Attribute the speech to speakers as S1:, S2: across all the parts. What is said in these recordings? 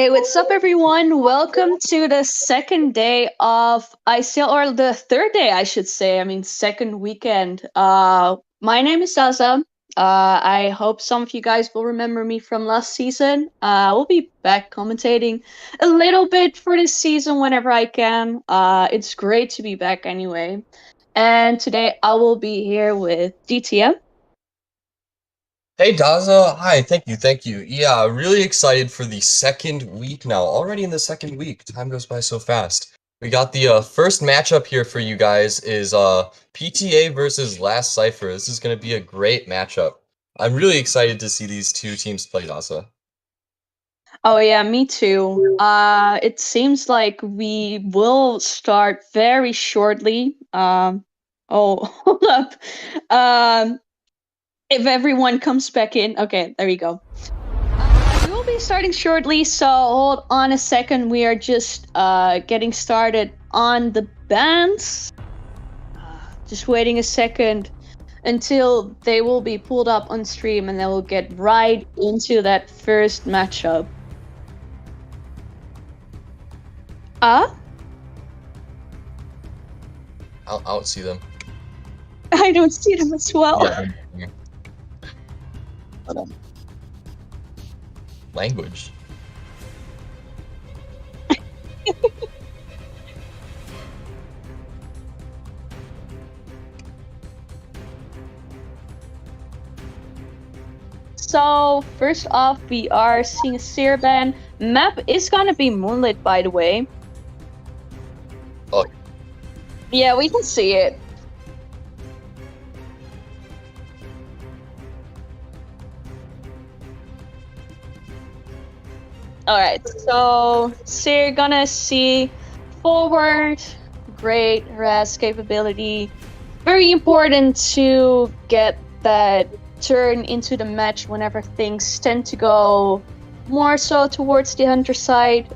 S1: Hey, what's up, everyone? Welcome to the second day of ICL, or the third day, I should say. I mean, second weekend. My name is Dazamu. I hope some of you guys will remember me from last season. We'll be back commentating a little bit for this season whenever I can. It's great to be back anyway. And today I will be here with DTM.
S2: Hey Daza, hi, thank you. Yeah, really excited for the second week now. Already in the second week, time goes by so fast. We got the first matchup here for you guys is PTA versus Last Cipher. This is gonna be a great matchup. I'm really excited to see these two teams play, Daza.
S1: Oh yeah, me too. It seems like we will start very shortly. Oh, hold up. Um, if everyone comes back in, okay, there we go. We will be starting shortly, so hold on a second. We are just getting started on the bands. Just waiting a second until they will be pulled up on stream, and then we'll get right into that first matchup. Ah.
S2: I'll see them.
S1: I don't see them as well.
S2: Yeah. Language.
S1: So first off, we are seeing a Sirban. Map is gonna be Moonlit, by the way.
S2: Oh.
S1: Yeah, we can see it. Alright, so Sir gonna see forward, great res capability. Very important to get that turn into the match whenever things tend to go more so towards the hunter side.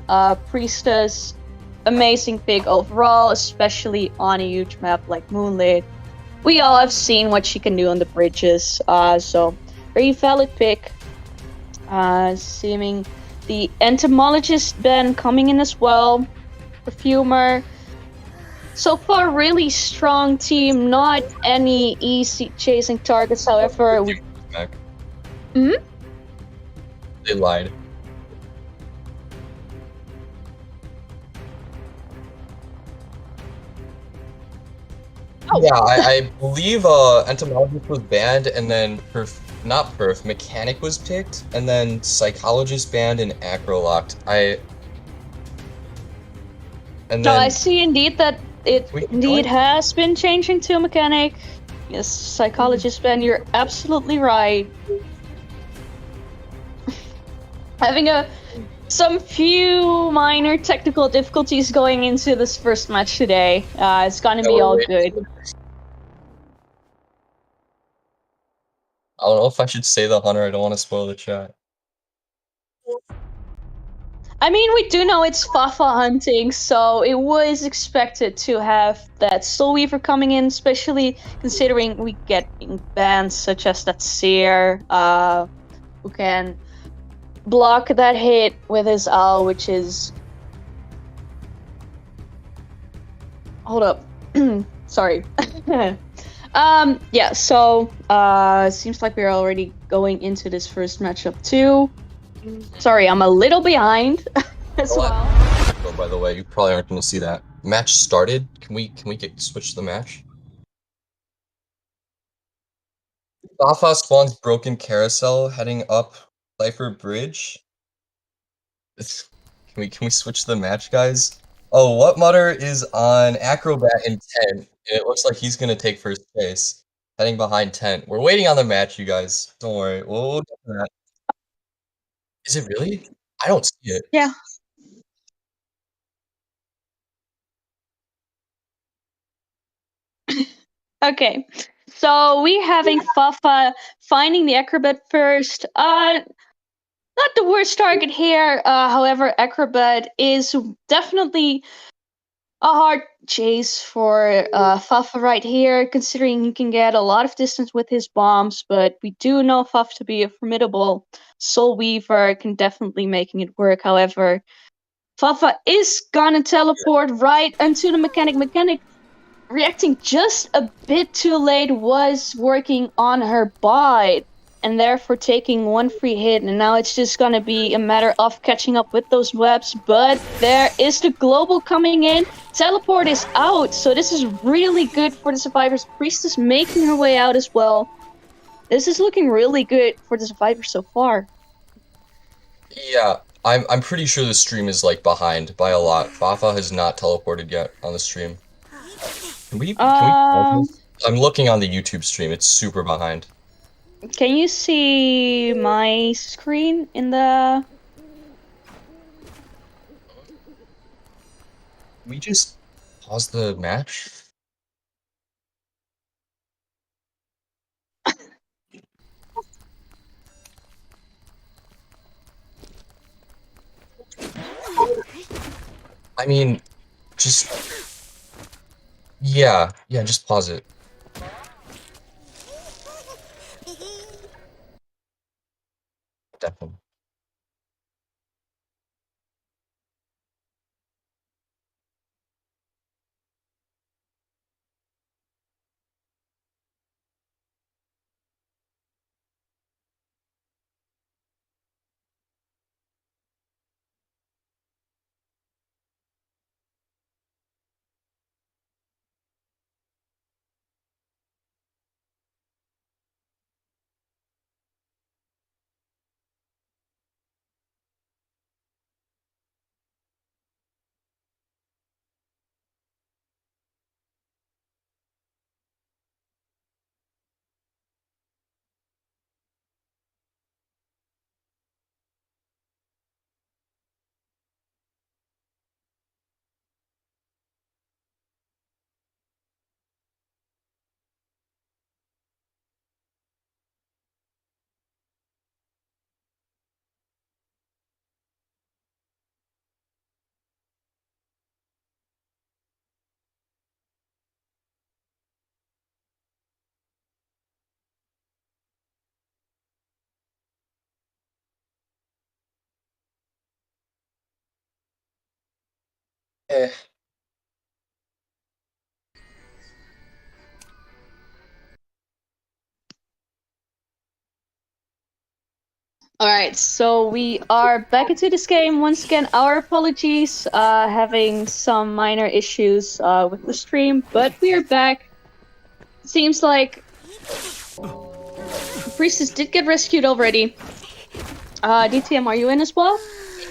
S1: Priestess, amazing pick overall, especially on a huge map like Moonlit. We all have seen what she can do on the bridges, so very valid pick. Seeming the entomologist Ben coming in as well. Perfumer. So far, really strong team. Not any easy chasing targets. However, we.
S2: Hmm? They lied.
S1: Oh.
S2: Yeah, I believe entomologist was banned, and then mechanic was picked, and then psychologist banned and acro locked.
S1: No, I see indeed that it indeed
S2: join?
S1: has been changing to mechanic. Yes, psychologist Ben, you're absolutely right. Having some few minor technical difficulties going into this first match today. It's gonna be all good.
S2: I don't know if I should say the hunter. I don't want to spoil the chat.
S1: I mean, we do know it's Fafa hunting, so it was expected to have that Soul Weaver coming in, especially considering we get bans such as that Seer, who can block that hit with his owl, which is... Hold up. Sorry. Yeah, so, seems like we're already going into this first matchup too. Sorry, I'm a little behind as well.
S2: Oh, by the way, you probably aren't going to see that. Match started. Can we switch the match? Bafa spawns broken carousel heading up Cipher Bridge. Can we switch the match, guys? Oh, what mutter is on Acrobat in tent? It looks like he's gonna take first place. Heading behind tent. We're waiting on the match, you guys. Don't worry. We'll get to that. Is it really? I don't see it.
S1: Yeah. Okay. So we having Fafa finding the Acrobat first. Not the worst target here. However, Acrobat is definitely A hard chase for Fafa right here, considering he can get a lot of distance with his bombs, but we do know Fafa to be a formidable Soul Weaver, can definitely making it work. However, Fafa is gonna teleport right into the mechanic. Mechanic reacting just a bit too late, was working on her bot and therefore taking one free hit, and now it's just gonna be a matter of catching up with those webs. But there is the global coming in. Teleport is out, so this is really good for the survivors. Priestess making her way out as well. This is looking really good for the survivors so far.
S2: Yeah, I'm pretty sure the stream is like behind by a lot. Fafa has not teleported yet on the stream. Can we pause
S1: Um,
S2: this? I'm looking on the YouTube stream. It's super behind.
S1: can you see my screen in the?
S2: Can we just pause the match? I mean, just yeah, just pause it. Definitely. Eh.
S1: All right, so we are back into this game once again. Our apologies, having some minor issues with the stream, but we are back. Seems like Priestess did get rescued already. DTM, are you in as well?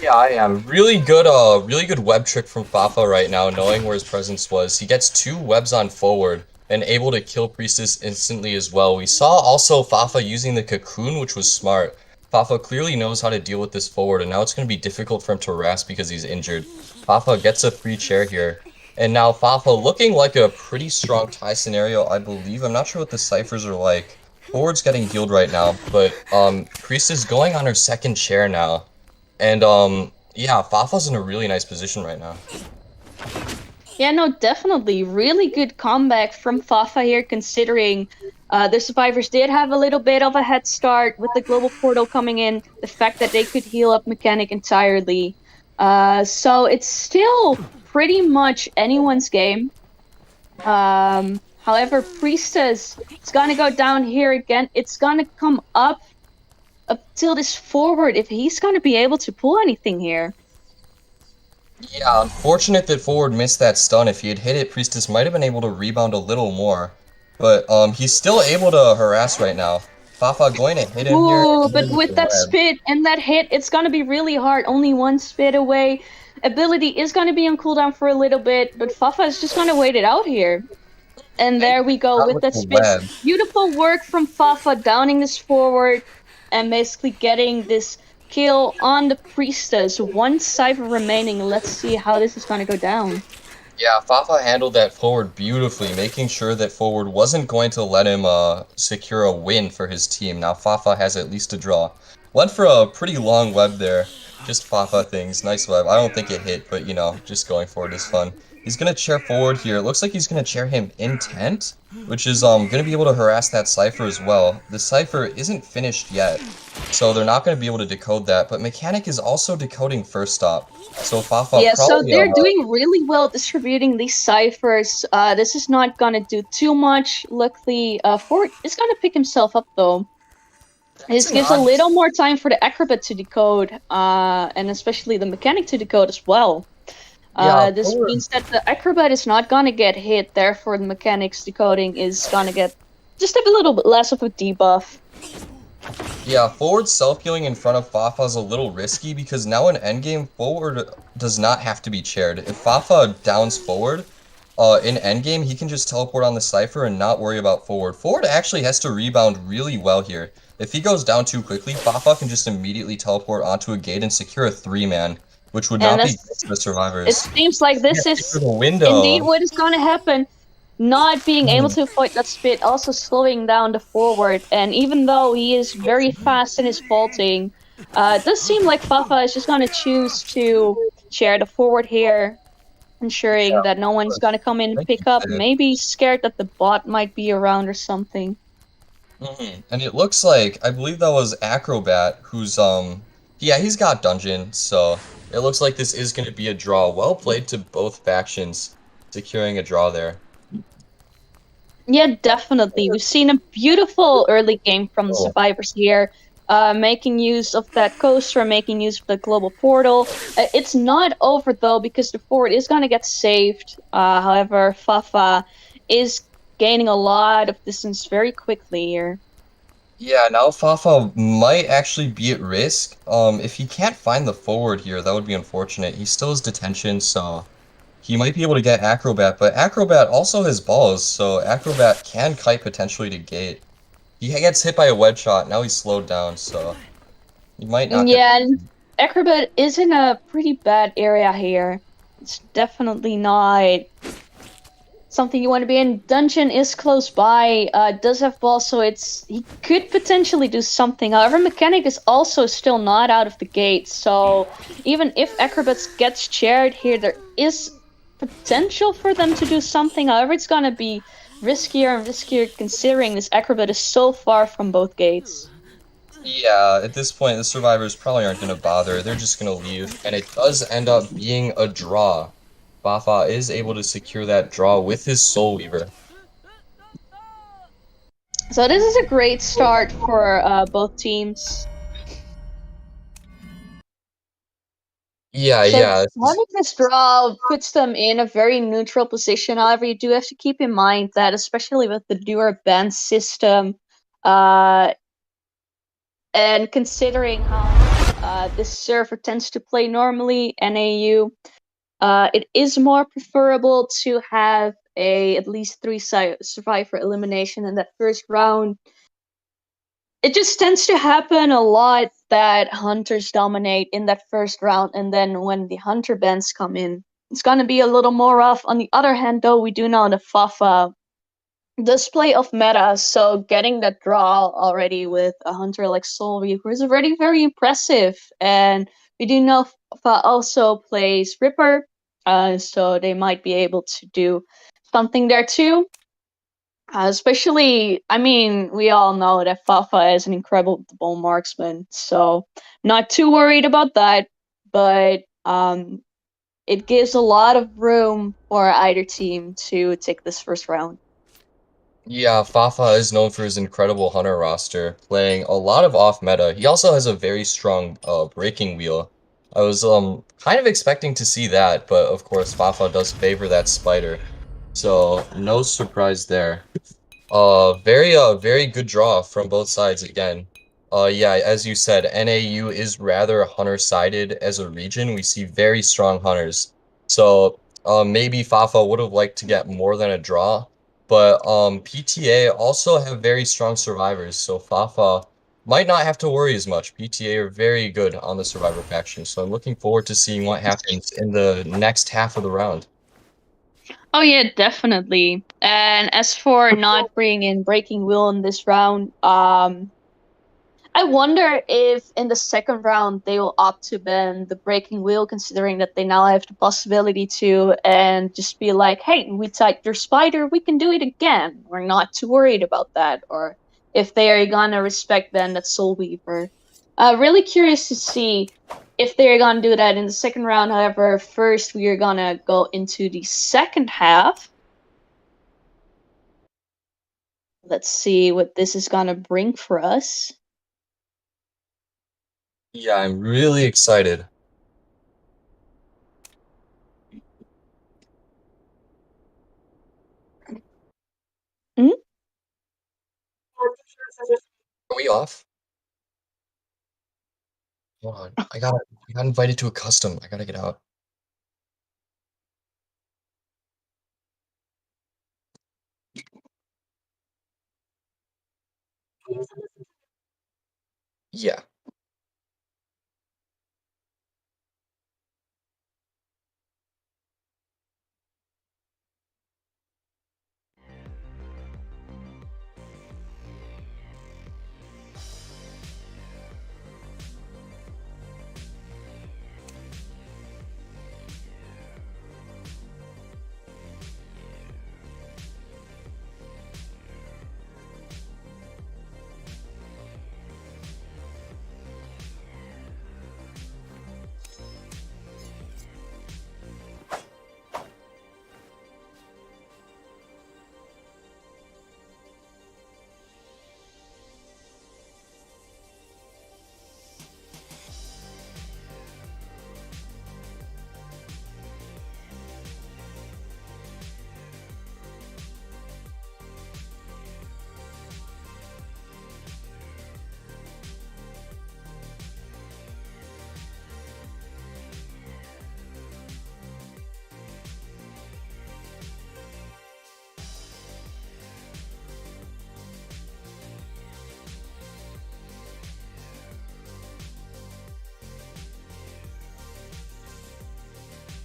S2: Yeah, I am. Really good web trick from Fafa right now, knowing where his presence was. He gets two webs on forward and able to kill Priestess instantly as well. We saw also Fafa using the cocoon, which was smart. Fafa clearly knows how to deal with this forward, and now it's going to be difficult for him to rest because he's injured. Fafa gets a free chair here. And now Fafa looking like a pretty strong tie scenario, I believe. I'm not sure what the ciphers are like. Forward's getting healed right now, but Priestess going on her second chair now. And yeah, Fafa's in a really nice position right now.
S1: Yeah, no, definitely. Really good comeback from Fafa here, considering the survivors did have a little bit of a head start with the global portal coming in, the fact that they could heal up Mechanic entirely. So it's still pretty much anyone's game. However, Priestess is gonna go down here again. It's gonna come up till this forward if he's gonna be able to pull anything here.
S2: Yeah, unfortunate that Forward missed that stun. If he had hit it, Priestess might have been able to rebound a little more. But he's still able to harass right now. Fafa going to hit him here.
S1: Ooh,
S2: And
S1: but
S2: then with
S1: with
S2: the
S1: that
S2: web.
S1: spit and that hit, it's gonna be really hard. Only one spit away. Ability is gonna be on cooldown for a little bit, but Fafa is just gonna wait it out here. And there we go
S2: Not
S1: with
S2: with
S1: that
S2: the
S1: spit.
S2: web.
S1: Beautiful work from Fafa, downing this forward and basically getting this kill on the Priestess. One Cipher remaining. Let's see how this is gonna go down.
S2: Yeah, Fafa handled that Forward beautifully, making sure that Forward wasn't going to let him secure a win for his team. Now Fafa has at least a draw. Went for a pretty long web there. Just Fafa things. Nice web. I don't think it hit, but you know, just going for it is fun. He's gonna chair forward here. It looks like he's gonna chair him intent, which is gonna be able to harass that Cipher as well. The Cipher isn't finished yet, so they're not gonna be able to decode that. But Mechanic is also decoding first stop, so Fafa
S1: Yeah, so
S2: probably
S1: they're doing really well distributing these ciphers. This is not gonna do too much. Luckily, Ford is gonna pick himself up though.
S2: it's
S1: This
S2: an
S1: gives a
S2: odd.
S1: little more time for the acrobat to decode, and especially the mechanic to decode as well.
S2: Yeah,
S1: This
S2: forward.
S1: means that the acrobat is not gonna get hit, therefore the mechanic's decoding is gonna get just a little bit less of a debuff.
S2: Yeah, forward self-healing in front of Fafa is a little risky because now in endgame, forward does not have to be chaired. If Fafa downs forward, in endgame, he can just teleport on the Cypher and not worry about forward. Forward actually has to rebound really well here. If he goes down too quickly, Fafa can just immediately teleport onto a gate and secure a 3-man, which would
S1: And
S2: not be
S1: that's
S2: good for the
S1: it
S2: survivors.
S1: seems like
S2: Yeah,
S1: this
S2: secure
S1: is
S2: the
S1: indeed
S2: window.
S1: what is gonna happen. Not being able
S2: Mhm.
S1: to avoid that spit also slowing down the forward, and even though he is very fast in his vaulting, it does seem like Fafa is just gonna choose to share the forward here,
S2: Yeah,
S1: ensuring that no one's gonna come in and
S2: thank you,
S1: pick up.
S2: Sid.
S1: Maybe scared that the bot might be around or something.
S2: And it looks like I believe that was Acrobat who's yeah, he's got dungeon, so it looks like this is gonna be a draw. Well played to both factions, securing a draw there.
S1: Yeah, definitely. We've seen a beautiful early game from the
S2: Oh,
S1: survivors here, making use of that coaster, making use of the global portal. It's not over though, because the fort is gonna get saved. However, Fafa is gaining a lot of distance very quickly here.
S2: yeah, now Fafa might actually be at risk. If he can't find the forward here, that would be unfortunate. He still has detention, so he might be able to get Acrobat, but Acrobat also has balls, so Acrobat can kite potentially to gate. He gets hit by a wedge shot, now he's slowed down, so he might not get.
S1: Yeah, and Acrobat is in a pretty bad area here. It's definitely not something you want to be in. Dungeon is close by, does have balls, so he could potentially do something. However, mechanic is also still not out of the gate, so even if acrobats gets chaired here, there is potential for them to do something. However, it's gonna be riskier and riskier considering this acrobat is so far from both gates.
S2: Yeah, at this point, the survivors probably aren't going to bother. They're just going to leave, and it does end up being a draw. Bafa is able to secure that draw with his Soul Weaver.
S1: So this is a great start for both teams.
S2: Yeah,
S1: So
S2: yeah.
S1: having this draw puts them in a very neutral position. However, you do have to keep in mind that, especially with the newer band system, uh, and considering how this server tends to play normally, NAU, it is more preferable to have a at least three survivor elimination in that first round. It just tends to happen a lot that hunters dominate in that first round, and then when the hunter bands come in, it's gonna be a little more rough. On the other hand, though, we do know the Fafa display of meta, so getting that draw already with a hunter like Soul Reaper is already very impressive. And we do know Fafa also plays Ripper, so they might be able to do something there too. Especially, I mean, we all know that Fafa is an incredible marksman, so not too worried about that. But it gives a lot of room for either team to take this first round.
S2: Yeah, Fafa is known for his incredible hunter roster, playing a lot of off meta. He also has a very strong breaking wheel. I was kind of expecting to see that, but of course Fafa does favor that spider. So no surprise there. Very good draw from both sides again. Yeah, as you said, NAU is rather hunter-sided as a region. We see very strong hunters. So, maybe Fafa would have liked to get more than a draw, but PTA also have very strong survivors, so Fafa might not have to worry as much. PTA are very good on the survivor faction, so I'm looking forward to seeing what happens in the next half of the round.
S1: Oh yeah, definitely. And as for not bringing in Breaking Wheel in this round, I wonder if in the second round they will opt to ban the breaking wheel, considering that they now have the possibility to, and just be like, hey, we typed your spider, we can do it again. We're not too worried about that. Or if they are gonna respect ban that Soul Weaver. Really curious to see if they're gonna do that in the second round. However, first we are gonna go into the second half. Let's see what this is gonna bring for us.
S2: Yeah, I'm really excited.
S1: Hmm?
S2: Are we off? Hold on. I got invited to a custom. I gotta get out. Yeah.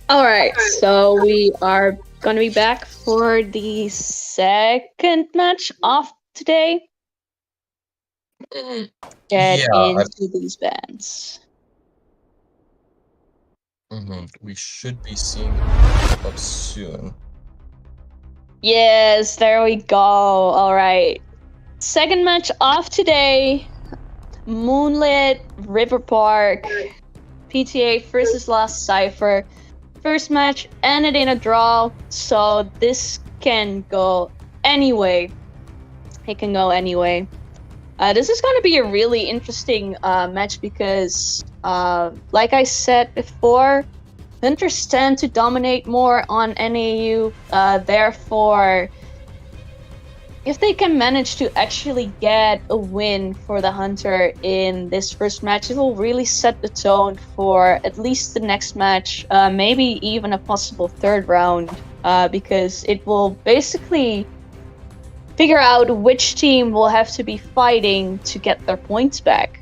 S1: All right, so we are going to be back for the second match of today. Get
S2: Yeah,
S1: into these bands.
S2: we should be seeing up soon.
S1: Yes, there we go. All right. Second match of today. Moonlit River Park. PTA versus Last Cipher. First match ended in a draw, so this can go anyway. It can go anyway. This is going to be a really interesting match because, like I said before, Hunters tend to dominate more on NAU. Therefore, if they can manage to actually get a win for the Hunter in this first match, it will really set the tone for at least the next match, maybe even a possible third round, because it will basically figure out which team will have to be fighting to get their points back,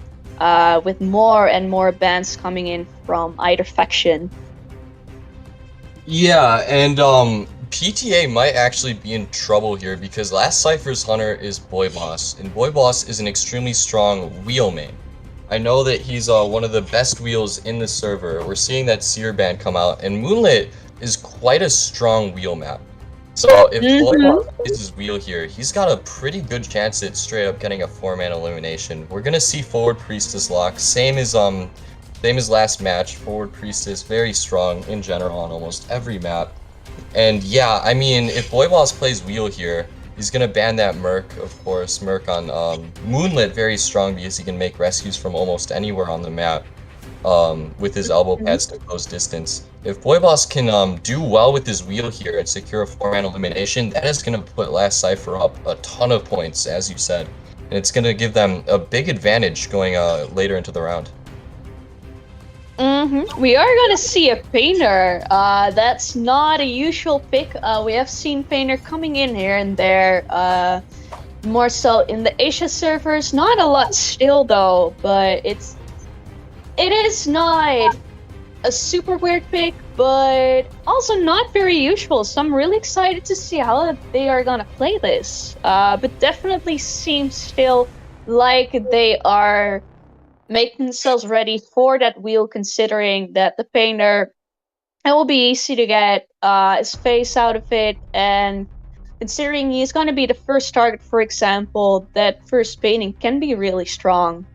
S1: with more and more bans coming in from either faction.
S2: Yeah, and PTA might actually be in trouble here because Last Cipher's Hunter is Boy Boss, and Boy Boss is an extremely strong wheel main. I know that he's one of the best wheels in the server. We're seeing that Seer ban come out, and Moonlit is quite a strong wheel map. So if Boy Boss plays his wheel here, he's got a pretty good chance at straight up getting a 4-man elimination. We're gonna see forward Priestess lock, same as last match. Forward Priestess, very strong in general on almost every map. And yeah, I mean, if Boy Boss plays wheel here, he's gonna ban that Merc, of course. Merc on Moonlit, very strong because he can make rescues from almost anywhere on the map with his elbow pads to close distance. If Boy Boss can do well with his wheel here and secure a 4-man elimination, that is gonna put Last Cipher up a ton of points, as you said. And it's gonna give them a big advantage going later into the round.
S1: We are gonna see a Painter. That's not a usual pick. We have seen Painter coming in here and there. More so in the Asia servers. Not a lot still though, but it is not a super weird pick, but also not very usual. So I'm really excited to see how they are gonna play this. But definitely seems still like they are making themselves ready for that wheel, considering that the painter, it will be easy to get his face out of it, and considering he's going to be the first target, for example, that first painting can be really strong.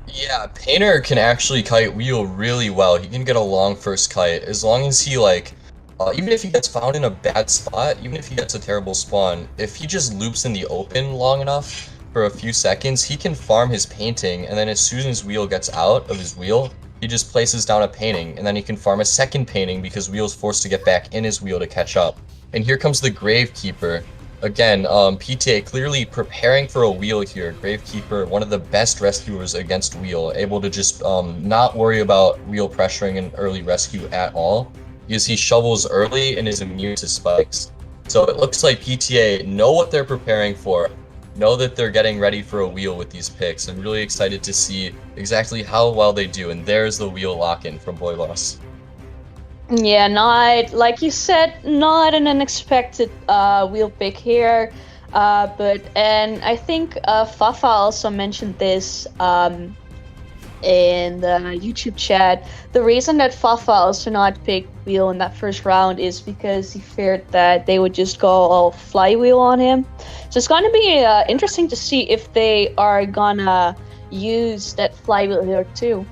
S2: Yeah, Painter can actually kite wheel really well. He can get a long first kite as long as he even if he gets found in a bad spot, even if he gets a terrible spawn, if he just loops in the open long enough for a few seconds, he can farm his painting, and then as soon as wheel gets out of his wheel, he just places down a painting, and then he can farm a second painting because wheel's forced to get back in his wheel to catch up. And here comes the Gravekeeper. Again, PTA clearly preparing for a wheel here. Gravekeeper, one of the best rescuers against wheel, able to just not worry about wheel pressuring an early rescue at all, because he shovels early and is immune to spikes. So it looks like PTA know what they're preparing for, know that they're getting ready for a wheel with these picks. I'm really excited to see exactly how well they do, and there's the wheel lock-in from Boy Boss.
S1: Yeah, not like you said, not an unexpected wheel pick here. And I think Fafa also mentioned this in the YouTube chat. The reason that Fafa also not picked wheel in that first round is because he feared that they would just go all flywheel on him. So it's going to be interesting to see if they are gonna use that flywheel here too.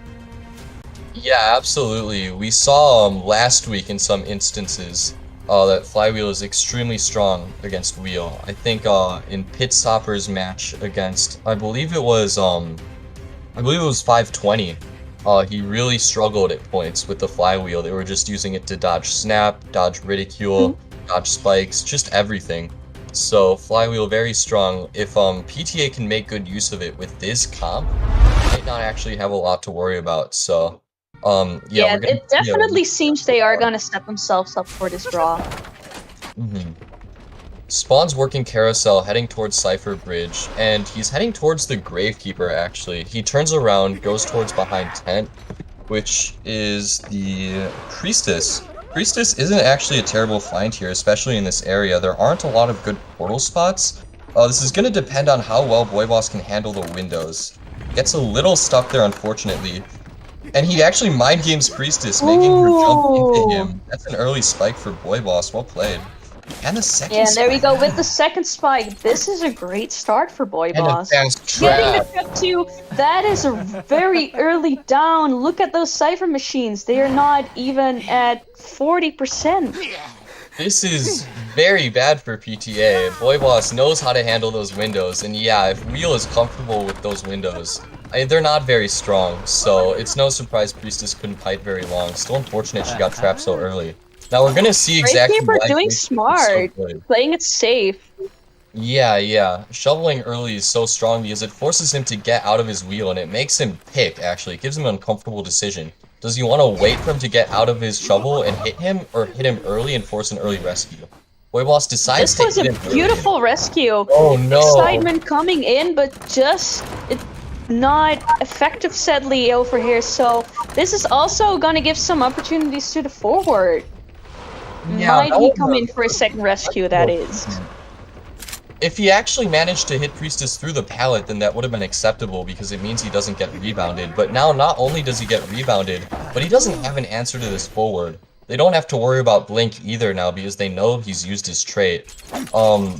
S2: Yeah, absolutely. We saw last week in some instances that Flywheel is extremely strong against Wheel. I think in Pit Stopper's match against, I believe it was 520. He really struggled at points with the Flywheel. They were just using it to dodge snap, dodge ridicule, dodge spikes, just everything. So Flywheel very strong. If PTA can make good use of it with this comp, might not actually have a lot to worry about. So.
S1: Yeah, it definitely seems they are gonna set themselves up for this draw.
S2: Spawn's working carousel, heading towards Cipher Bridge, and he's heading towards the Gravekeeper, actually. He turns around, goes towards behind tent, which is the Priestess. Priestess isn't actually a terrible find here, especially in this area. There aren't a lot of good portal spots. This is going to depend on how well Boy Boss can handle the windows. Gets a little stuck there, unfortunately. And he actually mind games Priestess, making her jump into him. That's an early spike for Boy Boss. Well played. And the second
S1: and there
S2: spike.
S1: we go with the second spike. This is a great start for Boy Boss.
S2: And a fast trap.
S1: Getting the trap too. That is a very early down. Look at those Cipher machines. They are not even at 40%.
S2: This is very bad for PTA. Boy Boss knows how to handle those windows, and yeah, if Wheel is comfortable with those windows, they're not very strong, so it's no surprise Priestess couldn't fight very long. Still unfortunate she got trapped so early. Now we're gonna see exactly why
S1: doing smart, playing it safe.
S2: Yeah. Shoveling early is so strong because it forces him to get out of his wheel, and it makes him pick, actually. It gives him an uncomfortable decision. Does he want to wait for him to get out of his shovel and hit him, or hit him early and force an early rescue? Boy Boss decides to hit him.
S1: This was a beautiful rescue.
S2: Oh no!
S1: Excitement coming in, but just not effective, sadly, over here. So this is also gonna give some opportunities to the forward.
S2: Yeah,
S1: might he come in for a second rescue? That is.
S2: If he actually managed to hit Priestess through the pallet, then that would have been acceptable because it means he doesn't get rebounded. But now, not only does he get rebounded, but he doesn't have an answer to this forward. They don't have to worry about Blink either now because they know he's used his trait.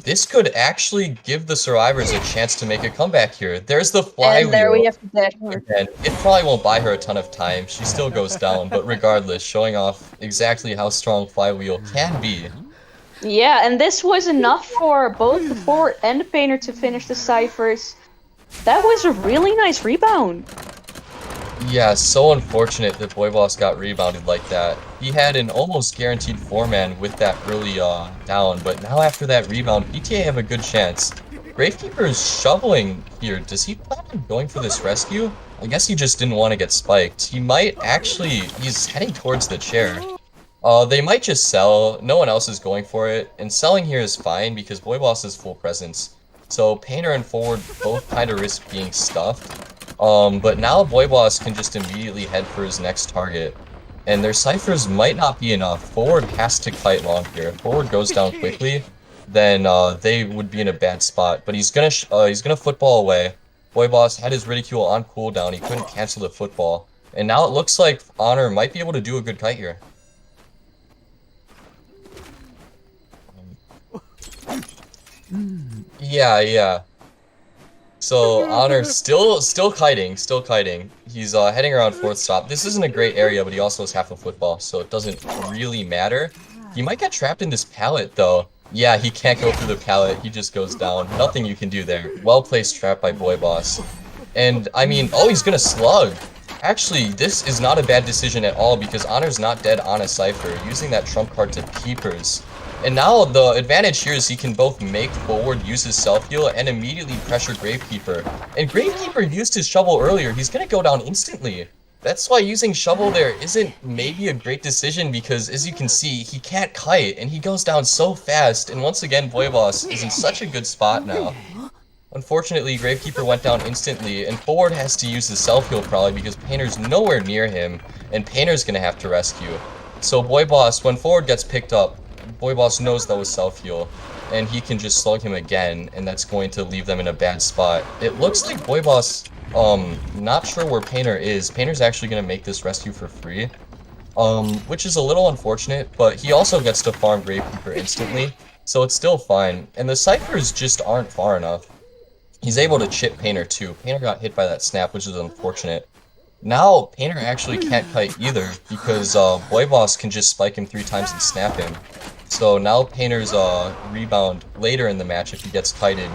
S2: This could actually give the survivors a chance to make a comeback here. There's the flywheel.
S1: And there we have the dead her.
S2: And it probably won't buy her a ton of time. She still goes down, but regardless, showing off exactly how strong flywheel can be.
S1: Yeah, and this was enough for both the forward and the painter to finish the ciphers. That was a really nice rebound.
S2: Yeah, so unfortunate that Boy Boss got rebounded like that. He had an almost guaranteed 4-man with that early down, but now after that rebound, PTA have a good chance. Gravekeeper is shoveling here. Does he plan on going for this rescue? I guess he just didn't want to get spiked. He might actually, he's heading towards the chair. They might just sell. No one else is going for it, and selling here is fine because Boy Boss has full presence. So Painter and Forward both kind of risk being stuffed. But now Boy Boss can just immediately head for his next target. And their ciphers might not be enough. Forward has to fight long here. If Forward goes down quickly, then they would be in a bad spot. But he's gonna football away. Boy Boss had his ridicule on cooldown. He couldn't cancel the football. And now it looks like Honor might be able to do a good kite here. Yeah. So Honor still kiting, still kiting. He's heading around fourth stop. This isn't a great area, but he also has half a football, so it doesn't really matter. He might get trapped in this pallet though. Yeah, he can't go through the pallet. He just goes down. Nothing you can do there. Well placed trap by Boy Boss. And I mean, oh, he's gonna slug. Actually, this is not a bad decision at all because Honor's not dead on a Cipher, using that trump card to peepers. And now the advantage here is he can both make forward, use his self-heal, and immediately pressure Gravekeeper. And Gravekeeper used his shovel earlier, he's gonna go down instantly. That's why using shovel there isn't maybe a great decision because, as you can see, he can't kite, and he goes down so fast, and once again, Boy Boss is in such a good spot now. Unfortunately, Gravekeeper went down instantly, and Forward has to use his self-heal probably because Painter's nowhere near him, and Painter's gonna have to rescue. So Boy Boss, when Forward gets picked up, Boy Boss knows that was self-heal, and he can just slug him again, and that's going to leave them in a bad spot. It looks like Boy Boss, not sure where Painter is. Painter's actually gonna make this rescue for free, which is a little unfortunate, but he also gets to farm Gravekeeper instantly, so it's still fine. And the Ciphers just aren't far enough. He's able to chip Painter too. Painter got hit by that snap, which is unfortunate. Now, Painter actually can't kite either, because Boy Boss can just spike him 3 times and snap him. So now Painter's rebound later in the match, if he gets kited,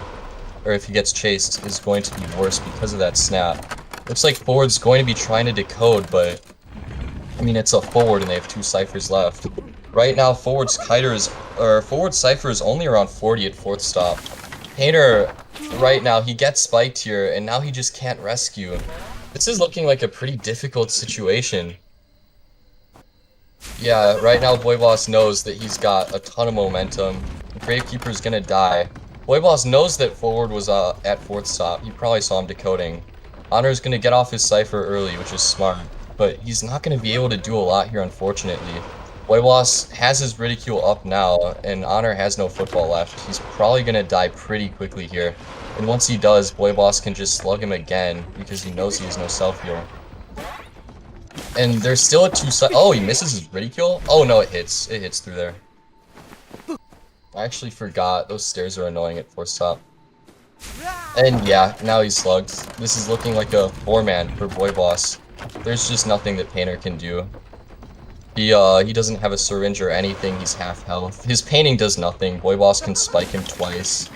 S2: or if he gets chased, is going to be worse because of that snap. Looks like Forward's going to be trying to decode, but I mean, it's a Forward and they have 2 Ciphers left. Right now, Forward's Cipher is only around 40 at 4th stop. Painter, right now, he gets spiked here, and now he just can't rescue. This is looking like a pretty difficult situation. Yeah, right now Boy Boss knows that he's got a ton of momentum. Gravekeeper's gonna die. Boy Boss knows that Forward was at 4th stop. He probably saw him decoding. Honor's gonna get off his Cipher early, which is smart. But he's not gonna be able to do a lot here, unfortunately. Boy Boss has his ridicule up now, and Honor has no football left. He's probably gonna die pretty quickly here. And once he does, Boy Boss can just slug him again, because he knows he has no self-heal. And there's still a 2 side. Oh, he misses his ridicule? Oh no, it hits. It hits through there. I actually forgot. Those stairs are annoying at 4th stop. And yeah, now he's slugged. This is looking like a 4-man for Boy Boss. There's just nothing that Painter can do. He doesn't have a syringe or anything. He's half health. His painting does nothing. Boy Boss can spike him twice.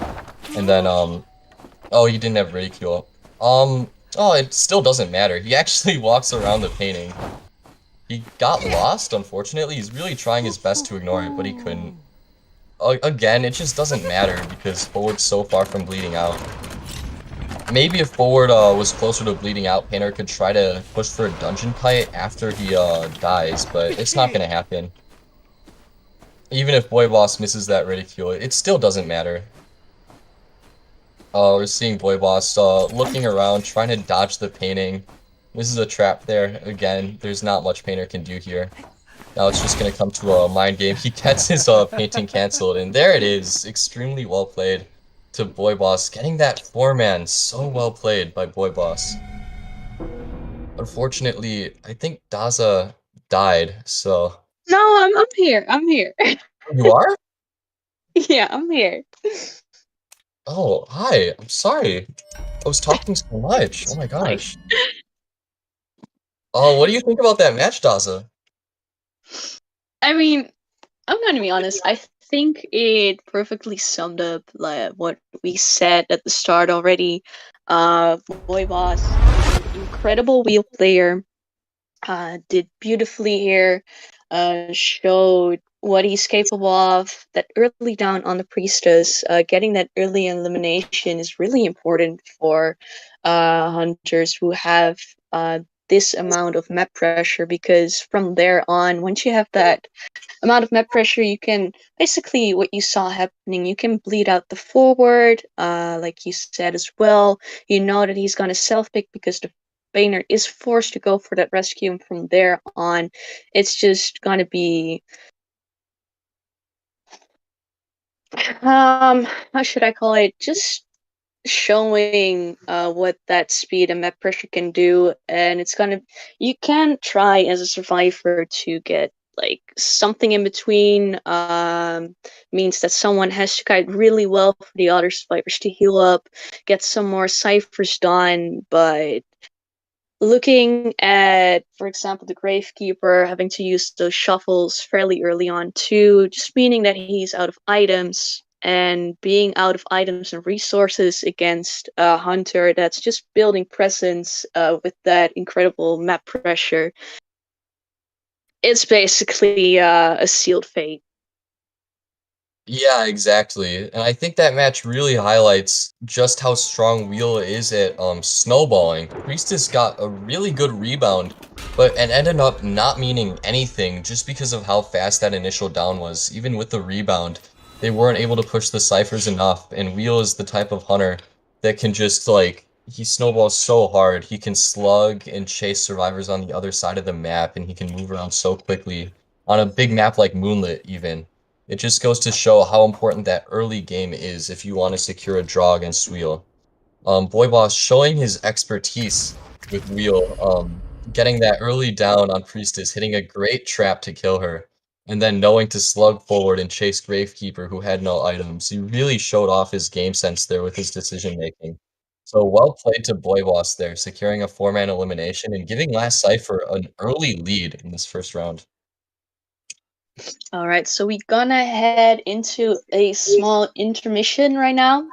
S2: And then, oh, he didn't have ridicule. Oh, it still doesn't matter. He actually walks around the painting. He got lost, unfortunately. He's really trying his best to ignore it, but he couldn't. Again, it just doesn't matter because Forward's so far from bleeding out. Maybe if Forward was closer to bleeding out, Painter could try to push for a dungeon kite after he dies, but it's not gonna happen. Even if Boy Boss misses that ridicule, it still doesn't matter. We're seeing Boy Boss looking around, trying to dodge the painting. This is a trap there. Again, there's not much Painter can do here. Now it's just gonna come to a mind game. He gets his painting cancelled, and there it is. Extremely well played to Boy Boss. Getting that 4-man, so well played by Boy Boss. Unfortunately, I think Daza died, so...
S1: No, I'm here. I'm here.
S2: You are?
S1: Yeah, I'm here.
S2: Oh, hi. I'm sorry. I was talking so much. Oh my
S1: Like,
S2: gosh. Oh, what do you think about that match, Daza?
S1: I mean, I'm gonna be honest. I think it perfectly summed up like what we said at the start already. Boy Boss, incredible wheel player. Did beautifully here. Showed what he's capable of. That early down on the priestess, getting that early elimination is really important for hunters who have this amount of map pressure, because from there on, once you have that amount of map pressure, you can basically, what you saw happening, you can bleed out the forward, like you said as well. You know that he's gonna self pick because the Boehner is forced to go for that rescue, and from there on, it's just gonna be how should I call it? Just showing what that speed and map pressure can do, and it's gonna you can try as a survivor to get like something in between. Means that someone has to guide really well for the other survivors to heal up, get some more ciphers done, but looking at, for example, the Gravekeeper having to use those shuffles fairly early on too, just meaning that he's out of items, and being out of items and resources against a hunter that's just building presence with that incredible map pressure, it's basically a sealed fate.
S2: Yeah, exactly. And I think that match really highlights just how strong Wheel is at snowballing. Priestess got a really good rebound, but it ended up not meaning anything just because of how fast that initial down was. Even with the rebound, they weren't able to push the ciphers enough, and Wheel is the type of hunter that can just like he snowballs so hard. He can slug and chase survivors on the other side of the map, and he can move around so quickly on a big map like Moonlit even. It just goes to show how important that early game is if you want to secure a draw against Wheel. Boy Boss showing his expertise with Wheel, getting that early down on Priestess, hitting a great trap to kill her, and then knowing to slug forward and chase Gravekeeper who had no items. He really showed off his game sense there with his decision making. So well played to Boy Boss there, securing a 4-man elimination and giving Last Cipher an early lead in this first round.
S1: All right, so we're gonna head into a small intermission right now.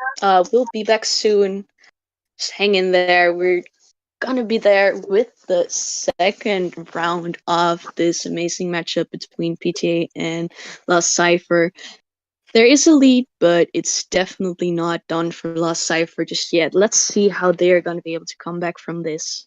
S1: We'll be back soon. Just hang in there. We're gonna be there with the second round of this amazing matchup between PTA and Last Cipher. There is a lead, but it's definitely not done for Last Cipher just yet. Let's see how they're gonna be able to come back from this.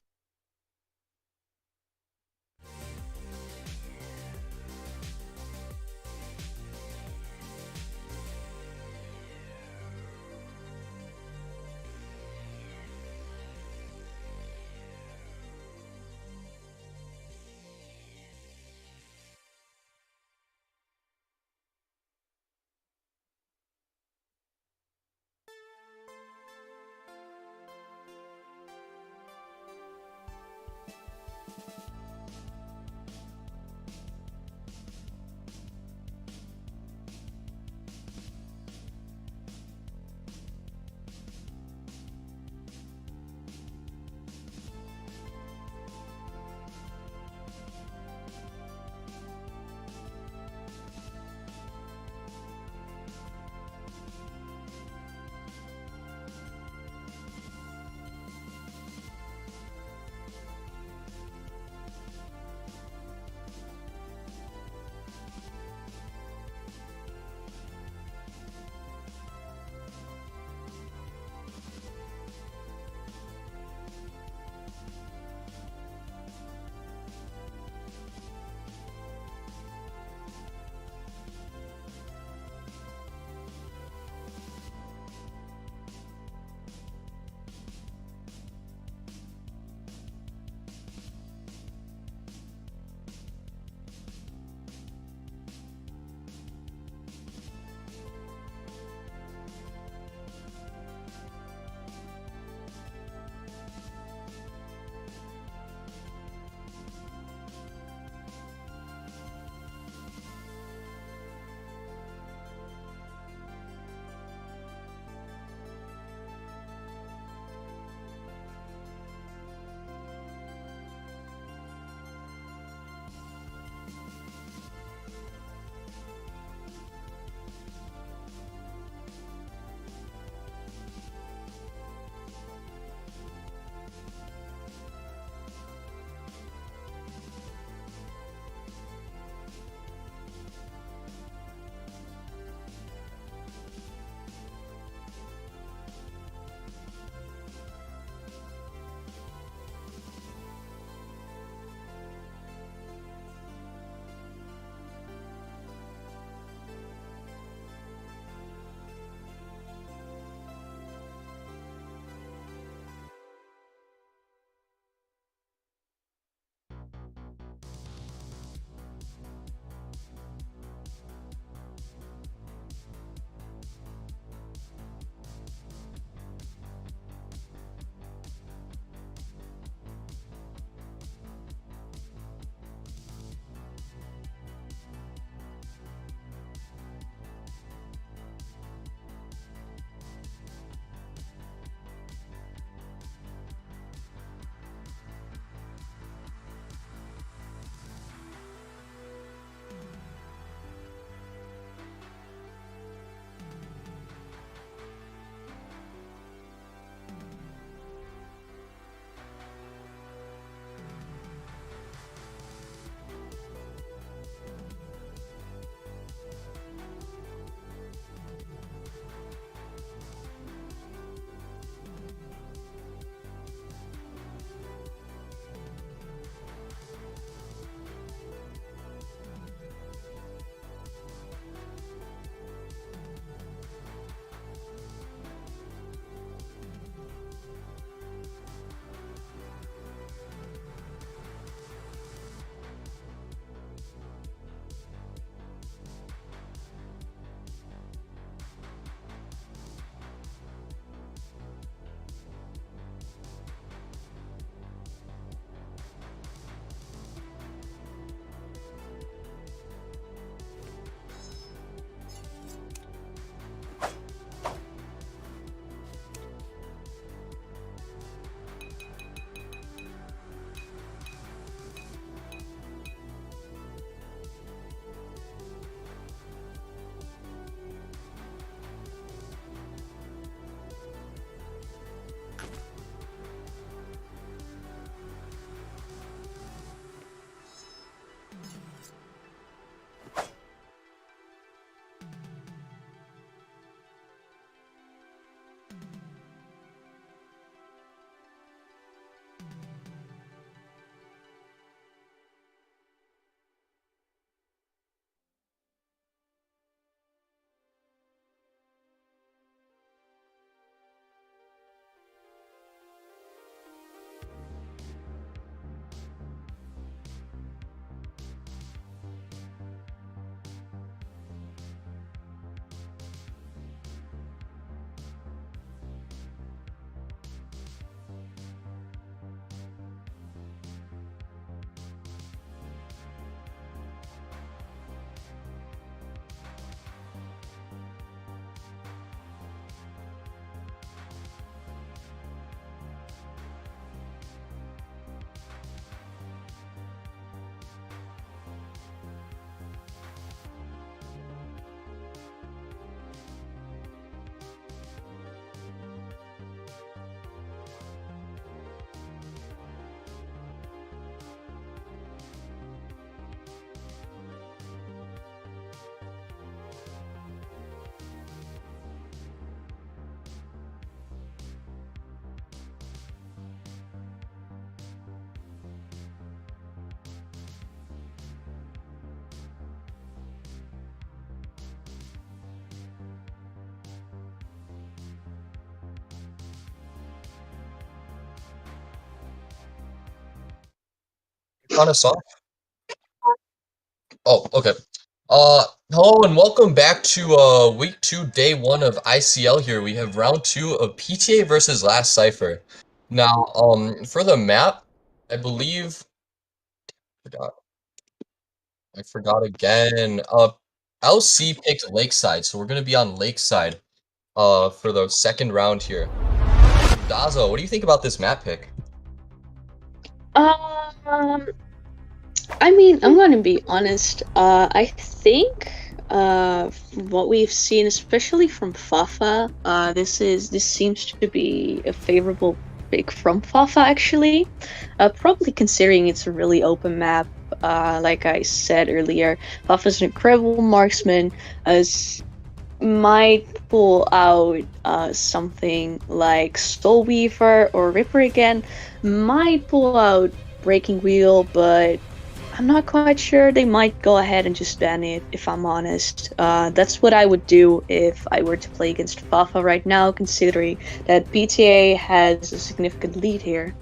S2: start us off? Oh, okay. Hello and welcome back to week 2, day 1 of ICL here. We have round 2 of PTA versus Last Cipher. Now, for the map, I believe forgot I forgot again. LC picked Lakeside, so we're gonna be on Lakeside for the second round here. Dazo, what do you think about this map pick?
S1: Um, I mean, I'm gonna be honest. I think from what we've seen, especially from Fafa, this seems to be a favorable pick from Fafa actually. Probably considering it's a really open map. Like I said earlier, Fafa's an incredible marksman. Might pull out something like Soul Weaver or Ripper again. Might pull out Breaking Wheel, but I'm not quite sure. They might go ahead and just ban it, if I'm honest. That's what I would do if I were to play against Fafa right now, considering that PTA has a significant lead here.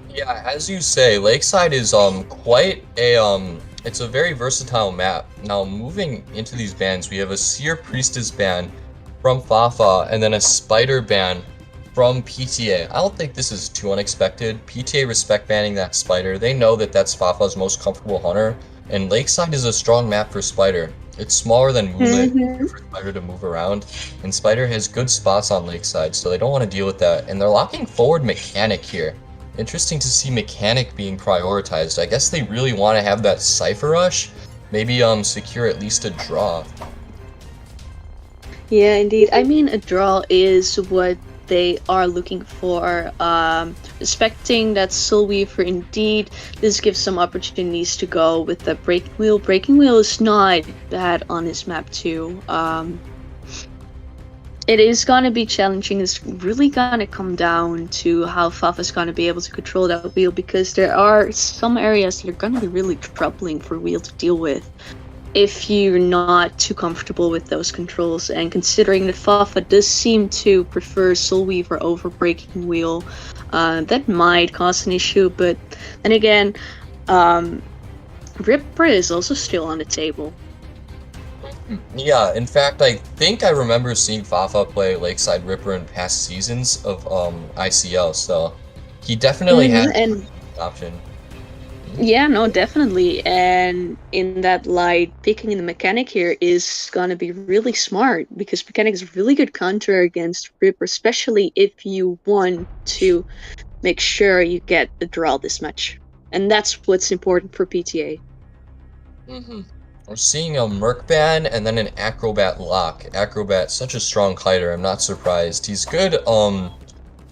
S2: Yeah, as you say, Lakeside is quite a it's a very versatile map. Now moving into these bans, we have a Seer Priestess ban from Fafa and then a Spider ban from PTA. I don't think this is too unexpected. PTA respect banning that Spider. They know that that's Fafa's most comfortable hunter, and Lakeside is a strong map for Spider. It's smaller than Moonlit for Spider to move around, and Spider has good spots on Lakeside, so they don't want to deal with that. And they're locking forward Mechanic here. Interesting to see Mechanic being prioritized. I guess they really want to have that Cipher rush. Maybe secure at least a draw.
S1: Yeah, indeed. I mean, a draw is what they are looking for. Respecting that Soul Weaver, indeed, this gives some opportunities to go with the Breaking Wheel. Breaking Wheel is not bad on this map too. It is gonna be challenging. It's really gonna come down to how Fafa's gonna be able to control that wheel, because there are some areas that are gonna be really troubling for Wheel to deal with if you're not too comfortable with those controls. And considering that Fafa does seem to prefer Soul Weaver over Breaking Wheel, that might cause an issue. But then again, Ripper is also still on the table.
S2: Yeah, in fact, I think I remember seeing Fafa play Lakeside Ripper in past seasons of ICL, so he definitely has an option.
S1: Yeah, no, definitely. And in that light, picking the Mechanic here is gonna be really smart, because Mechanic is a really good counter against Ripper, especially if you want to make sure you get the draw this much. And that's what's important for PTA.
S2: We're seeing a Merc ban and then an Acrobat lock. Acrobat, such a strong kiter, I'm not surprised. He's good,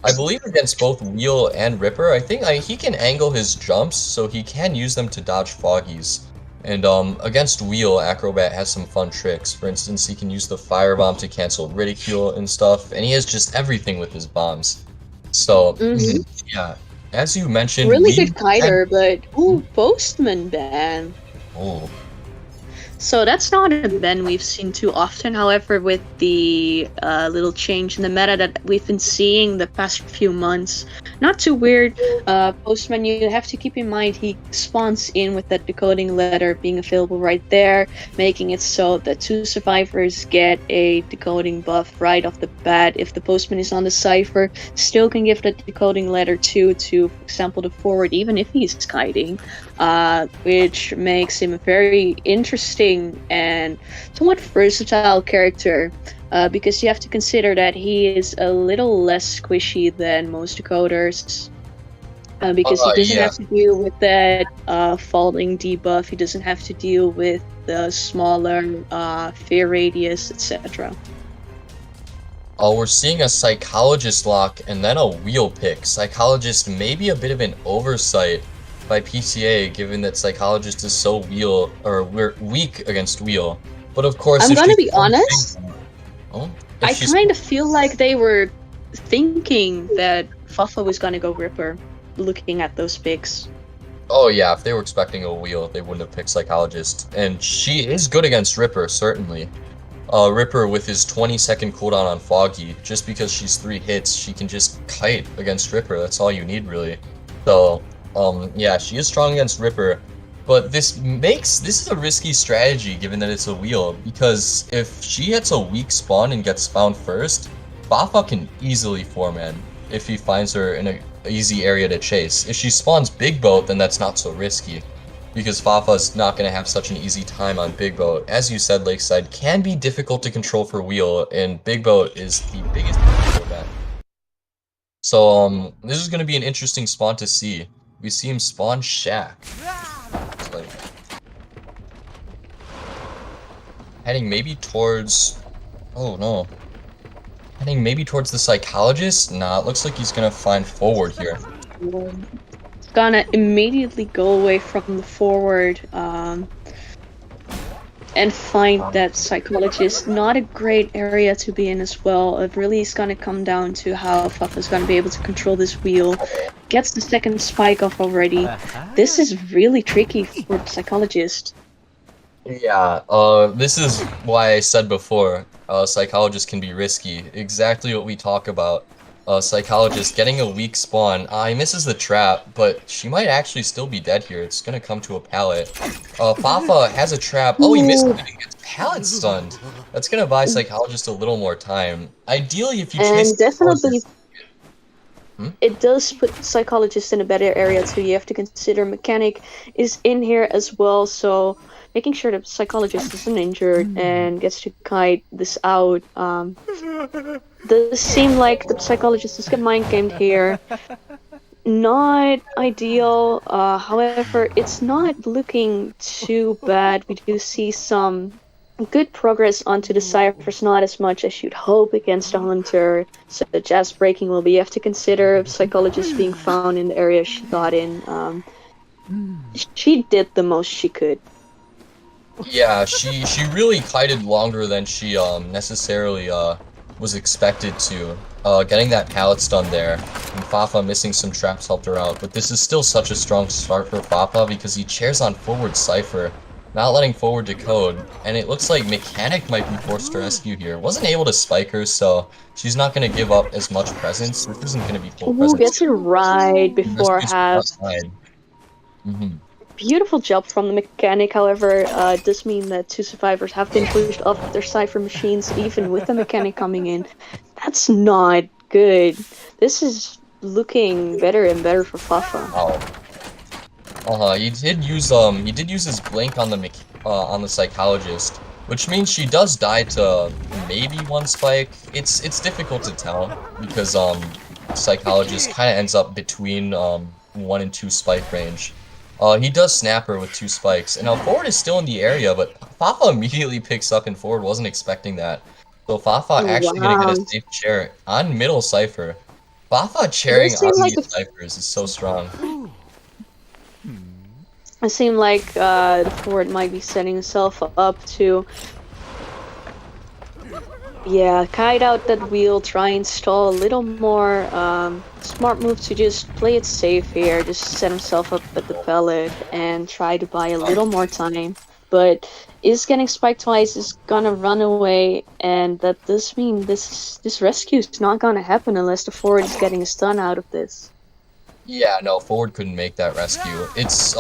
S2: I believe against both Wheel and Ripper. I think he can angle his jumps, so he can use them to dodge Foggies. And against Wheel, Acrobat has some fun tricks. For instance, he can use the Firebomb to cancel Ridicule and stuff, and he has just everything with his bombs. So, yeah, as you mentioned...
S1: Really good kiter, but ooh, Postman ban.
S2: Oh.
S1: So that's not a ban we've seen too often. However, with the little change in the meta that we've been seeing the past few months, not too weird. Postman, you have to keep in mind he spawns in with that decoding letter being available right there, making it so that 2 survivors get a decoding buff right off the bat. If the Postman is on the Cipher, still can give that decoding letter to, for example, the forward, even if he's kiting, which makes him a very interesting and somewhat versatile character, because you have to consider that he is a little less squishy than most decoders, because he doesn't have to deal with that falling debuff, he doesn't have to deal with the smaller fear radius, etc.
S2: Oh, we're seeing a Psychologist lock and then a Wheel pick. Psychologist may be a bit of an oversight by PTA, given that Psychologist is so we're weak against Wheel. But of course,
S1: I'm gonna be honest. I kind of feel like they were thinking that Fafa was gonna go Ripper, looking at those picks.
S2: Oh yeah, if they were expecting a Wheel, they wouldn't have picked Psychologist. And she is good against Ripper, certainly. Ripper with his 20-second cooldown on Foggy, just because she's 3 hits, she can just kite against Ripper. That's all you need, really. So, Yeah, she is strong against Ripper, but this is a risky strategy given that it's a wheel, because if she hits a weak spawn and gets spawned first, Fafa can easily 4-man if he finds her in a easy area to chase. If she spawns Big Boat, then that's not so risky, because Fafa's not going to have such an easy time on Big Boat. As you said, Lakeside can be difficult to control for wheel, and Big Boat is the biggest for that. So, this is gonna be an interesting spawn to see. We see him spawn Shack. It's like heading maybe towards. Oh no. Heading maybe towards the psychologist? Nah, it looks like he's gonna find forward here.
S1: It's gonna immediately go away from the forward, and find that psychologist. Not a great area to be in as well. It really is gonna come down to how Fafa's gonna be able to control this wheel. Gets the second spike off already. This is really tricky for the psychologist.
S2: Yeah, this is why I said before, psychologists can be risky. Exactly what we talk about. Psychologist getting a weak spawn. He misses the trap, but she might actually still be dead here. It's gonna come to a pallet. Fafa has a trap. Oh, he missed it and gets pallet stunned. That's gonna buy psychologist a little more time. Ideally, if you chase
S1: And definitely,
S2: Hmm?
S1: it does put the psychologist in a better area too. You have to consider mechanic is in here as well, so making sure the psychologist isn't injured and gets to kite this out. Does seem like the psychologist is getting mind gamed here. Not ideal. However, it's not looking too bad. We do see some good progress onto the ciphers, not as much as you'd hope against a hunter, such as breaking will be. You have to consider psychologists being found in the area she got in. She did the most she could.
S2: Yeah, she really kited longer than she necessarily was expected to. Getting that pallet stun there, and Fafa missing some traps helped her out, but this is still such a strong start for Fafa because he chairs on forward Cypher, not letting forward decode, and it looks like Mechanic might be forced to rescue here. Wasn't able to spike her, so she's not going to give up as much presence. This isn't going to be full
S1: Ooh,
S2: presence.
S1: gets it right before
S2: Rescues
S1: half.
S2: outside.
S1: Beautiful job from the mechanic, however, it does mean that two survivors have been pushed off their cipher machines, even with the mechanic coming in. That's not good. This is looking better and better for Fafa.
S2: Oh. He did use his blink on the psychologist, which means she does die to maybe one spike. It's difficult to tell because psychologist kind of ends up between 1 and 2 spike range. He does snap her with 2 spikes, and now forward is still in the area, but Fafa immediately picks up and forward wasn't expecting that. So Fafa actually gonna get a safe chair on middle cipher. Fafa chairing on
S1: like
S2: these ciphers is so strong.
S1: it seemed like the forward might be setting himself up to kite out that wheel, try and stall a little more. Smart move to just play it safe here, just set himself up at the pellet and try to buy a little more time. But is getting spiked twice, is gonna run away, and that does mean this rescue is not gonna happen unless the forward is getting a stun out of this.
S2: Yeah, no, forward couldn't make that rescue. It's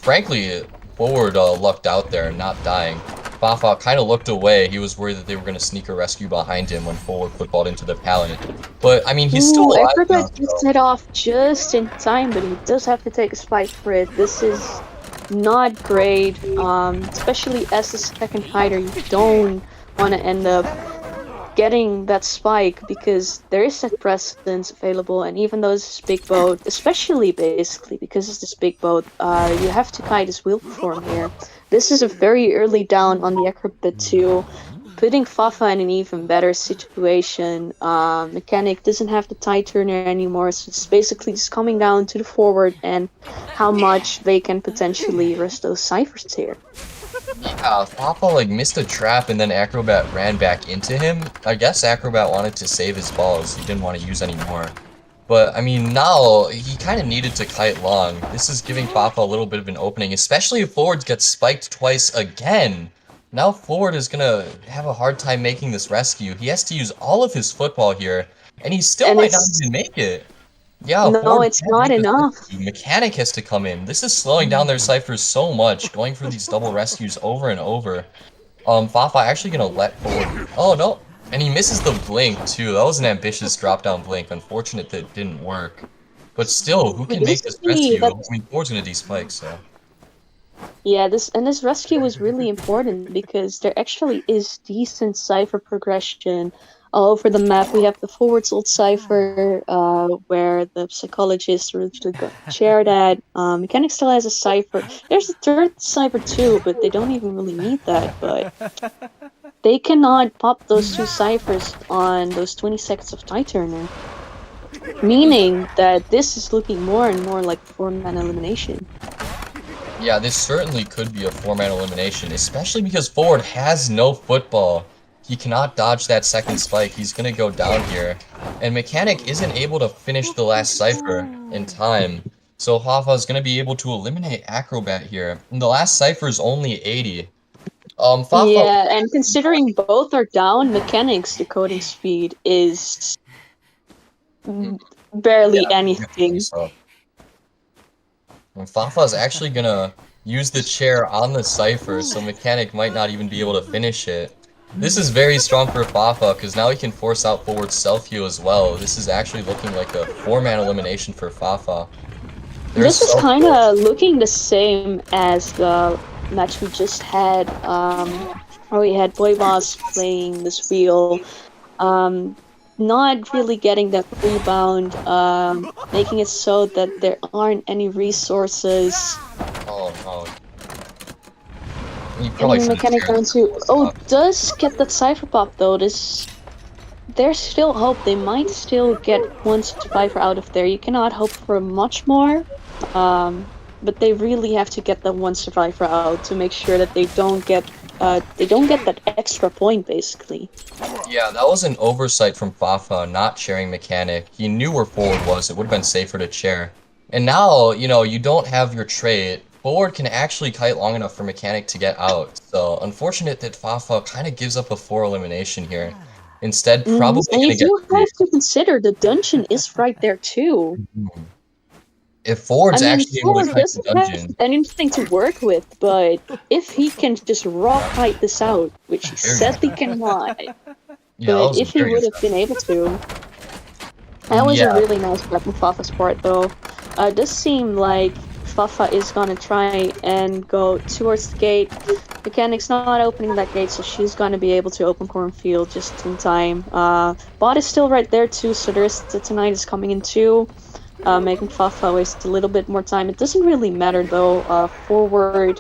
S2: frankly forward lucked out there, not dying. Fafa kind of looked away. He was worried that they were going to sneak a rescue behind him when forward footballed into the pallet. But I mean, he's still alive.
S1: Acrobat gets it off just in time, but he does have to take a spike for it. This is not great, especially as the second fighter. You don't want to end up getting that spike because there is set precedence available, and even though this is big boat, especially basically because it's this big boat, you have to kite his wheel form here. This is a very early down on the acrobat too, putting Fafa in an even better situation. Mechanic doesn't have the tie turner anymore, so it's basically just coming down to the forward and how much they can potentially rest those ciphers here.
S2: Yeah, Fafa missed a trap and then Acrobat ran back into him. I guess Acrobat wanted to save his balls. He didn't want to use any more. But, I mean, now he kind of needed to kite long. This is giving Fafa a little bit of an opening, especially if forwards get spiked twice again. Now forward is going to have a hard time making this rescue. He has to use all of his football here, and he still might not even make it. Yeah,
S1: No,
S2: Ford
S1: it's
S2: can't
S1: not
S2: make this
S1: enough.
S2: rescue. Mechanic has to come in. This is slowing down their ciphers so much, going for these double rescues over and over. Fafa actually gonna let Forward. Oh no, and he misses the blink too. That was an ambitious drop down blink. Unfortunate that it didn't work. But still, who can make this
S1: Basically,
S2: rescue? I
S1: that's
S2: mean, Ford's gonna de-spike, so.
S1: yeah. This rescue was really important because there actually is decent cipher progression all over the map. We have the forward sold cipher, where the psychologist originally got shared at. Mechanic still has a cipher. There's a third cipher too, but they don't even really need that. But they cannot pop those two ciphers on those 20 seconds of tie turner, meaning that this is looking more and more like a four-man elimination.
S2: Yeah, this certainly could be a four-man elimination, especially because Forward has no football. He cannot dodge that second spike. He's gonna go down here. And Mechanic isn't able to finish the last cipher in time. So Hafa's gonna be able to eliminate Acrobat here. And the last cipher is only 80. Fafa.
S1: Yeah, and considering both are down, Mechanic's decoding speed is
S2: Yeah,
S1: barely
S2: definitely
S1: anything.
S2: so. And Fafa's actually gonna use the chair on the cipher, so Mechanic might not even be able to finish it. This is very strong for Fafa, because now he can force out forward self-heal as well. This is actually looking like a four-man elimination for Fafa. There's
S1: This is kind
S2: self-heal.
S1: of looking the same as the match we just had, where we had Boy Boss playing this wheel, um, not really getting that rebound, making it so that there aren't any resources.
S2: Oh no. He probably
S1: And
S2: should have
S1: Mechanic
S2: chaired
S1: down
S2: the
S1: to
S2: force
S1: oh
S2: out.
S1: does get that cipher pop though. There's still hope. They might still get one survivor out of there. You cannot hope for much more. But they really have to get that one survivor out to make sure that they don't get that extra point basically.
S2: Yeah, that was an oversight from Fafa not chairing Mechanic. He knew where forward was. It would have been safer to chair. And now, you don't have your trait. Forward can actually kite long enough for Mechanic to get out. So, unfortunate that Fafa kind of gives up a 4 elimination here. Instead, probably
S1: And
S2: going
S1: you
S2: to get
S1: do
S2: 3.
S1: have to consider the dungeon is right there too.
S2: Mhm. If Forward's
S1: I mean,
S2: actually able to
S1: Forward
S2: kite the
S1: doesn't have
S2: dungeon,
S1: anything to work with, but if he can just raw kite this out, which he
S2: very
S1: sadly
S2: impressive.
S1: cannot,
S2: Yeah, that
S1: but
S2: was
S1: if he
S2: very
S1: would have been
S2: impressive.
S1: able to, that was a
S2: Yeah,
S1: really nice grab from Fafa's part, though. It does seem like Fafa is gonna try and go towards the gate. Mechanic's not opening that gate, so she's gonna be able to open Cornfield just in time. Bot is still right there too, so there's the tonight is coming in too, making Fafa waste a little bit more time. It doesn't really matter though. Forward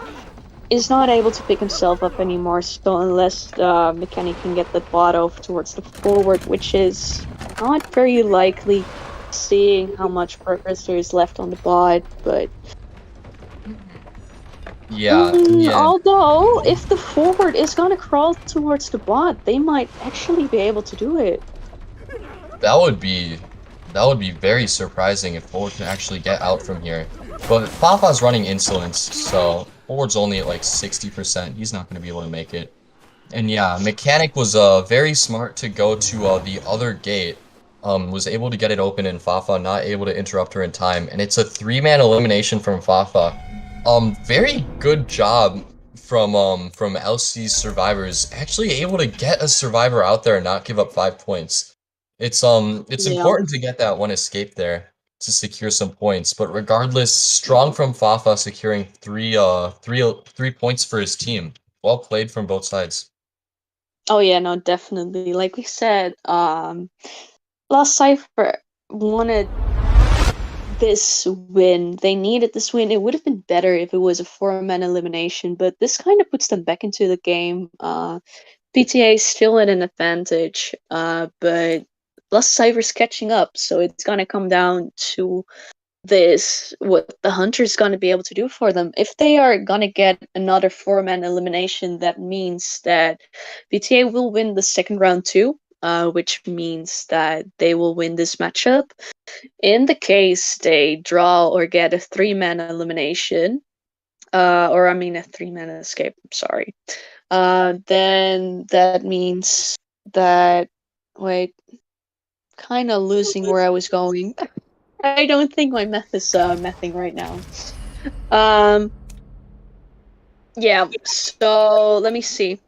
S1: is not able to pick himself up anymore, so unless Mechanic can get that bot off towards the forward, which is not very likely, seeing how much progress there is left on the bot. But
S2: yeah, in the end.
S1: although if the forward is gonna crawl towards the bot, they might actually be able to do it.
S2: That would be that would be very surprising if Forward can actually get out from here. But Fafa's running insolence, so Forward's only at like 60%. He's not going to be able to make it. And yeah, Mechanic was very smart to go to the other gate. Was able to get it open and Fafa not able to interrupt her in time. And it's a three-man elimination from Fafa. Very good job from LC's survivors. Actually able to get a survivor out there and not give up 5 points. It's
S1: Yeah.
S2: important to get that one escape there to secure some points. But regardless, strong from Fafa securing three points for his team. Well played from both sides.
S1: Oh yeah, no, definitely. Like we said, Last Cipher wanted this win. They needed this win. It would have been better if it was a four-man elimination, but this kind of puts them back into the game. PTA is still at an advantage, but Last Cipher's catching up, so it's gonna come down to this what the hunter's gonna be able to do for them. If they are gonna get another four-man elimination, that means that PTA will win the second round too, which means that they will win this matchup. In the case they draw or get a three-man elimination, or I mean a three-man escape, I'm sorry, then that means that, wait, kind of losing where I was going. I don't think my math is mething right now. Um, yeah. So let me see.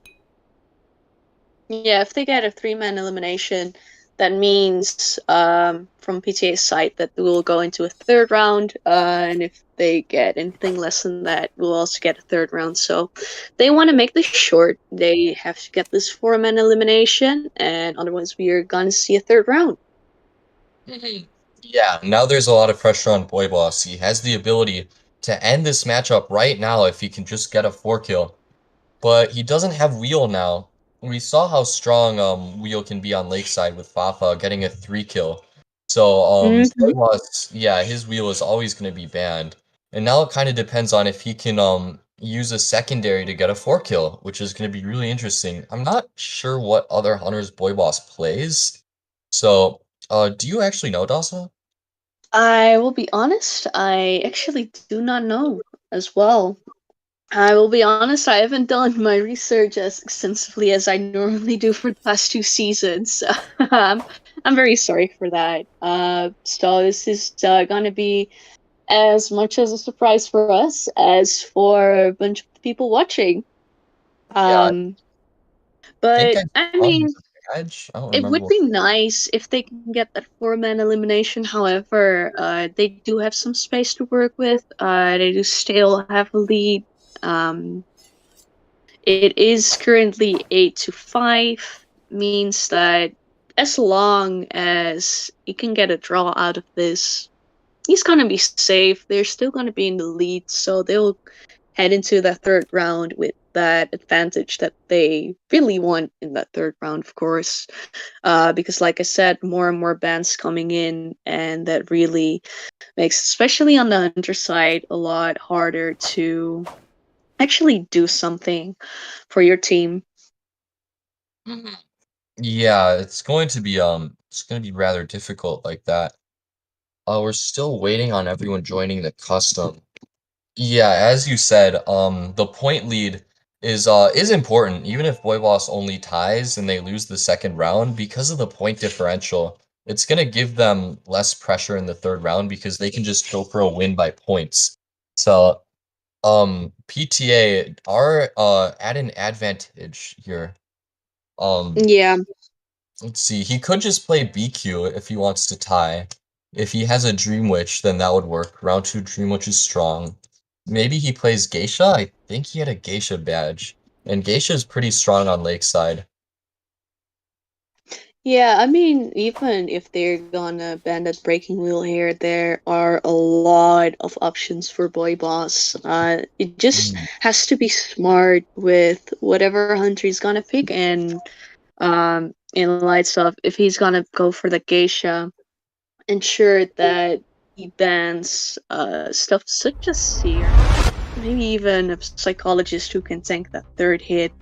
S1: Yeah, if they get a three-man elimination, that means from PTA's side that we will go into a third round. And if they get anything less than that, we'll also get a third round. So they want to make this short. They have to get this four-man elimination, and otherwise we are gonna see a third round.
S2: Yeah, now there's a lot of pressure on Boy Boss. He has the ability to end this matchup right now if he can just get a 4 kill. But he doesn't have Wheel now. We saw how strong Wheel can be on Lakeside with Fafa getting a 3 kill. So Boy
S1: Mm-hmm.
S2: Boss, yeah, his Wheel is always going to be banned. And now it kind of depends on if he can use a secondary to get a 4 kill, which is going to be really interesting. I'm not sure what other hunters Boy Boss plays. So, do you actually know, Dasa?
S1: I will be honest, I actually do not know as well. I will be honest, I haven't done my research as extensively as I normally do for the past 2 seasons. I'm very sorry for that. So this is gonna be as much as a surprise for us as for a bunch of people watching.
S2: Yeah, I
S1: Um,
S2: think
S1: but
S2: I
S1: I
S2: saw him
S1: mean,
S2: as a badge. I don't
S1: it
S2: remember
S1: would
S2: what.
S1: be nice if they can get that four-man elimination. However, they do have some space to work with. They do still have a lead. Um, it is currently 8-5, means that as long as he can get a draw out of this, he's gonna be safe. They're still gonna be in the lead, so they'll head into that third round with that advantage that they really want in that third round, of course. Because, like I said, more and more bands coming in, and that really makes, especially on the hunter side, a lot harder to actually do something for your team.
S2: Mhm. Yeah, it's going to be rather difficult like that. We're still waiting on everyone joining the custom. Yeah, as you said, the point lead is important, even if Boy Boss only ties and they lose the second round because of the point differential. It's gonna give them less pressure in the third round because they can just go for a win by points. So, PTA are at an advantage here. Um,
S1: Yeah,
S2: Let's see. He could just play BQ if he wants to tie. If he has a Dream Witch, then that would work. Round 2 Dream Witch is strong. Maybe he plays Geisha? I think he had a Geisha badge. And Geisha is pretty strong on Lakeside.
S1: yeah. I mean, even if they're gonna ban that breaking wheel here, there are a lot of options for Boy Boss. It just
S2: Mm.
S1: has to be smart with whatever hunter he's gonna pick, and in lights of if he's gonna go for the geisha, ensure that he bans stuff such as seer, maybe even a psychologist who can tank that third hit.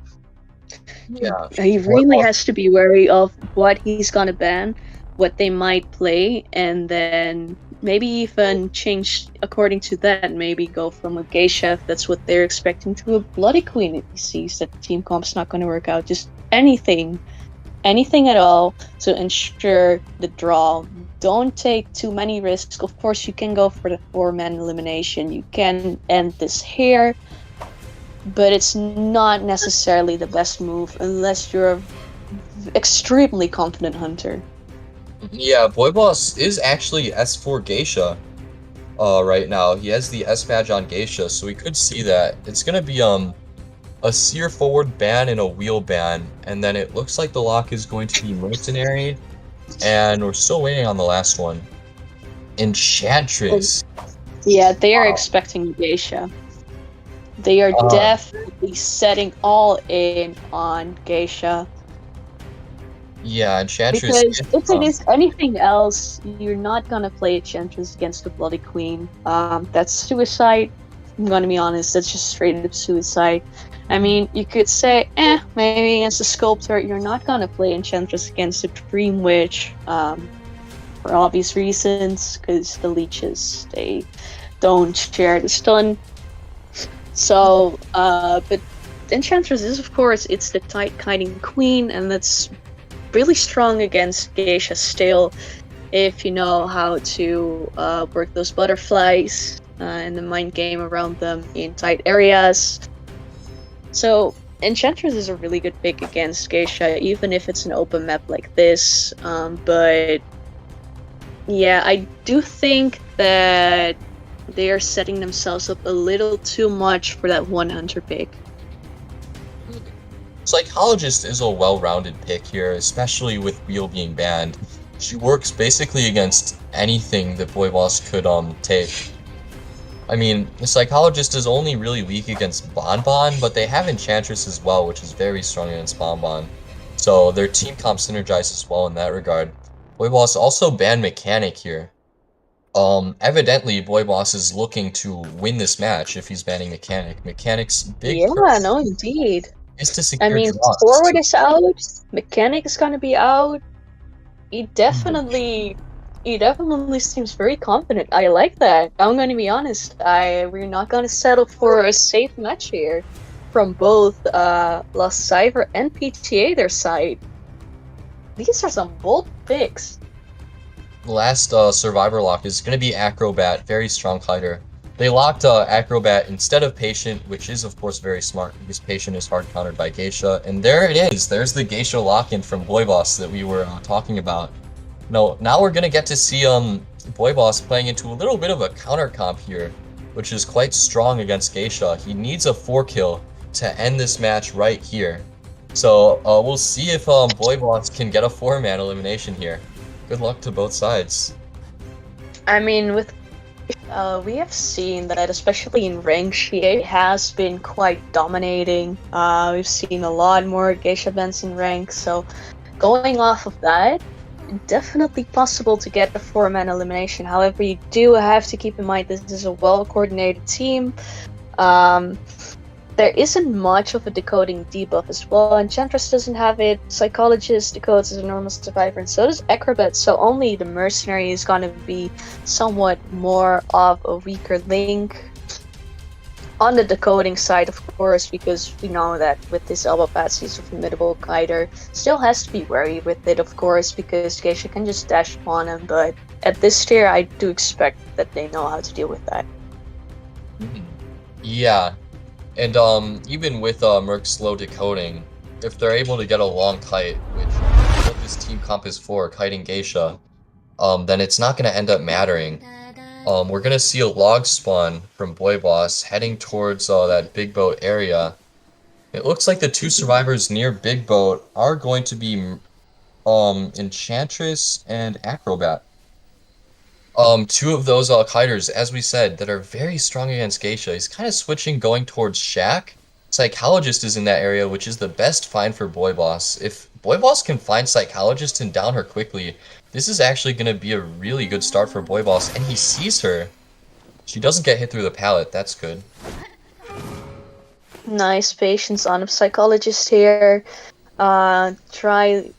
S2: Yeah.
S1: He
S2: Boy
S1: really
S2: Boss.
S1: has to be wary of what he's gonna ban, what they might play, and then maybe even change according to that. Maybe go from a geisha if that's what they're expecting to a bloody queen if he sees that the team comp's not gonna work out. Just anything at all to ensure the draw. Don't take too many risks. Of course, you can go for the four-man elimination. You can end this here, but it's not necessarily the best move unless you're an extremely confident hunter.
S2: Yeah, Boy Boss is actually S4 Geisha right now. He has the S badge on Geisha, so we could see that. It's gonna be a sear forward ban and a wheel ban, and then it looks like the lock is going to be mercenary, and we're still waiting on the last one.
S1: And
S2: Enchantress.
S1: yeah, they are
S2: Wow.
S1: expecting geisha. They are
S2: Uh,
S1: definitely setting all in on geisha.
S2: yeah, Enchantress.
S1: Because if it is anything else, you're not gonna play Enchantress against the Bloody Queen. That's suicide. I'm gonna be honest, that's just straight up suicide. I mean, you could say, maybe against the Sculptor, you're not gonna play Enchantress against the Dream Witch, for obvious reasons, because the leeches, they don't share the stun. So, but Enchantress is, of course, it's the tight kiting queen, and that's really strong against Geisha still. if you know how to work those butterflies and the mind game around them in tight areas. So Enchantress is a really good pick against Geisha, even if it's an open map like this. But yeah, I do think that they are setting themselves up a little too much for that one hunter pick.
S2: Psychologist is a well-rounded pick here, especially with Wheel being banned. She works basically against anything that Boy Boss could take. I mean, the Psychologist is only really weak against Bonbon, but they have Enchantress as well, which is very strong against Bonbon. So their team comp synergizes well in that regard. Boy Boss also banned Mechanic here. Evidently, Boy Boss is looking to win this match if he's banning Mechanic. Mechanic's big
S1: Yeah,
S2: purpose
S1: no, indeed.
S2: is to
S1: I
S2: secure
S1: mean,
S2: draws.
S1: forward is out, mechanic is gonna be out. He definitely seems very confident. I like that. I'm gonna be honest. We're not gonna settle for a safe match here from both Last Cipher and PTA their side. These are some bold picks.
S2: The last Survivor lock is going to be Acrobat, very strong fighter. They locked Acrobat instead of Patient, which is of course very smart because Patient is hard countered by Geisha. And there it is. There's the Geisha lock-in from Boy Boss that we were talking about. No, now we're gonna get to see Boy Boss playing into a little bit of a counter comp here, which is quite strong against Geisha. He needs a 4-kill to end this match right here. So we'll see if Boy Boss can get a 4-man elimination here. Good luck to both sides.
S1: I mean, with we have seen that, especially in rank, she has been quite dominating. We've seen a lot more Geisha bans in rank, so going off of that, definitely possible to get a 4-man elimination. However, you do have to keep in mind this is a well-coordinated team. There isn't much of a decoding debuff as well. Enchantress doesn't have it. Psychologist decodes as a normal survivor, and so does Acrobat. So only the Mercenary is gonna be somewhat more of a weaker link on the decoding side, of course, because we know that with this elbow pass, he's a formidable guider. Still has to be wary with it, of course, because Geisha can just dash upon him. But at this tier, I do expect that they know how to deal with that.
S2: Yeah. And even with Merc's slow decoding, if they're able to get a long kite, which is what this team comp is for, kiting Geisha, then it's not going to end up mattering. We're going to see a log spawn from Boy Boss heading towards that big boat area. It looks like the two survivors near big boat are going to be Enchantress and Acrobat. Two of those kiters, as we said, that are very strong against Geisha. He's kind of switching, going towards Shack. Psychologist is in that area, which is the best find for Boy Boss. If Boy Boss can find Psychologist and down her quickly, this is actually going to be a really good start for Boy Boss. And he sees her. She doesn't get hit through the pallet. That's good.
S1: Nice patience on a Psychologist here. Try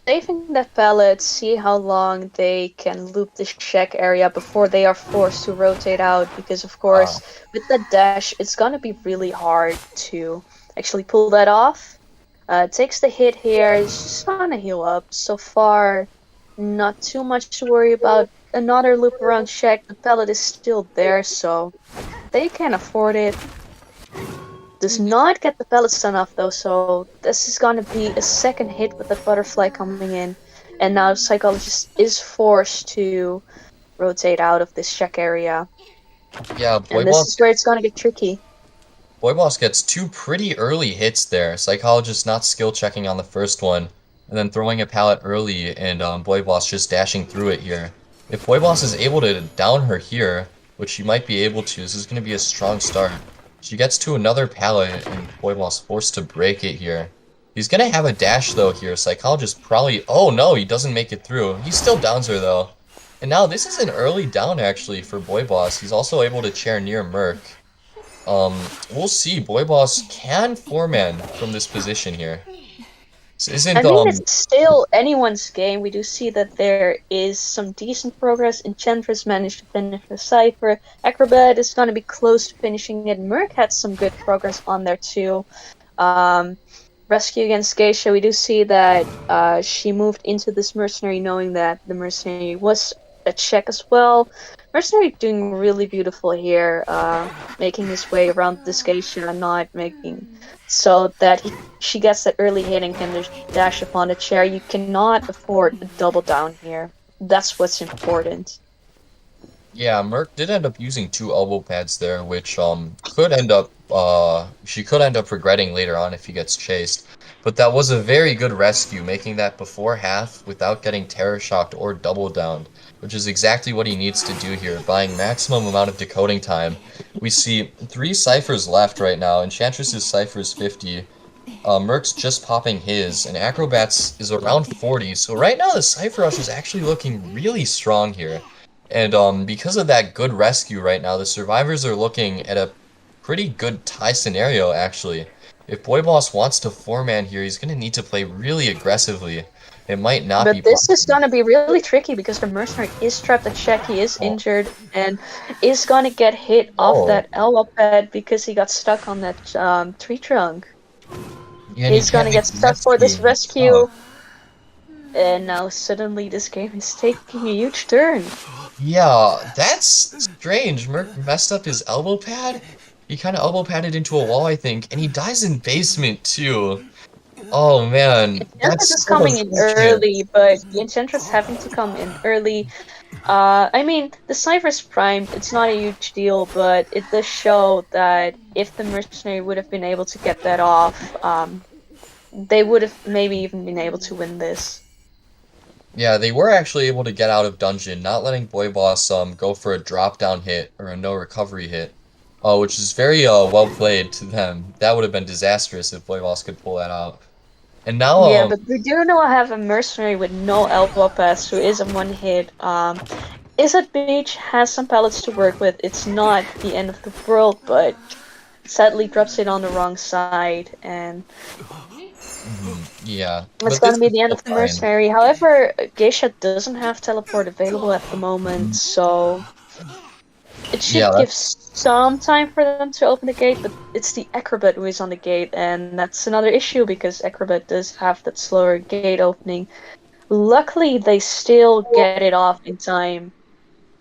S1: saving that pallet, see how long they can loop the check area before they are forced to rotate out, because of course with the dash it's gonna be really hard to actually pull that off. Takes the hit here, it's just gonna heal up. So far, not too much to worry about. Another loop around check, the pallet is still there, so they can afford it. Does not get the pallet stun off though, so this is gonna be a second hit with the butterfly coming in, and now Psychologist is forced to rotate out of this check area.
S2: Yeah,
S1: and this is where it's gonna get tricky.
S2: Boy Boss gets two pretty early hits there. Psychologist not skill checking on the first one, and then throwing a pallet early, and Boy Boss just dashing through it here. If Boy Boss is able to down her here, which she might be able to, this is going to be a strong start. She gets to another pallet, and Boy Boss forced to break it here. He's going to have a dash, though, here. Psychologist probably... Oh, no, he doesn't make it through. He still downs her, though. And now this is an early down, actually, for Boy Boss. He's also able to chair near Merc. We'll see. Boy Boss can 4-man from this position here. This isn't,
S1: I mean, it's still anyone's game. We do see that there is some decent progress. Enchantress managed to finish the Cipher. Acrobat is going to be close to finishing it. Merc had some good progress on there too. rescue against Geisha, we do see that she moved into this mercenary knowing that the mercenary was a check as well. Mercenary doing really beautiful here, making his way around this Geisha, not making so that she gets that early hit and can just dash upon the chair. You cannot afford a double down here. That's what's important.
S2: Yeah, Merc did end up using two elbow pads there, which could end up she could end up regretting later on if he gets chased. But that was a very good rescue, making that before half without getting terror shocked or double downed, which is exactly what he needs to do here, buying maximum amount of decoding time. We see three ciphers left right now. Enchantress's cipher is 50. Merc's just popping his, and Acrobat's is around 40. So right now the Cypher Rush is actually looking really strong here. And because of that good rescue right now, the survivors are looking at a pretty good tie scenario, actually. If Boy Boss wants to four-man here, he's going to need to play really aggressively. It might not be
S1: But this is
S2: possible.
S1: gonna be really tricky because the mercenary is trapped at check, he is
S2: Oh,
S1: injured, and is gonna get hit off
S2: oh.
S1: that elbow pad because he got stuck on that tree trunk.
S2: Yeah, and he
S1: He's
S2: can't
S1: gonna
S2: make
S1: get
S2: the
S1: stuck for
S2: rescue.
S1: this
S2: He's stuck.
S1: rescue, and now suddenly this game is taking a huge turn.
S2: Yeah, that's strange. Merc messed up his elbow pad. He kind of elbow padded into a wall, I think, and he dies in basement too. Oh man,
S1: Enchantress is
S2: that's so
S1: coming in
S2: unfortunate.
S1: early, but the Enchantress having to come in early. I mean, the Cypher's primed, it's not a huge deal, but it does show that if the mercenary would have been able to get that off, they would have maybe even been able to win this.
S2: Yeah, they were actually able to get out of dungeon, not letting Boy Boss go for a drop down hit or a no recovery hit. Which is very well played to them. That would have been disastrous if Boy Boss could pull that out. And now
S1: Yeah, but we do know I have a mercenary with no elbow pass who is a one hit. Is at Beach has some pellets to work with. It's not the end of the world, but sadly drops it on the wrong side, and
S2: yeah,
S1: it's
S2: but this
S1: gonna be
S2: is
S1: the end
S2: still
S1: of the
S2: fine.
S1: mercenary. However, Geisha doesn't have teleport available at the moment, so it
S2: Yeah,
S1: should give some time for them to open the gate, but it's the Acrobat who is on the gate, and that's another issue because Acrobat does have that slower gate opening. Luckily, they still get it off in time,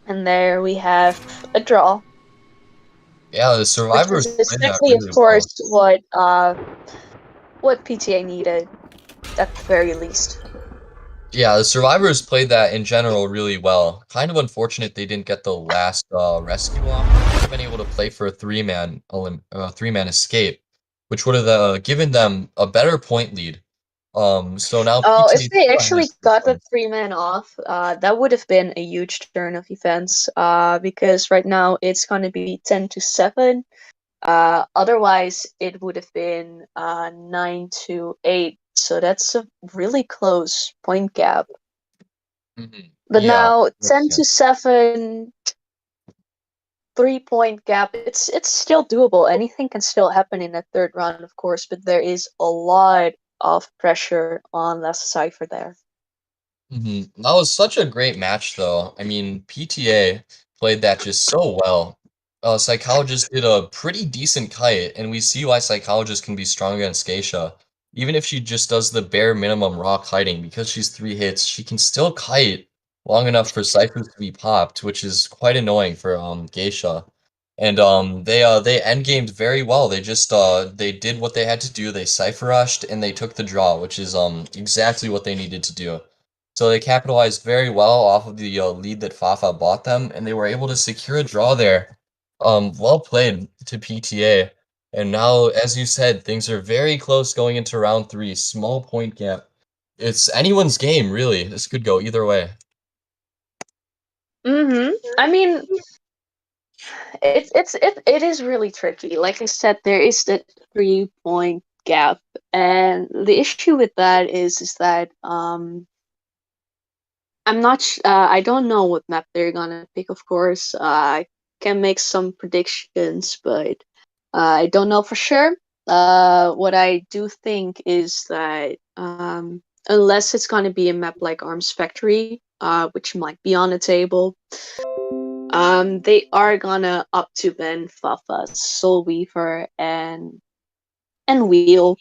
S1: and there we have a draw,
S2: yeah, the
S1: which is
S2: survivors played that
S1: exactly, of
S2: really well.
S1: course, what PTA needed at the very least.
S2: Yeah, the survivors played that in general really well. Kind of unfortunate they didn't get the last rescue off. They would have been able to play for a three-man escape, which would have given them a better point lead. So now
S1: Oh, if
S2: PTA
S1: they
S2: still
S1: actually
S2: has this
S1: got the
S2: one.
S1: three-man off, that would have been a huge turn of events. Because right now it's gonna be 10-7. Otherwise it would have been 9-8. So that's a really close point gap. But
S2: Yeah,
S1: now ten
S2: yeah.
S1: to seven, 3 point gap. It's still doable. Anything can still happen in that third round, of course, but there is a lot of pressure on Last Cipher there.
S2: That was such a great match, though. I mean, PTA played that just so well. Psychologist did a pretty decent kite, and we see why Psychologist can be strong against Geisha. Even if she just does the bare minimum raw kiting, because she's three hits, she can still kite long enough for ciphers to be popped, which is quite annoying for Geisha. And they endgamed very well. They just they did what they had to do. They cipher rushed and they took the draw, which is exactly what they needed to do. So they capitalized very well off of the lead that Fafa bought them, and they were able to secure a draw there. Well played to PTA. And now, as you said, things are very close going into round three. Small point gap. It's anyone's game, really. This could go either way.
S1: I mean, it is really tricky. Like I said, there is that 3 point gap, and the issue with that is that I don't know what map they're gonna pick. Of course, I can make some predictions, but I don't know for sure. What I do think is that unless it's gonna be a map like Arms Factory, which might be on the table, they are gonna up to Ben, Fafa, Soul Weaver, and Wheel.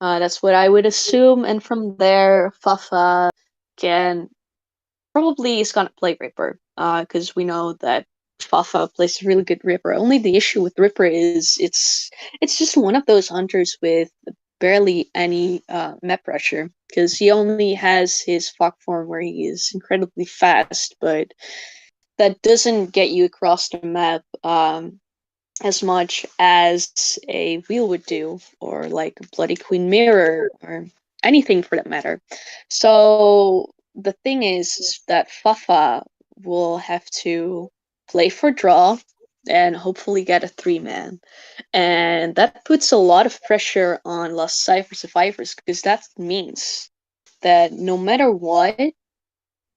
S1: That's what I would assume, and from there, Fafa can probably is gonna play Ripper, because we know that Fafa plays a really good Ripper. Only the issue with Ripper is it's just one of those hunters with barely any map pressure, because he only has his Fog form where he is incredibly fast, but that doesn't get you across the map as much as a wheel would do, or like a Bloody Queen Mirror, or anything for that matter. So the thing is that Fafa will have to play for draw and hopefully get a 3-man. And that puts a lot of pressure on Last Cipher survivors, because that means that no matter what,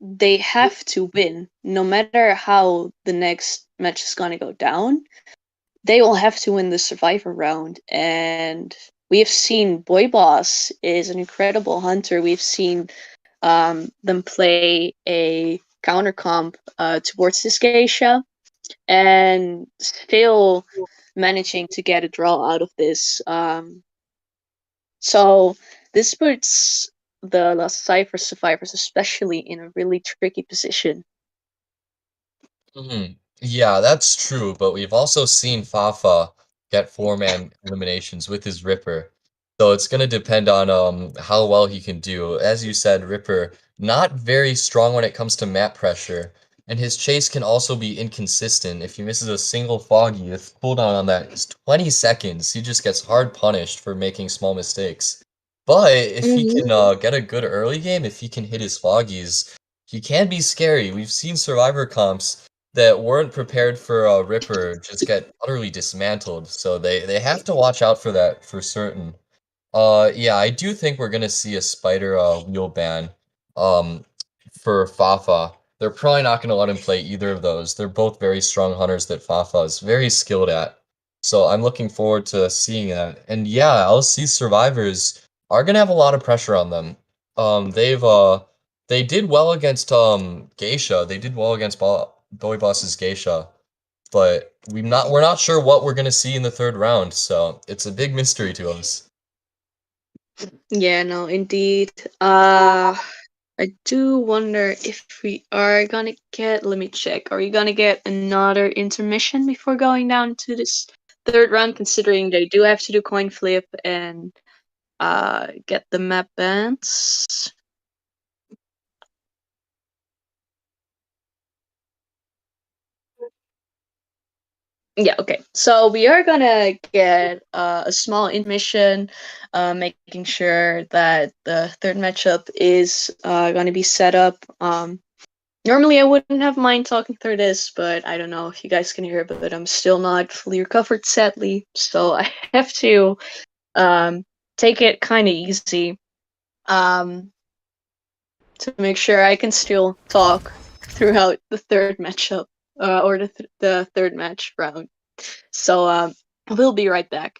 S1: they have to win. No matter how the next match is gonna go down, they will have to win the survivor round. And we have seen Boy Boss is an incredible hunter. We've seen them play a counter comp towards this geisha and still managing to get a draw out of this. So this puts the Last Cipher survivors especially in a really tricky position.
S2: Mhm. Yeah, that's true, but we've also seen Fafa get four-man eliminations with his Ripper. So it's gonna depend on how well he can do. As you said, Ripper not very strong when it comes to map pressure, and his chase can also be inconsistent. If he misses a single foggy, the cooldown on that is 20 seconds. He just gets hard punished for making small mistakes. But if he
S1: Mm-hmm.
S2: can get a good early game, if he can hit his foggies, he can be scary. We've seen Survivor comps that weren't prepared for a Ripper just get utterly dismantled. So they have to watch out for that for certain. Yeah, I do think we're gonna see a spider wheel ban um for Fafa. They're probably not gonna let him play either of those. They're both very strong hunters that Fafa is very skilled at. So I'm looking forward to seeing that. And yeah, LC survivors are gonna have a lot of pressure on them. They did well against Geisha. They did well against Boy Boss's Geisha, but we're not sure what we're gonna see in the third round, so it's a big mystery to us.
S1: Yeah, no, indeed. Uh, I do wonder if we are gonna get. Let me check. Are we gonna get another intermission before going down to this third round? Considering they do have to do coin flip and get the map bans. Yeah, okay. So we are gonna get a small intermission, making sure that the third matchup is gonna be set up. Normally, I wouldn't have mind talking through this, but I don't know if you guys can hear, but I'm still not fully recovered, sadly. So I have to um, take it kind of easy um, to make sure I can still talk throughout the third matchup or the third match round. So we'll be right back.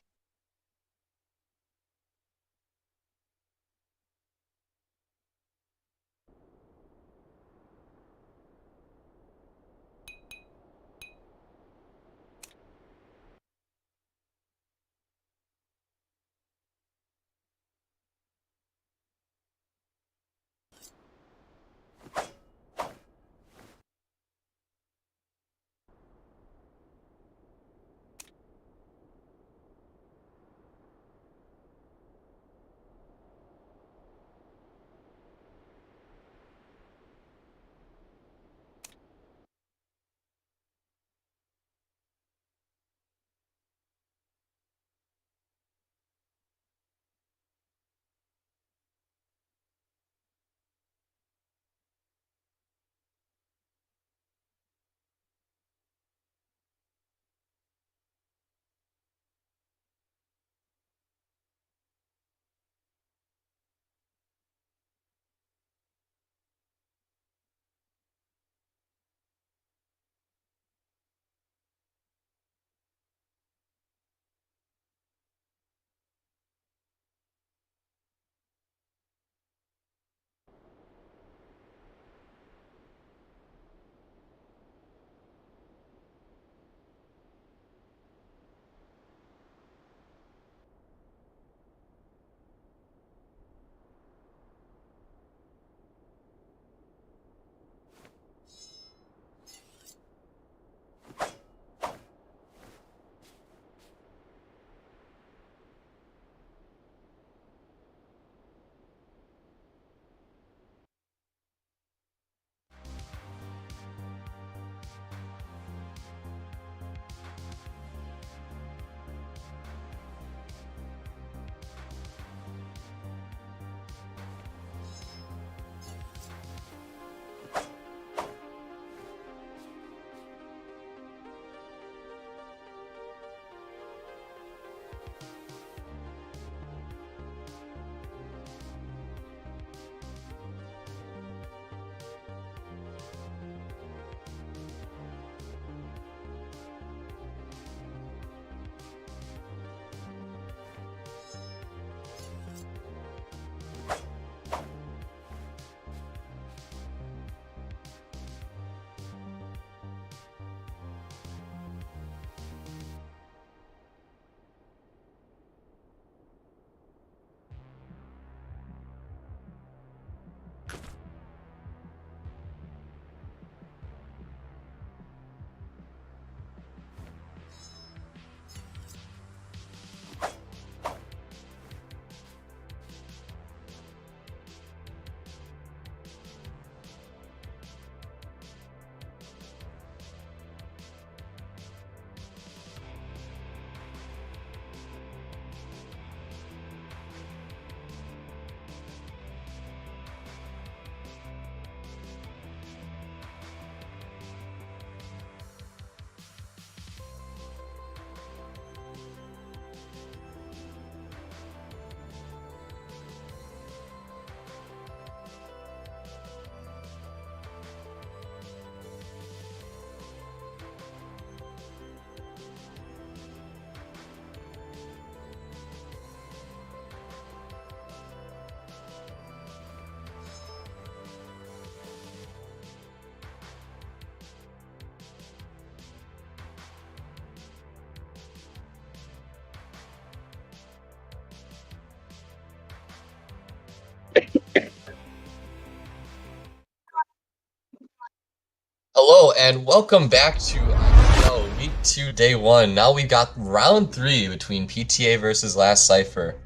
S2: Hello and welcome back to ICL Week 2 Day 1. Now we got round 3 between PTA versus Last Cipher.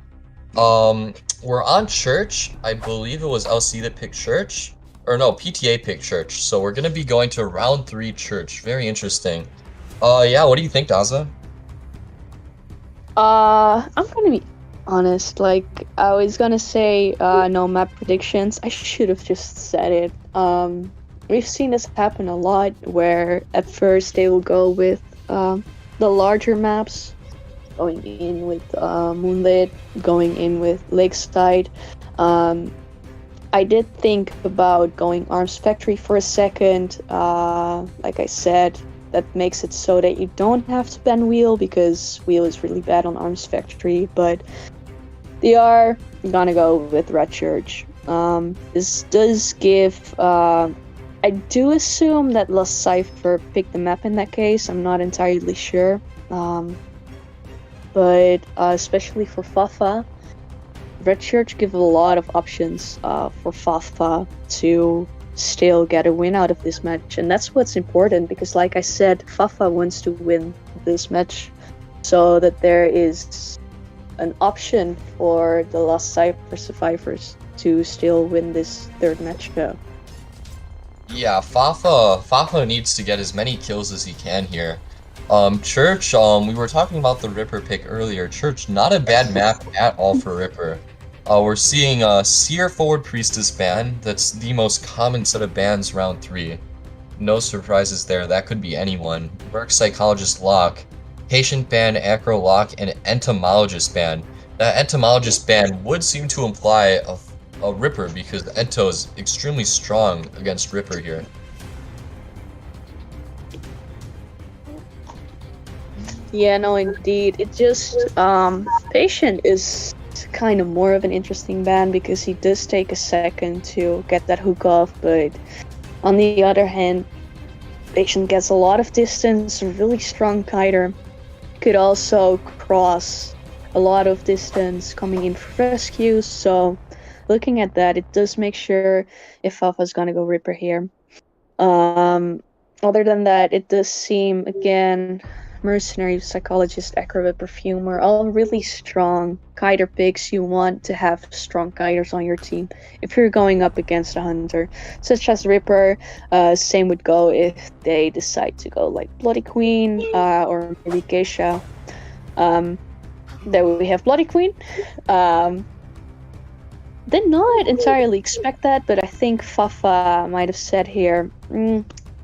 S2: We're on Church. I believe it was LC that picked Church. Or no, PTA picked Church. So we're gonna be going to round 3 Church. Very interesting. Yeah, what do you think, Daza?
S1: I'm gonna be honest. Like, I was gonna say, no map predictions. I should have just said it. We've seen this happen a lot, where at first they will go with the larger maps, going in with Moonlit, going in with Lakeside. I did think about going Arms Factory for a second. Like I said, that makes it so that you don't have to ban Wheel, because Wheel is really bad on Arms Factory, but they are gonna go with Red Church. This does give... I do assume that Last Cipher picked the map in that case. I'm not entirely sure. But especially for Fafa, Red Church give a lot of options for Fafa to still get a win out of this match. And that's what's important, because like I said, Fafa wants to win this match so that there is an option for the Last Cipher survivors to still win this third match.
S2: Yeah, Fafa needs to get as many kills as he can here. Church, we were talking about the Ripper pick earlier. Church, not a bad map at all for Ripper. We're seeing a Seer Forward Priestess ban. That's the most common set of bans round 3. No surprises there, that could be anyone. Merc Psychologist lock, Patient ban, Acro lock, and Entomologist ban. That Entomologist ban would seem to imply a Ripper, because the Ento is extremely strong against Ripper here.
S1: Yeah, no, indeed. It just, Patient is kind of more of an interesting ban, because he does take a second to get that hook off, but on the other hand, Patient gets a lot of distance, a really strong kiter, could also cross a lot of distance coming in for rescues, so looking at that, it does make sure if Fafa's gonna go Ripper here. Other than that, it does seem, again, Mercenary, Psychologist, Acrobat, Perfumer, all really strong kiter picks. You want to have strong kiters on your team if you're going up against a hunter, such as Ripper. Same would go if they decide to go like Bloody Queen or maybe Geisha. There we have Bloody Queen. Did not entirely expect that, but I think Fafa might have said here,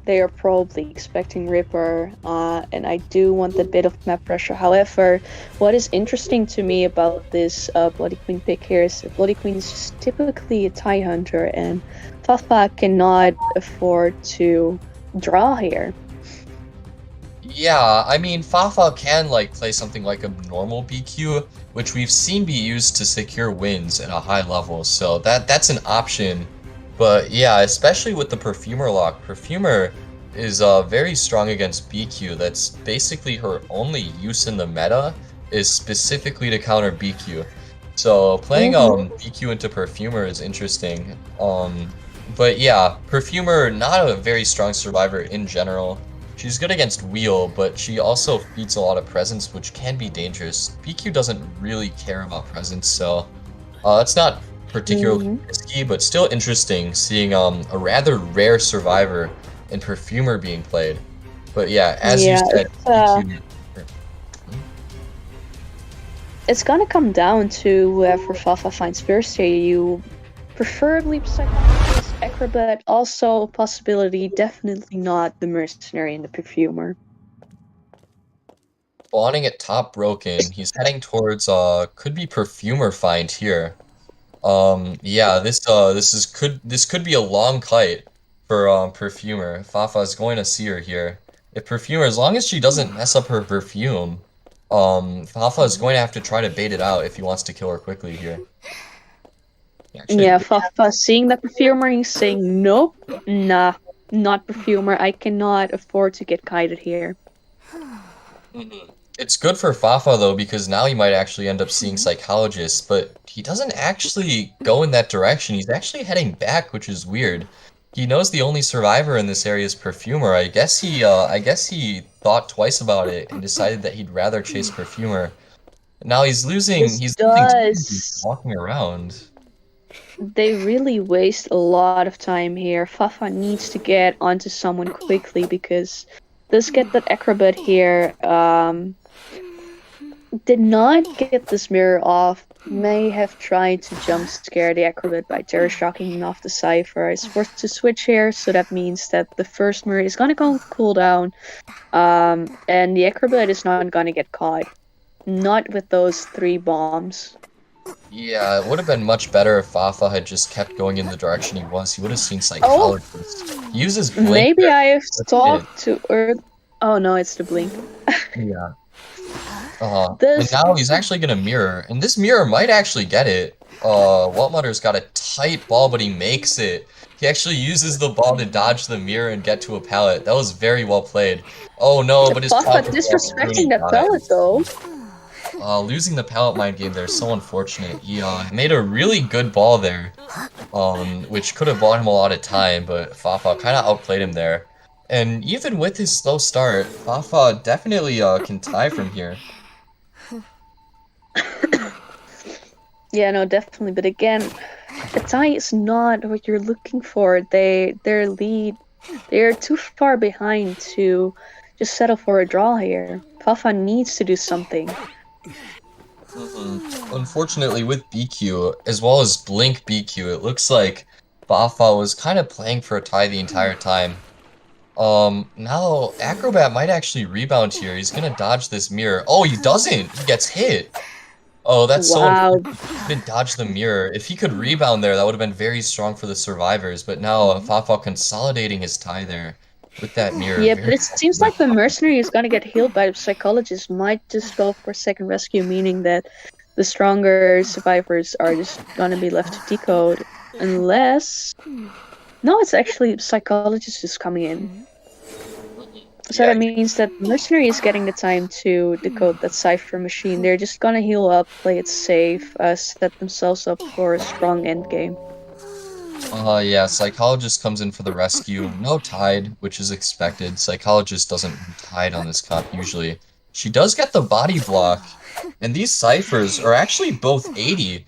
S1: they are probably expecting Ripper, and I do want a bit of map pressure. However, what is interesting to me about this Bloody Queen pick here is that Bloody Queen is just typically a tie hunter, and Fafa cannot afford to draw here.
S2: Yeah, I mean, Fafa can like play something like a normal BQ, which we've seen be used to secure wins at a high level, so that's an option. But yeah, especially with the Perfumer lock, Perfumer is very strong against BQ. That's basically her only use in the meta is specifically to counter BQ. So playing
S1: Mm-hmm.
S2: BQ into Perfumer is interesting. But yeah, Perfumer not a very strong survivor in general. She's good against Wheel, but she also feeds a lot of presence, which can be dangerous. BQ doesn't really care about presence, so it's not particularly
S1: Mm-hmm.
S2: risky, but still interesting seeing a rather rare survivor and Perfumer being played. But yeah, as you
S1: Yeah,
S2: said, BQ.
S1: it's gonna come down to whoever Fafa finds first here. You preferably Psychologist, Acrobat, also a possibility, definitely not the Mercenary and the Perfumer.
S2: Spawning at top broken. He's heading towards could be Perfumer find here. Yeah, this could be a long kite for Perfumer. Fafa is going to see her here. If Perfumer, as long as she doesn't mess up her perfume, Fafa is going to have to try to bait it out if he wants to kill her quickly here. Actually,
S1: Yeah, Fafa seeing the Perfumer and saying, nope, nah, not Perfumer, I cannot afford to get kited here.
S2: it's good for Fafa though because now he might actually end up seeing Psychologist, but he doesn't actually go in that direction. He's actually heading back, which is weird. He knows the only survivor in this area is Perfumer. I guess he thought twice about it and decided that he'd rather chase Perfumer. Now
S1: This
S2: he's losing time just
S1: does.
S2: walking around.
S1: They really waste a lot of time here. Fafa needs to get onto someone quickly because this get that Acrobat here did not get this mirror off. May have tried to jump scare the Acrobat by terror shocking him off the Cipher. Is forced to switch here, so that means that the first mirror is gonna go cool down. And the Acrobat is not gonna get caught. Not with those 3 bombs.
S2: Yeah, it would have been much better if Fafa had just kept going in the direction he was. He would have seen
S1: Oh,
S2: Psychologist. He uses Blink
S1: maybe
S2: there.
S1: I have
S2: That's it.
S1: talked to Earth. Oh no, it's the blink.
S2: Yeah. And
S1: This
S2: now he's actually gonna mirror, and this mirror might actually get it. Whatmutter's got a tight ball, but he makes it. He actually uses the ball to dodge the mirror and get to a pallet. That was very well played. Oh no, but his
S1: Fafa
S2: pallet was
S1: disrespecting
S2: really
S1: that
S2: got it.
S1: pellet though.
S2: Losing the pallet mine game there is so unfortunate. He made a really good ball there, which could have bought him a lot of time, but Fafa kind of outplayed him there. And even with his slow start, Fafa definitely can tie from here.
S1: Yeah, no, definitely. But again, a tie is not what you're looking for. Their lead, they're too far behind to just settle for a draw here. Fafa needs to do something.
S2: Unfortunately, with BQ, as well as Blink BQ, it looks like Fafa was kind of playing for a tie the entire time. Now Acrobat might actually rebound here. He's gonna dodge this mirror. Oh, he doesn't! He gets hit! Oh, that's so
S1: Wow.
S2: unfortunate. He didn't dodge the mirror. If he could rebound there, that would have been very strong for the survivors. But now Fafa consolidating his tie there with that mirror.
S1: Yeah, but
S2: Very
S1: it seems like the mercenary is gonna get healed by the psychologist. Might just go for second rescue, meaning that the stronger survivors are just gonna be left to decode. Unless... No, it's actually psychologist is coming in. So
S2: yeah,
S1: that means that mercenary is getting the time to decode that cipher machine. They're just gonna heal up, play it safe, set themselves up for a strong endgame.
S2: yeah, Psychologist comes in for the rescue. No Tide, which is expected. Psychologist doesn't tide on this comp usually. She does get the body block, and these ciphers are actually both 80.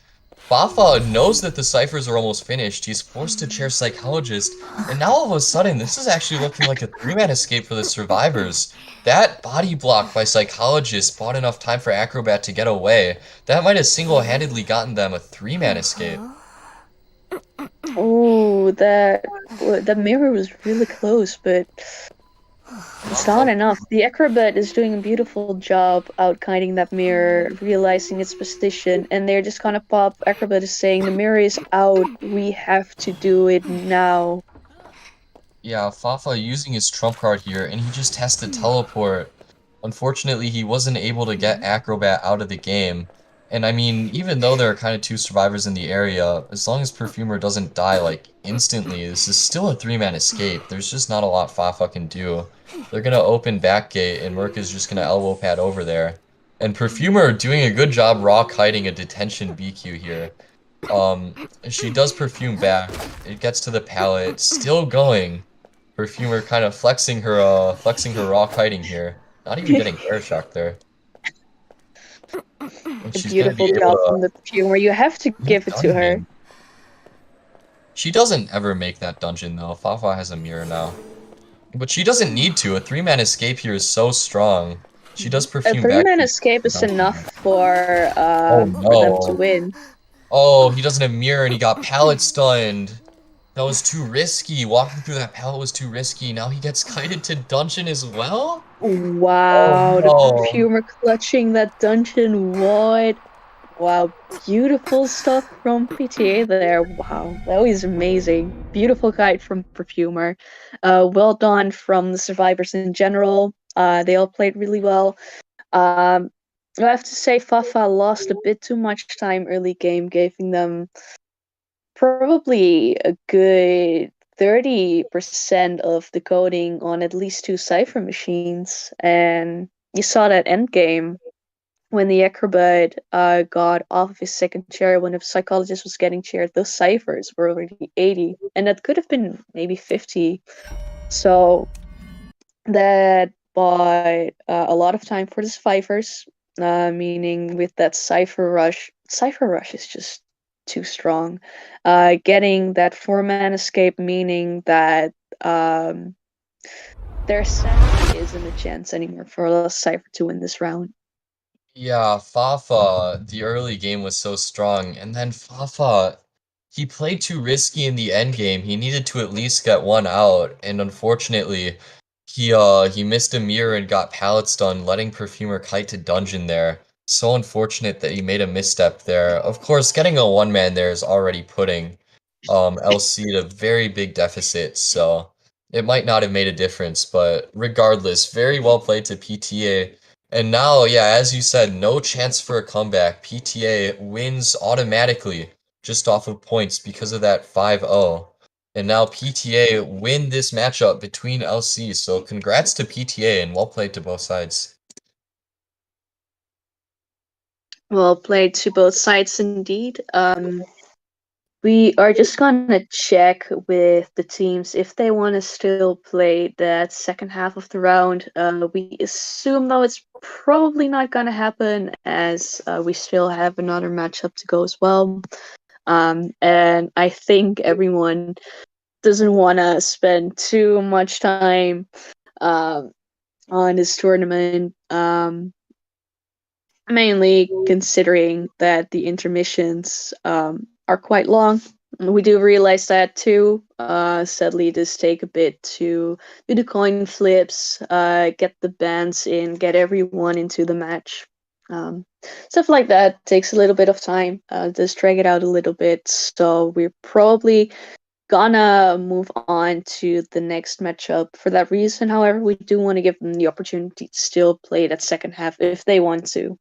S2: Fafa knows that the ciphers are almost finished. He's forced to chair Psychologist, and now all of a sudden, this is actually looking like a 3-man escape for the survivors. That body block by Psychologist bought enough time for Acrobat to get away. That might have single-handedly gotten them a 3-man escape.
S1: Oh, the mirror was really close, but it's not
S2: Fafa,
S1: enough. The acrobat is doing a beautiful job out guiding that mirror, realizing its position, and they're just gonna pop. Acrobat is saying the mirror is out. We have to do it now.
S2: yeah, Fafa using his trump card here, and he just has to teleport. Unfortunately, he wasn't able to get Acrobat out of the game. And I mean, even though there are kind of two survivors in the area, as long as Perfumer doesn't die like instantly, this is still a three-man escape. There's just not a lot Fafa can do. They're gonna open back gate, and Merc is just gonna elbow pad over there. And Perfumer doing a good job rock hiding a detention BQ here. Um, she does perfume back. It gets to the pallet, still going. Perfumer kind of flexing her raw kiting here. Not even getting air shock there. And
S1: A
S2: she's gonna be
S1: beautiful
S2: able
S1: job
S2: to
S1: from the perfumer. You have to
S2: meet
S1: give it to her.
S2: Dungeon. She doesn't ever make that dungeon though. Fafa has a mirror now. But she doesn't need to. A three-man escape here is so strong. She does
S1: A
S2: perfume back
S1: three-man
S2: here.
S1: escape is enough
S2: Oh
S1: for them to
S2: no.
S1: win.
S2: Oh, he doesn't have mirror and he got pallet stunned. That was too risky. Walking through that pallet was too risky. Now he gets kited to dungeon as well? Oh
S1: Wow, the
S2: no.
S1: perfumer clutching that dungeon wide. Wow, beautiful stuff from PTA there. Wow, that was amazing. Beautiful guide from Perfumer. Well done from the survivors in general. They all played really well. Um, I have to say, Fafa lost a bit too much time early game, giving them probably a good 30% of the coding on at least two Cypher machines. And you saw that end game when the acrobat got off of his second chair when the psychologist was getting chaired. Those ciphers were already 80, and that could have been maybe 50. So that bought a lot of time for the ciphers, meaning with that cipher rush is just too strong. Getting that four-man escape, meaning that um, there sadly isn't a chance anymore for a cipher to win this round.
S2: Yeah, Fafa, the early game was so strong, and then Fafa, he played too risky in the end game. He needed to at least get one out, and unfortunately, he missed a mirror and got pallet stun, letting Perfumer kite to dungeon there. So unfortunate that he made a misstep there. Of course, getting a one man there is already putting LC at a very big deficit, so it might not have made a difference, but regardless, very well played to PTA. And now, yeah, as you said, no chance for a comeback. PTA wins automatically just off of points because of that 5-0. And now PTA win this matchup between LC. So congrats to PTA and well played to both sides.
S1: Well played to both sides indeed. We are just gonna check with the teams if they want to still play that second half of the round. We assume though it's probably not gonna happen as we still have another matchup to go as well. And I think everyone doesn't want to spend too much time um, on this tournament. Mainly considering that the intermissions are quite long. We do realize that too. Sadly, it does take a bit to do the coin flips, get the bands in, get everyone into the match. Stuff like that takes a little bit of time. Does drag it out a little bit. So we're probably gonna move on to the next matchup. For that reason, however, we do want to give them the opportunity to still play that second half if they want to.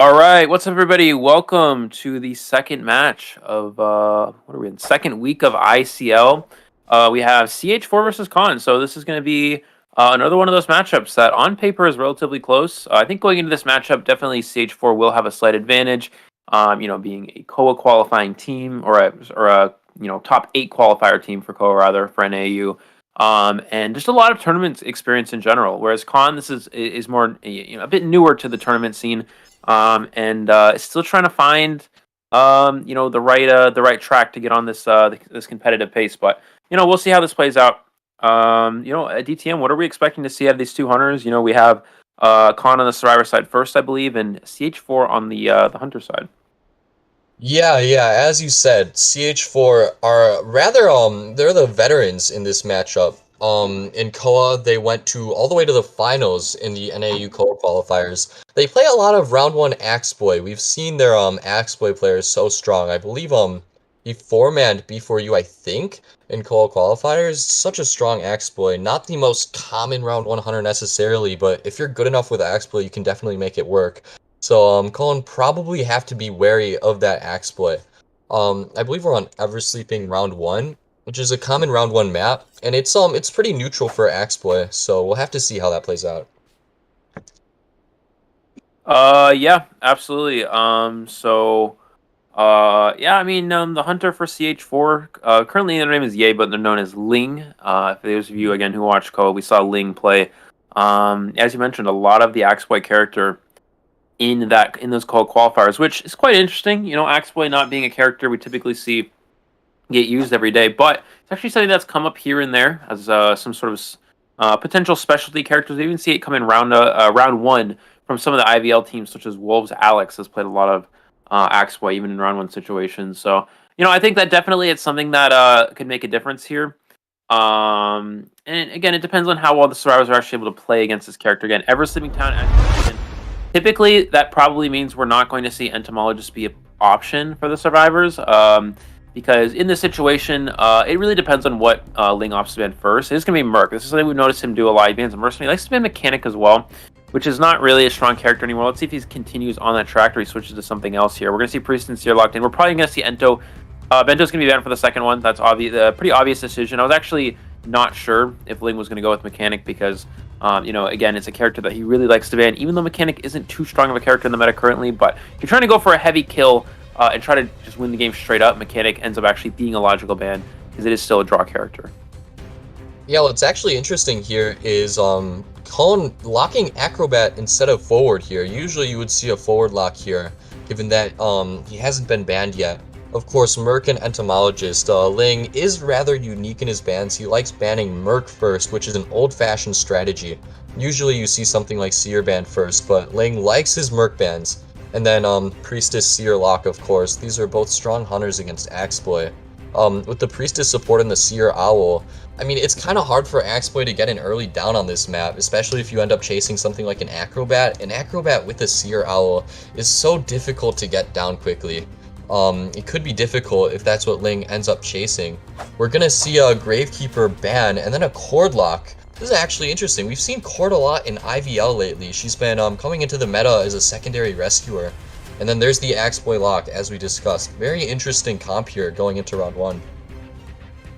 S3: All right, what's up, everybody? Welcome to the second match of what are we in? Second week of ICL. We have CH4 versus Con. So this is going to be another one of those matchups that, on paper, is relatively close. I think going into this matchup, definitely CH4 will have a slight advantage. Being a KOA qualifying team or a top 8 qualifier team for KOA rather for NAU. And just a lot of tournament experience in general. Whereas Con, this is more a bit newer to the tournament scene. And still trying to find the right track to get on this competitive pace. But we'll see how this plays out. At DTM, what are we expecting to see out of these two hunters? We have Khan on the survivor side first, I believe, and CH4 on the hunter side.
S2: Yeah, as you said, CH4 are rather they're the veterans in this matchup. In KOA, they went all the way to the finals in the NAU KOA qualifiers. They play a lot of round 1 Axeboy. We've seen their Axeboy players so strong. I believe he four-manned B4U, I think, in KOA qualifiers. Such a strong Axeboy. Not the most common round 100 necessarily, but if you're good enough with Axeboy, you can definitely make it work. So Colin probably have to be wary of that Axeboy. I believe we're on Eversleeping round 1, which is a common round 1 map, and it's pretty neutral for Axeboy, so we'll have to see how that plays out.
S3: Yeah, absolutely. The hunter for CH4, currently their name is Ye, but they're known as Ling. For those of you, again, who watch KOA, we saw Ling play. As you mentioned, a lot of the Axeboy character in those KOA qualifiers, which is quite interesting. Axeboy not being a character we typically see get used every day, but it's actually something that's come up here and there as some sort of potential specialty characters. We even see it come in round 1 from some of the IVL teams, such as Wolves. Alex has played a lot of Axeboy, even in round 1 situations. So, I think that definitely it's something that could make a difference here. And again, it depends on how well the survivors are actually able to play against this character. Again, Eversleeping Town, typically that probably means we're not going to see Entomologist be an option for the survivors. Because in this situation, it really depends on what Ling opts to ban first. It's going to be Merc. This is something we've noticed him do a lot. He bans a Mercenary. He likes to ban Mechanic as well, which is not really a strong character anymore. Let's see if he continues on that track or he switches to something else here. We're going to see Priest and Seer locked in. We're probably going to see Ento. Bento's going to be banned for the second one. That's obvious, a pretty obvious decision. I was actually not sure if Ling was going to go with Mechanic because, again, it's a character that he really likes to ban, even though Mechanic isn't too strong of a character in the meta currently. But if you're trying to go for a heavy kill, and try to just win the game straight up, Mechanic ends up actually being a logical ban because it is still a draw character.
S2: Yeah, what's actually interesting here is Colin locking Acrobat instead of forward here. Usually you would see a forward lock here, given that he hasn't been banned yet. Of course, Merc and Entomologist. Ling is rather unique in his bans. He likes banning Merc first, which is an old-fashioned strategy. Usually you see something like Seer ban first, but Ling likes his Merc bans. And then Priestess, Seer lock, of course. These are both strong hunters against Axeboy. With the Priestess supporting the Seer Owl, I mean, it's kind of hard for Axeboy to get an early down on this map, especially if you end up chasing something like an Acrobat. An Acrobat with a Seer Owl is so difficult to get down quickly. It could be difficult if that's what Ling ends up chasing. We're gonna see a Gravekeeper ban, and then a Cord lock. This is actually interesting. We've seen Cord a lot in IVL lately. She's been coming into the meta as a secondary rescuer. And then there's the Axeboy lock, as we discussed. Very interesting comp here going into round 1.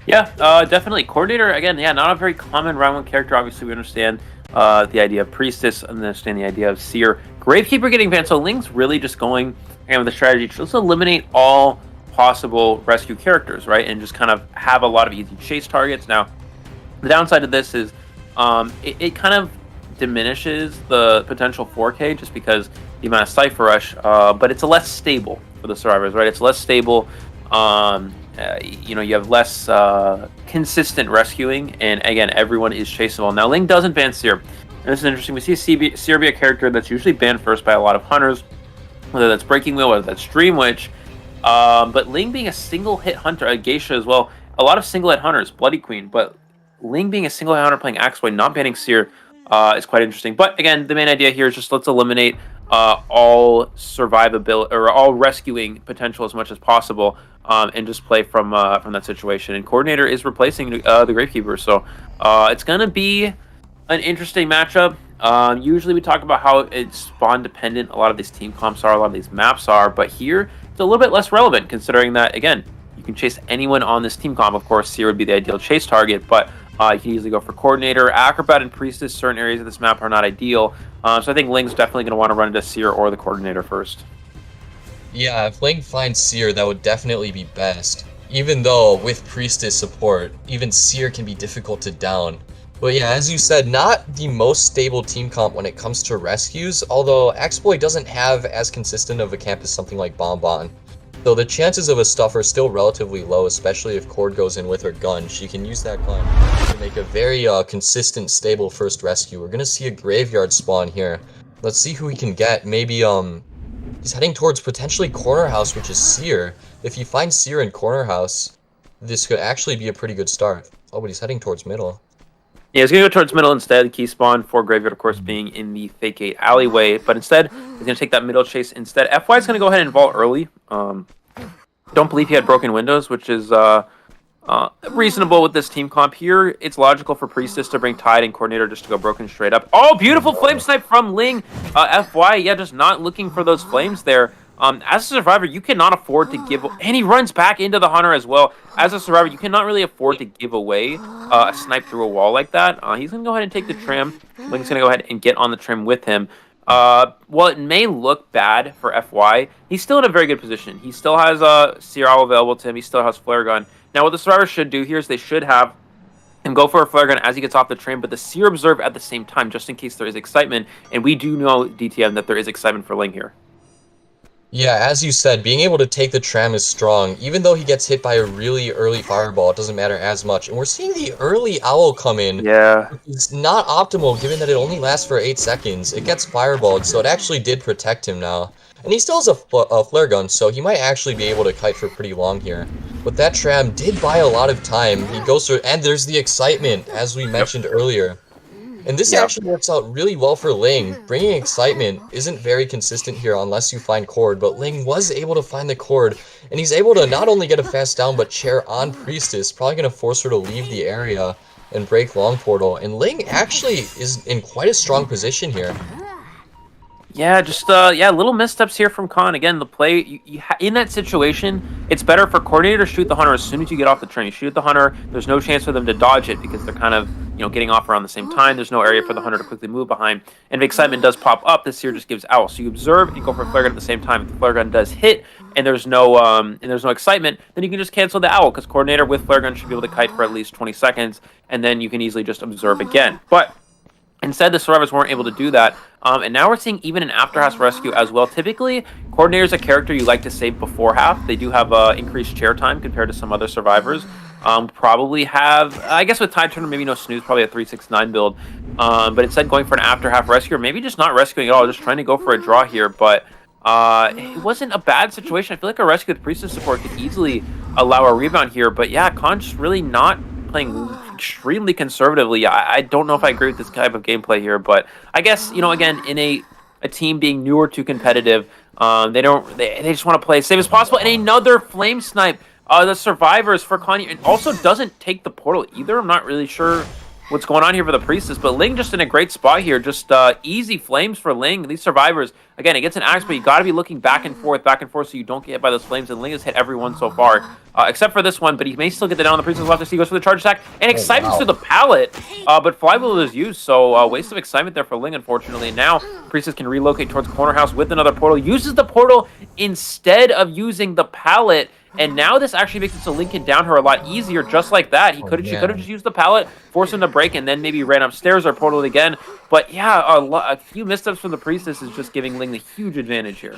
S3: Yeah, definitely. Coordinator, again, not a very common round 1 character. Obviously, we understand the idea of Priestess, understand the idea of Seer. Gravekeeper getting banned, so Ling's really just going with the strategy to just eliminate all possible rescue characters, right? And just kind of have a lot of easy chase targets. Now, the downside of this is it kind of diminishes the potential 4K just because the amount of Cipher Rush, but it's less stable for the survivors, right? It's less stable. You have less consistent rescuing, and again, everyone is chaseable. Now, Ling doesn't ban Seer, and this is interesting. We see Seer be a character that's usually banned first by a lot of hunters, whether that's Breaking Wheel, whether that's Dream Witch. But Ling being a single hit hunter, a Geisha as well, a lot of single hit hunters, Bloody Queen, but Ling being a single hunter playing Axeboy, not banning Seer, is quite interesting. But again, the main idea here is just let's eliminate all survivability or all rescuing potential as much as possible, and just play from that situation. And Coordinator is replacing the Gravekeeper, so it's gonna be an interesting matchup. Usually we talk about how it's spawn dependent a lot of these team comps are, a lot of these maps are, but here it's a little bit less relevant considering that, again, you can chase anyone on this team comp. Of course, Seer would be the ideal chase target, but you can easily go for Coordinator, Acrobat, and Priestess. Certain areas of this map are not ideal, so I think Ling's definitely going to want to run into Seer or the Coordinator first.
S2: Yeah, if Ling finds Seer, that would definitely be best. Even though, with Priestess support, even Seer can be difficult to down. But yeah, as you said, not the most stable team comp when it comes to rescues, although Axboy doesn't have as consistent of a camp as something like Bonbon. So the chances of a stuff are still relatively low, especially if Cord goes in with her gun. She can use that gun to make a very consistent, stable first rescue. We're gonna see a graveyard spawn here. Let's see who he can get. Maybe, he's heading towards potentially Corner House, which is Seer. If he finds Seer in Corner House, this could actually be a pretty good start. Oh, but he's heading towards middle.
S3: Yeah, he's going to go towards middle instead. Key spawn for Graveyard, of course, being in the Fake 8 alleyway. But instead, he's going to take that middle chase instead. FY is going to go ahead and vault early. Don't believe he had broken windows, which is reasonable with this team comp here. It's logical for Priestess to bring Tide and Coordinator just to go broken straight up. Oh, beautiful flame snipe from Ling. FY, yeah, just not looking for those flames there. As a survivor, you cannot afford to give... And he runs back into the Hunter as well. As a survivor, you cannot really afford to give away a snipe through a wall like that. He's going to go ahead and take the trim. Ling's going to go ahead and get on the trim with him. While it may look bad for FY, he's still in a very good position. He still has Seer Owl available to him. He still has Flare Gun. Now, what the survivor should do here is they should have him go for a Flare Gun as he gets off the trim, but the Seer Observe at the same time, just in case there is excitement. And we do know, DTM, that there is excitement for Ling here.
S2: Yeah, as you said, being able to take the tram is strong. Even though he gets hit by a really early fireball, it doesn't matter as much. And we're seeing the early owl come in.
S3: Yeah.
S2: It's not optimal given that it only lasts for 8 seconds. It gets fireballed, so it actually did protect him now. And he still has a flare gun, so he might actually be able to kite for pretty long here. But that tram did buy a lot of time. He goes through, and there's the excitement, as we mentioned earlier. And this actually works out really well for Ling. Bringing excitement isn't very consistent here unless you find Cord, but Ling was able to find the Cord, and he's able to not only get a fast down, but chair on Priestess, probably going to force her to leave the area and break Long Portal. And Ling actually is in quite a strong position here.
S3: Yeah, just little missteps here from Khan. Again, the play in that situation, it's better for Coordinator to shoot the Hunter as soon as you get off the train. You shoot the Hunter, there's no chance for them to dodge it because they're kind of getting off around the same time. There's no area for the Hunter to quickly move behind. And if excitement does pop up, this here just gives Owl. So you observe and go for a flare gun at the same time. If the flare gun does hit and there's no excitement, then you can just cancel the Owl because Coordinator with flare gun should be able to kite for at least 20 seconds, and then you can easily just observe again. But instead, the survivors weren't able to do that. And now we're seeing even an after-house rescue as well. Typically, Coordinator is a character you like to save before half. They do have increased chair time compared to some other survivors. Probably have, I guess with Tide Turner, maybe no snooze, probably a 369 build. But instead going for an after-half rescue, or maybe just not rescuing at all, just trying to go for a draw here. But it wasn't a bad situation. I feel like a rescue with Priestess support could easily allow a rebound here. But yeah, Khan just really not playing extremely conservatively. I don't know if I agree with this type of gameplay here, but I guess, again, in a team being newer to competitive, they just want to play as safe as possible. And another flame snipe. The survivors for Kanye, and also doesn't take the portal either. I'm not really sure what's going on here for the Priestess, but Ling just in a great spot here. Just easy flames for Ling. These survivors, again, it gets an axe, but you got to be looking back and forth, so you don't get hit by those flames, and Ling has hit everyone so far, except for this one, but he may still get the down on the Priestess left as he goes for the charge attack, and excitement through the pallet, but Flywheel is used, so waste of excitement there for Ling, unfortunately. And now Priestess can relocate towards Corner House with another portal, uses the portal instead of using the pallet. And now this actually makes it so Ling can down her a lot easier, just like that. She could have just used the pallet, forced him to break, and then maybe ran upstairs or portaled again. But yeah, a few missteps from the Priestess is just giving Ling the huge advantage here.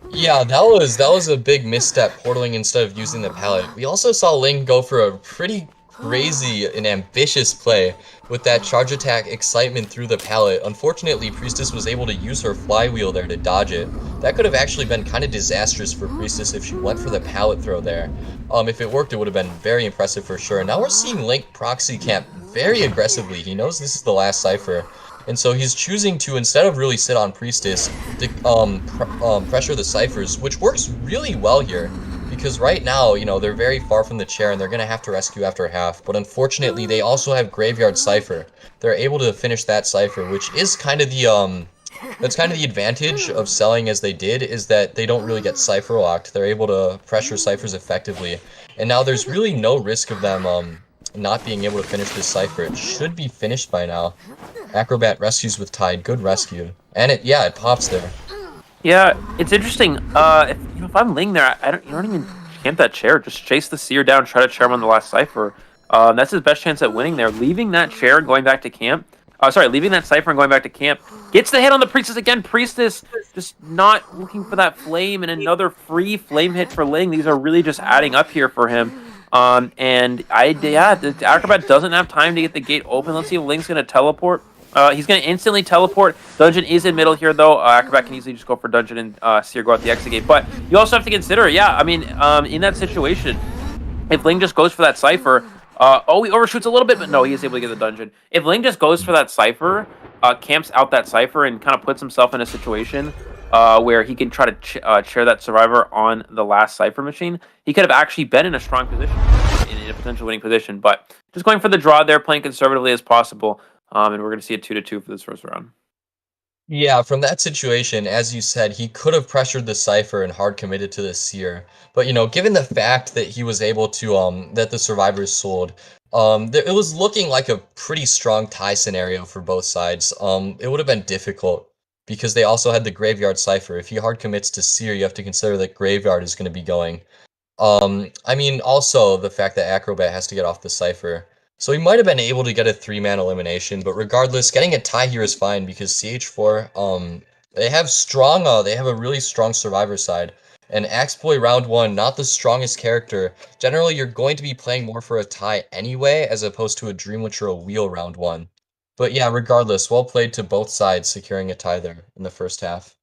S2: Yeah, that was a big misstep, portaling instead of using the pallet. We also saw Ling go for a pretty crazy and ambitious play with that charge attack excitement through the pallet. Unfortunately, Priestess was able to use her flywheel there to dodge it. That could have actually been kind of disastrous for Priestess if she went for the pallet throw there. If it worked, it would have been very impressive for sure. Now we're seeing Link proxy camp very aggressively. He knows this is the last Cipher. And so he's choosing to, instead of really sit on Priestess, pressure the Ciphers, which works really well here. because right now, they're very far from the chair and they're going to have to rescue after half. But unfortunately, they also have Graveyard Cipher. They're able to finish that Cipher, which is kind of that's kind of the advantage of selling as they did, is that they don't really get Cipher locked. They're able to pressure Ciphers effectively. And now there's really no risk of them not being able to finish this Cipher. It should be finished by now. Acrobat rescues with Tide. Good rescue. And it pops there.
S3: Yeah, it's interesting. If I'm Ling there, you don't even camp that chair. Just chase the seer down, try to chair him on the last Cipher. That's his best chance at winning there. Leaving that chair and going back to camp. Leaving that Cipher and going back to camp. Gets the hit on the Priestess again. Priestess just not looking for that flame, and another free flame hit for Ling. These are really just adding up here for him. The Acrobat doesn't have time to get the gate open. Let's see if Ling's gonna teleport. He's going to instantly teleport. Dungeon is in middle here, though. Acrobat can easily just go for Dungeon and Seer go out the exit gate. But you also have to consider, in that situation, if Ling just goes for that Cipher, he overshoots a little bit, but no, he is able to get the Dungeon. If Ling just goes for that Cipher, camps out that Cipher, and kind of puts himself in a situation where he can try to chair that Survivor on the last Cipher machine, he could have actually been in a strong position, in a potential winning position. But just going for the draw there, playing conservatively as possible. And we're going to see a 2-2 for this first round.
S2: Yeah, from that situation, as you said, he could have pressured the Cipher and hard committed to the Seer. But, given the fact that he was able to, that the Survivors sold, it was looking like a pretty strong tie scenario for both sides. It would have been difficult because they also had the Graveyard Cipher. If he hard commits to Seer, you have to consider that Graveyard is going to be going. Also the fact that Acrobat has to get off the Cipher. So he might have been able to get a 3-man elimination, but regardless, getting a tie here is fine because CH4, they have a really strong Survivor side. And Axeboy round 1, not the strongest character. Generally, you're going to be playing more for a tie anyway, as opposed to a Dream Witch or a Wheel round 1. But yeah, regardless, well played to both sides, securing a tie there in the first half.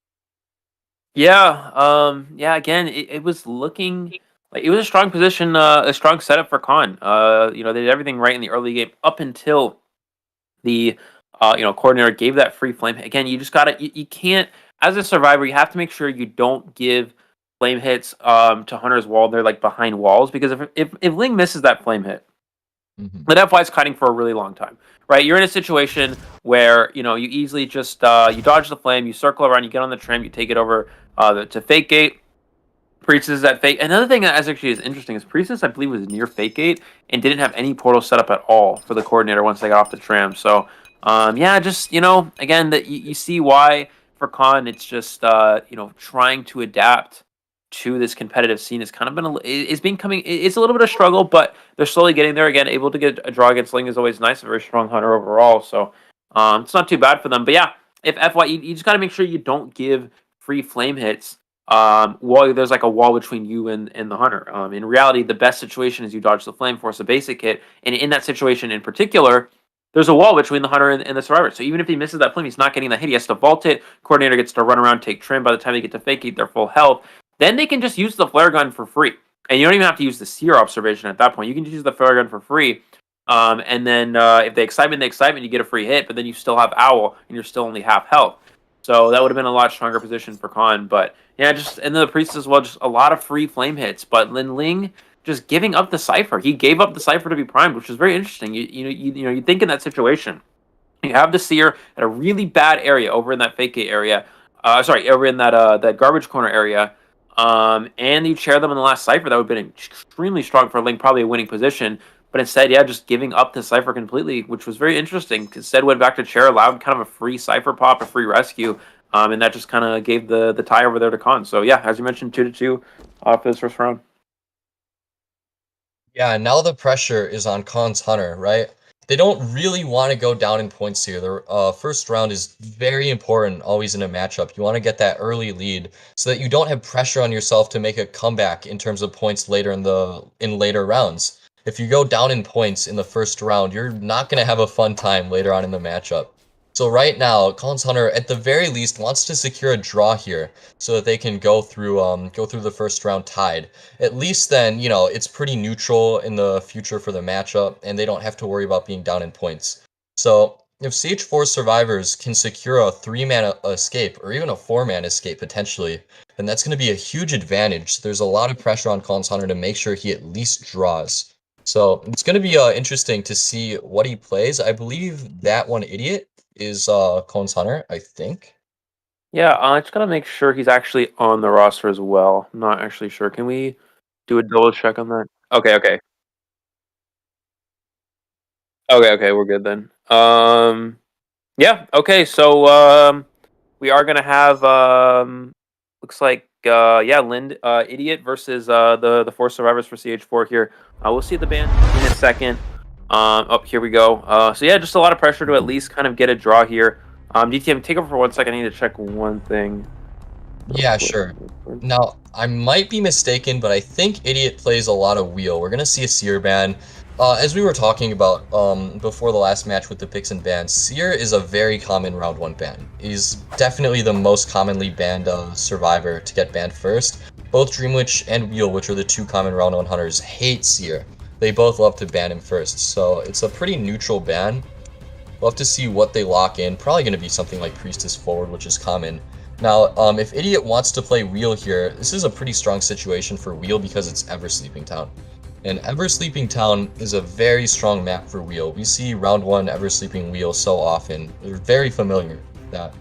S3: Again, it was looking... it was a strong position, a strong setup for Khan. They did everything right in the early game up until the, coordinator gave that free flame. Again, you just gotta, you can't, as a survivor, you have to make sure you don't give flame hits to Hunter's wall. They're like behind walls, because if Ling misses that flame hit, the F5 is kiting for a really long time, right? You're in a situation where, you easily just, you dodge the flame, you circle around, you get on the tram, you take it over to Fake Gate. Priestess at Fake. Another thing that actually is interesting is Priestess, I believe, was near Fake Gate and didn't have any portal set up at all for the coordinator once they got off the tram. So, again, that you see why for Khan it's just trying to adapt to this competitive scene has kind of been it's a little bit of struggle, but they're slowly getting there. Again, able to get a draw against Ling is always nice. A very strong Hunter overall, so it's not too bad for them. But yeah, if FY, you just got to make sure you don't give free flame hits. There's like a wall between you and the Hunter. In reality, the best situation is you dodge the flame, force a basic hit, and in that situation in particular, there's a wall between the Hunter and the Survivor. So even if he misses that flame, he's not getting the hit. He has to vault it. Coordinator gets to run around, take trim. By the time they get to Fake Gate, they're full health. Then they can just use the flare gun for free, and you don't even have to use the Seer observation at that point. You can just use the flare gun for free. And then if they excitement, you get a free hit, but then you still have Owl, and you're still only half health. So that would have been a lot stronger position for Khan. But yeah, and then the Priest as well, just a lot of free flame hits. But Ling just giving up the Cipher. He gave up the Cipher to be primed, which is very interesting. You think in that situation, you have the Seer at a really bad area over in that Fake Gate area. Over in that garbage corner area. And you chair them in the last Cipher. That would have been extremely strong for Ling, probably a winning position. But instead, just giving up the Cipher completely, which was very interesting. Instead, went back to chair, allowed kind of a free Cipher pop, a free rescue, and that just kind of gave the tie over there to Khan. So yeah, as you mentioned, 2-2 for this first round.
S2: Yeah, now the pressure is on Khan's Hunter, right? They don't really want to go down in points here. The first round is very important, always in a matchup. You want to get that early lead so that you don't have pressure on yourself to make a comeback in terms of points later in later rounds. If you go down in points in the first round, you're not going to have a fun time later on in the matchup. So right now, Khan's Hunter, at the very least, wants to secure a draw here so that they can go through the first round tied. At least then, it's pretty neutral in the future for the matchup, and they don't have to worry about being down in points. So if CH4 survivors can secure a 3-man escape, or even a 4-man escape potentially, then that's going to be a huge advantage. There's a lot of pressure on Collins Hunter to make sure he at least draws. So it's going to be interesting to see what he plays. I believe that one idiot is Collins Hunter, I think.
S3: Yeah, I just gotta make sure he's actually on the roster as well. I'm not actually sure. Can we do a double check on that? Okay, okay. Okay, we're good then. Yeah, okay, so we are gonna have looks like yeah, Lind Idiot versus the four survivors for CH4 here. We'll see the band in a second. Oh, here we go. So yeah, just a lot of pressure to at least kind of get a draw here. DTM, take over for 1 second. I need to check one thing real
S2: Yeah,
S3: quick.
S2: sure. Now, I might be mistaken, but I think Idiot plays a lot of Wheel. We're gonna see a Seer ban. As we were talking about before the last match with the picks and bans, Seer is a very common round 1 ban. He's definitely the most commonly banned survivor to get banned first. Both Dreamwitch and Wheel, which are the 2 common round 1 hunters, hate Seer. They both love to ban him first, so it's a pretty neutral ban. We'll have to see what they lock in. Probably going to be something like Priestess Forward, which is common. Now, if Idiot wants to play Wheel here, this is a pretty strong situation for Wheel because it's Ever Sleeping Town. And Ever Sleeping Town is a very strong map for Wheel. We see round 1 Ever Sleeping Wheel so often. They're very familiar with that.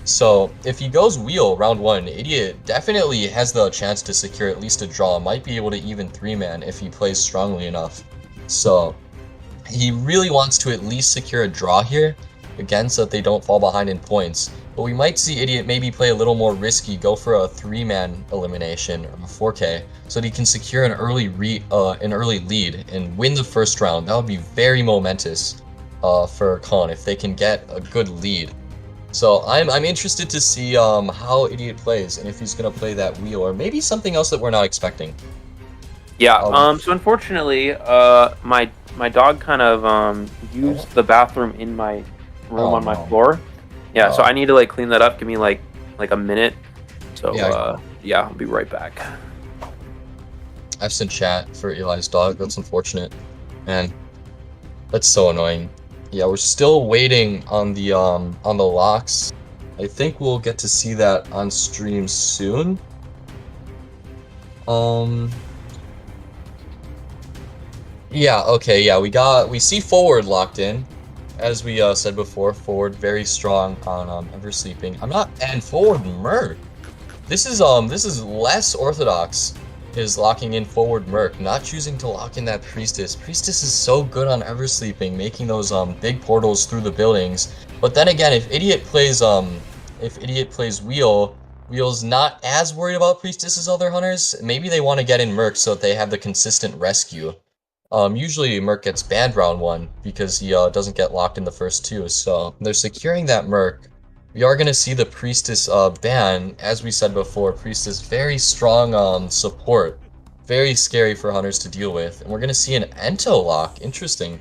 S2: So, if he goes Wheel round 1, Idiot definitely has the chance to secure at least a draw. Might be able to even 3-man if he plays strongly enough. So, he really wants to at least secure a draw here, again, so that they don't fall behind in points. But we might see Idiot maybe play a little more risky, go for a 3-man elimination or a 4K, so that he can secure an early lead and win the first round. That would be very momentous for Khan if they can get a good lead. So I'm interested to see how Idiot plays and if he's gonna play that Wheel or maybe something else that we're not expecting.
S3: Yeah. So unfortunately, my dog kind of used the bathroom in my room on my floor. Yeah. So I need to like clean that up. Give me like a minute. So yeah, I'll be right back.
S2: I've sent chat for Eli's dog. That's unfortunate, man. That's so annoying. Yeah, we're still waiting on the locks. I think we'll get to see that on stream soon. Yeah, okay, yeah, we see Forward locked in. As we said before, Forward very strong on Ever Sleeping. And Forward Merc. This is less orthodox, is locking in Forward Merc, not choosing to lock in that Priestess. Priestess is so good on Ever Sleeping, making those big portals through the buildings. But then again, if Idiot plays Wheel, Wheel's not as worried about Priestess as other hunters. Maybe they want to get in Merc so that they have the consistent rescue. Usually Merc gets banned round 1 because he doesn't get locked in the first 2, so they're securing that Merc. We are going to see the Priestess ban. As we said before, Priestess very strong support. Very scary for hunters to deal with. And we're going to see an Ento lock. Interesting.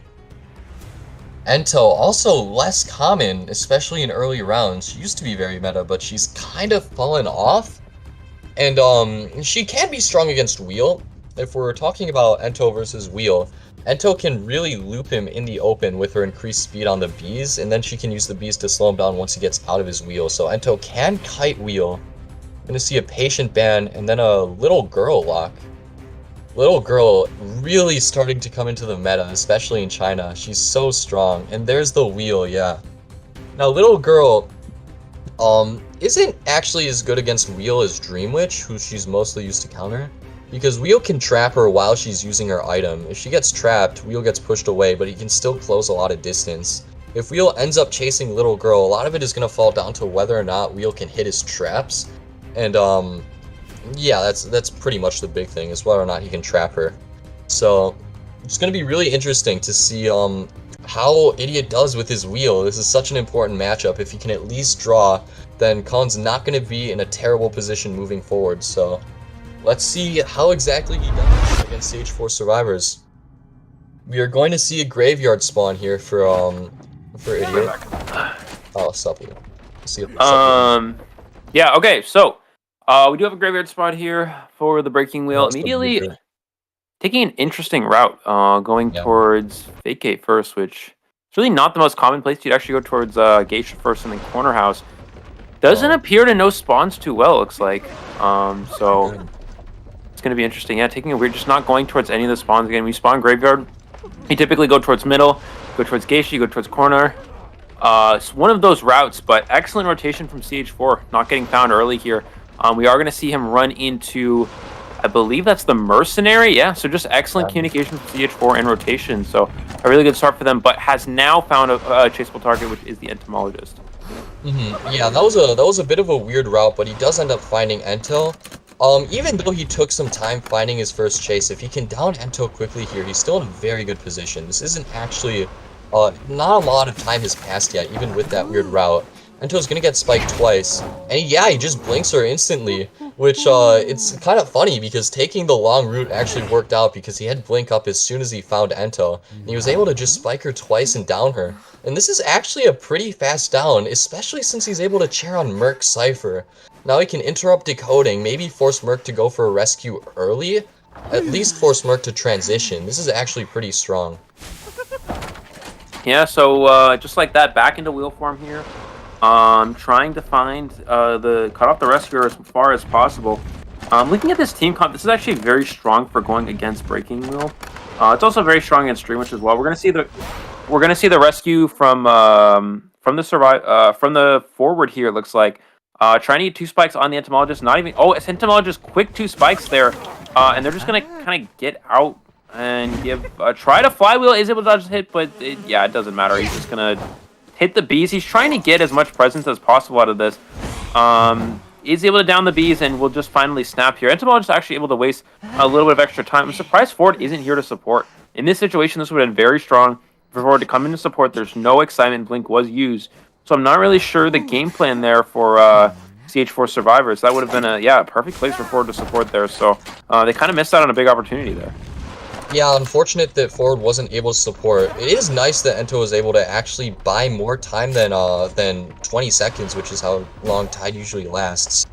S2: Ento, also less common, especially in early rounds. She used to be very meta, but she's kind of fallen off. And she can be strong against Wheel. If we're talking about Ento versus Wheel, Ento can really loop him in the open with her increased speed on the bees, and then she can use the bees to slow him down once he gets out of his Wheel. So Ento can kite Wheel. I'm gonna see a Patient ban, and then a Little Girl lock. Little Girl really starting to come into the meta, especially in China. She's so strong. And there's the Wheel, yeah. Now, Little Girl isn't actually as good against Wheel as Dreamwitch, who she's mostly used to counter. Because Wheel can trap her while she's using her item. If she gets trapped, Wheel gets pushed away, but he can still close a lot of distance. If Wheel ends up chasing Little Girl, a lot of it is going to fall down to whether or not Wheel can hit his traps. And, yeah, that's pretty much the big thing, is whether or not he can trap her. So, it's going to be really interesting to see, how Idiot does with his Wheel. This is such an important matchup. If he can at least draw, then Khan's not going to be in a terrible position moving forward, so... Let's see how exactly he does against Stage 4 survivors. We are going to see a graveyard spawn here for Idiot. Oh, sup, you.
S3: Yeah, okay, so we do have a graveyard spot here for the Breaking Wheel. Immediately taking an interesting route, going towards Vacate first, which is It's really not the most common place you'd actually go towards Geisha first and then Corner House. Doesn't
S2: Oh.
S3: appear to know spawns too well, it looks like. So
S2: Good.
S3: it's going to be interesting. Yeah, taking a weird, just not going towards any of the spawns again. We spawn Graveyard. You typically go towards middle, go towards Geisha, you go towards corner. It's one of those routes, but excellent rotation from CH4, not getting found early here. We are going to see him run into, I believe that's the Mercenary. Yeah, so just excellent communication from CH4 and rotation. So a really good start for them, but has now found a chaseable target, which is the Entomologist.
S2: Yeah, that was a bit of a weird route, but he does end up finding Ento. Even though he took some time finding his first chase, if he can down Ento quickly here, he's still in a very good position. This isn't actually, not a lot of time has passed yet, even with that weird route. Ento's gonna get spiked twice, and he just blinks her instantly, which, it's kind of funny because taking the long route actually worked out because he had blink up as soon as he found Ento, and he was able to just spike her twice and down her. And this is actually a pretty fast down, especially since he's able to chair on Merc Cipher. Now he can interrupt decoding, maybe force Merc to go for a rescue early, at least force Merc to transition. This is actually pretty strong.
S3: Yeah, so just like that, back into wheel form here. Trying to find cut off the rescuer as far as possible. Looking at this team comp, this is actually very strong for going against Breaking Wheel. It's also very strong against Streamwitch as well. We're gonna see the rescue from the forward here. It looks like trying to get 2 spikes on the Entomologist. Not even it's Entomologist quick 2 spikes there, and they're just gonna kind of get out and give try to flywheel. Is able to dodge the hit, but it doesn't matter. He's just gonna hit the bees. He's trying to get as much presence as possible out of this. Is able to down the bees and will just finally snap here. Entomologist actually able to waste a little bit of extra time. I'm surprised Ford isn't here to support. In this situation, this would have been very strong for Ford to come in to support. There's no excitement. Blink was used. So I'm not really sure the game plan there for CH4 Survivors. That would have been a perfect place for Ford to support there. So they kind of missed out on a big opportunity there.
S2: Yeah, unfortunate that Ford wasn't able to support. It is nice that Ento was able to actually buy more time than 20 seconds, which is how long Tide usually lasts.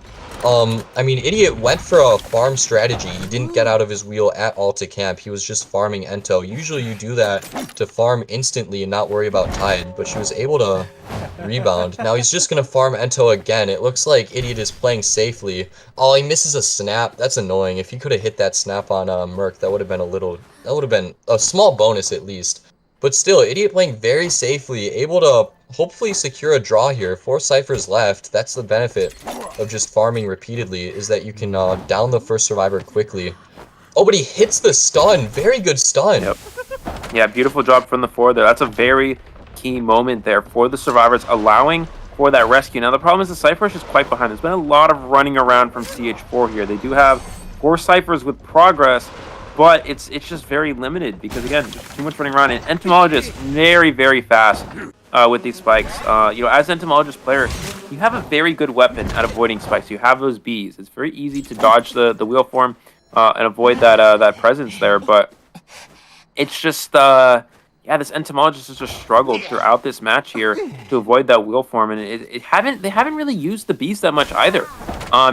S2: I mean, Idiot went for a farm strategy. He didn't get out of his wheel at all to camp. He was just farming Ento. Usually you do that to farm instantly and not worry about Tide, but she was able to rebound. Now he's just gonna farm Ento again. It looks like Idiot is playing safely. Oh, he misses a snap. That's annoying. If he could have hit that snap on Merc, that would have been a small bonus at least. But still, Idiot playing very safely, able to hopefully secure a draw here. 4 ciphers left. That's the benefit of just farming repeatedly, is that you can down the first survivor quickly. Oh, but he hits the stun. Very good stun.
S3: Yep. Yeah, beautiful job from the 4 there. That's a very key moment there for the survivors, allowing for that rescue. Now, the problem is the Cypher is just quite behind. There's been a lot of running around from CH4 here. They do have 4 ciphers with progress, but it's just very limited because, again, just too much running around. And Entomologist, very, very fast with these spikes. As an Entomologist player, you have a very good weapon at avoiding spikes. You have those bees. It's very easy to dodge the wheel form and avoid that presence there, but it's just this Entomologist has just struggled throughout this match here to avoid that wheel form, and they haven't really used the bees that much either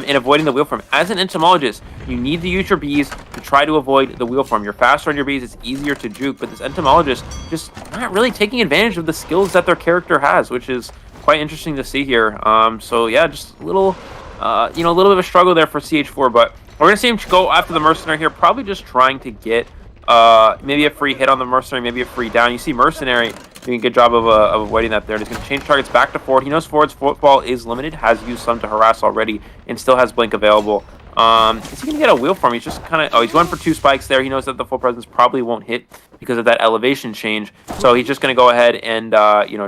S3: in avoiding the wheel form. As an Entomologist, you need to use your bees to try to avoid the wheel form. You're faster on your bees, it's easier to juke, but this Entomologist just not really taking advantage of the skills that their character has, which is quite interesting to see here. Just a little bit of a struggle there for CH4, but we're gonna see him go after the Mercenary here, probably just trying to get maybe a free hit on the Mercenary, maybe a free down. You see Mercenary doing a good job of avoiding that there. And he's going to change targets back to Ford. He knows Ford's football is limited, has used some to harass already, and still has Blink available. Is he going to get a wheel form? He's just kind of... he's going for 2 spikes there. He knows that the full presence probably won't hit because of that elevation change. So he's just going to go ahead and,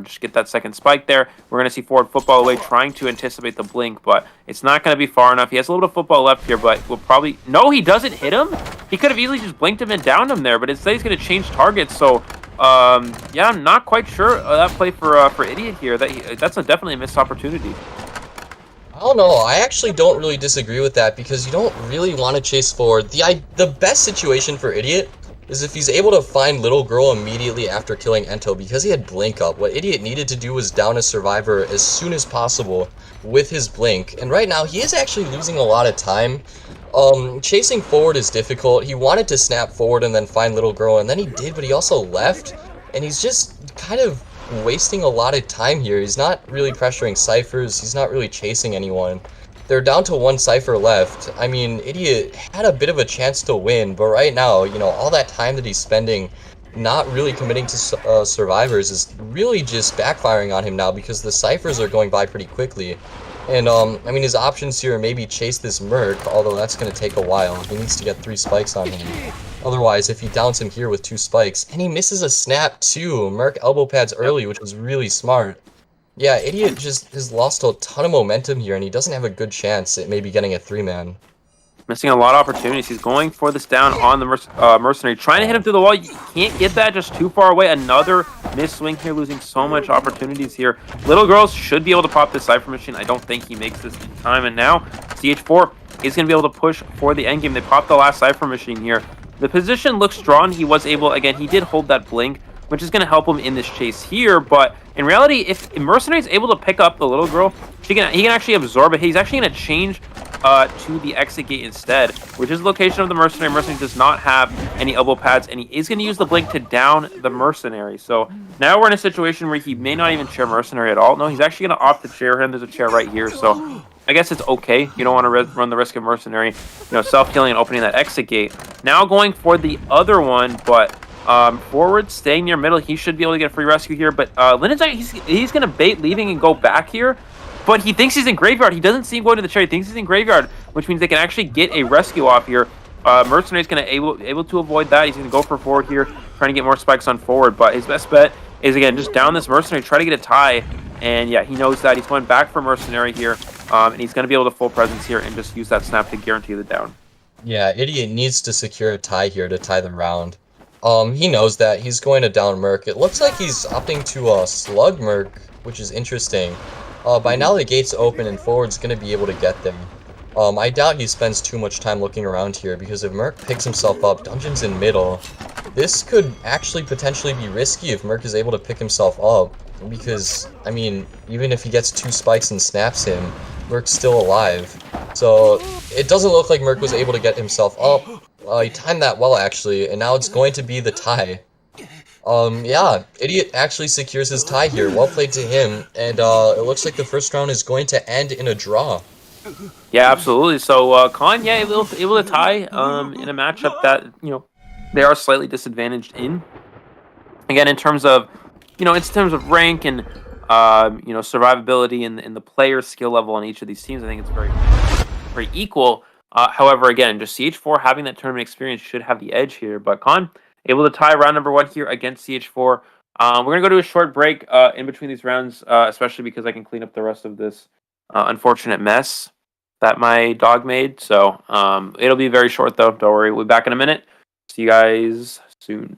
S3: just get that second spike there. We're going to see Ford football away, trying to anticipate the Blink, but it's not going to be far enough. He has a little bit of football left here, but will probably... No, he doesn't hit him. He could have easily just blinked him and downed him there, but instead he's going to change targets. So, I'm not quite sure that play for Idiot here. That's definitely a missed opportunity.
S2: I don't know, I actually don't really disagree with that because you don't really want to chase forward. The best situation for Idiot is if he's able to find Little Girl immediately after killing Ento because he had Blink up. What Idiot needed to do was down a survivor as soon as possible with his Blink. And right now, he is actually losing a lot of time. Chasing forward is difficult. He wanted to snap forward and then find Little Girl, and then he did, but he also left. And he's just kind of wasting a lot of time here. He's not really pressuring ciphers. He's not really chasing anyone. They're down to 1 cipher left. I mean, Idiot had a bit of a chance to win, but right now, you know, all that time that he's spending not really committing to survivors is really just backfiring on him now because the ciphers are going by pretty quickly. And, I mean, his options here are maybe chase this Merc, although that's going to take a while. He needs to get 3 spikes on him. Otherwise, if he downs him here with 2 spikes, and he misses a snap too. Merc elbow pads early, which was really smart. Yeah, Idiot just has lost a ton of momentum here, and he doesn't have a good chance at maybe getting a 3-man.
S3: Missing a lot of opportunities. He's going for this down on the Mercenary. Trying to hit him through the wall. You can't get that, just too far away. Another miss swing here, losing so much opportunities here. Little Girls should be able to pop this Cypher Machine. I don't think he makes this in time. And now, CH4 is going to be able to push for the endgame. They popped the last Cypher Machine here. The position looks drawn. He was able, again, he did hold that blink, which is going to help him in this chase here. But in reality, if Mercenary is able to pick up the Little Girl, he can actually absorb it. He's actually going to change to the exit gate instead, which is the location of the Mercenary. Mercenary does not have any elbow pads, and he is going to use the blink to down the Mercenary. So now we're in a situation where he may not even chair Mercenary at all. No, he's actually going to opt to chair him. There's a chair right here, so I guess it's okay. You don't want to run the risk of Mercenary, you know, self-healing and opening that exit gate. Now going for the other one, but forward, staying near middle, he should be able to get a free rescue here. But Linden's he's going to bait leaving and go back here. But he thinks he's in graveyard. He doesn't see him going to the chair. He thinks he's in graveyard, which means they can actually get a rescue off here. Mercenary's going to able to avoid that. He's going to go for forward here, trying to get more spikes on forward. But his best bet is, again, just down this Mercenary, try to get a tie. And yeah, he knows that. He's going back for Mercenary here. And he's going to be able to full presence here and just use that snap to guarantee the down.
S2: Yeah, Idiot needs to secure a tie here to tie the round. He knows that. He's going to down Merc. It looks like he's opting to slug Merc, which is interesting. By now the gate's open and forward's going to be able to get them. I doubt he spends too much time looking around here, because if Merc picks himself up, Dungeon's in middle. This could actually potentially be risky if Merc is able to pick himself up, because, I mean, even if he gets 2 spikes and snaps him, Merc's still alive. So, it doesn't look like Merc was able to get himself up. He timed that well, actually, and now it's going to be the tie. Yeah, Idiot actually secures his tie here. Well played to him, and it looks like the first round is going to end in a draw.
S3: Yeah, absolutely. So, Khan, yeah, able to tie in a matchup that, you know, they are slightly disadvantaged in. Again, in terms of, you know, in terms of rank and, you know, survivability and the player skill level on each of these teams, I think it's very equal. However, again, just CH4 having that tournament experience should have the edge here. But Khan, able to tie round number 1 here against CH4. We're going to go to a short break in between these rounds, especially because I can clean up the rest of this unfortunate mess that my dog made. So it'll be very short, though. Don't worry. We'll be back in a minute. See you guys soon.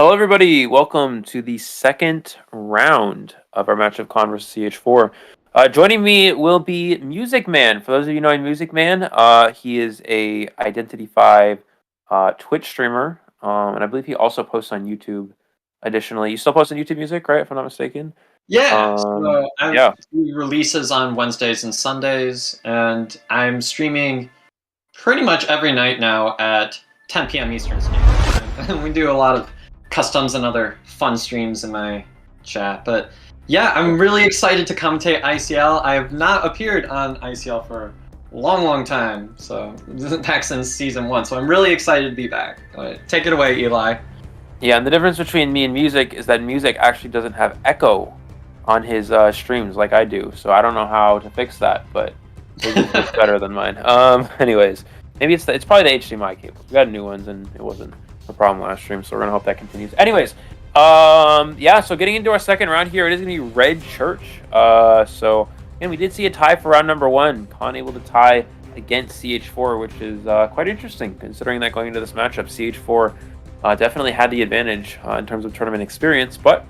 S3: Hello, everybody. Welcome to the second round of our match of Con versus CH4. Joining me will be MusicMan. For those of you knowing MusicMan, he is a Identity 5 Twitch streamer, and I believe he also posts on YouTube. Additionally, you still post on YouTube music, right? If I'm not mistaken.
S4: Yeah,
S3: Yeah.
S4: He releases on Wednesdays and Sundays, and I'm streaming pretty much every night now at 10 p.m. Eastern Standard Time. We do a lot of customs and other fun streams in my chat. But yeah, I'm really excited to commentate ICL. I have not appeared on ICL for a long time, so back since season 1. So I'm really excited to be back. Take it away, Eli.
S3: Yeah, and the difference between me and Music is that Music actually doesn't have echo on his streams like I do. So I don't know how to fix that, but it's better than mine. Anyways, maybe it's probably the HDMI cable. We got new ones, and it wasn't a problem last stream, so we're gonna hope that continues. Anyways, yeah. So getting into our second round here, it is gonna be Red Church. So again, we did see a tie for round number 1. Con able to tie against CH4, which is quite interesting considering that going into this matchup, CH4 definitely had the advantage in terms of tournament experience, but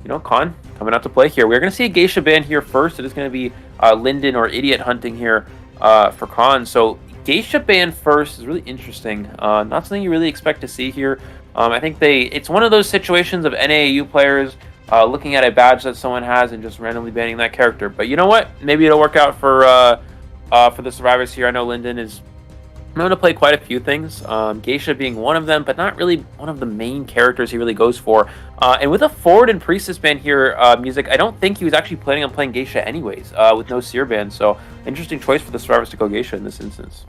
S3: you know, Con coming out to play here. We're going to see a Geisha ban here first. It is going to be Linden or Idiot hunting here for Con. So Geisha ban first is really interesting. Not something you really expect to see here. I think it's one of those situations of NAAU players looking at a badge that someone has and just randomly banning that character. But you know what? Maybe it'll work out for the survivors here. I know Linden is known to play quite a few things, Geisha being one of them, but not really one of the main characters he really goes for. And with a Forward and Priestess ban here, Music, I don't think he was actually planning on playing Geisha anyways, with no Seer ban, so interesting choice for the survivors to go Geisha in this instance.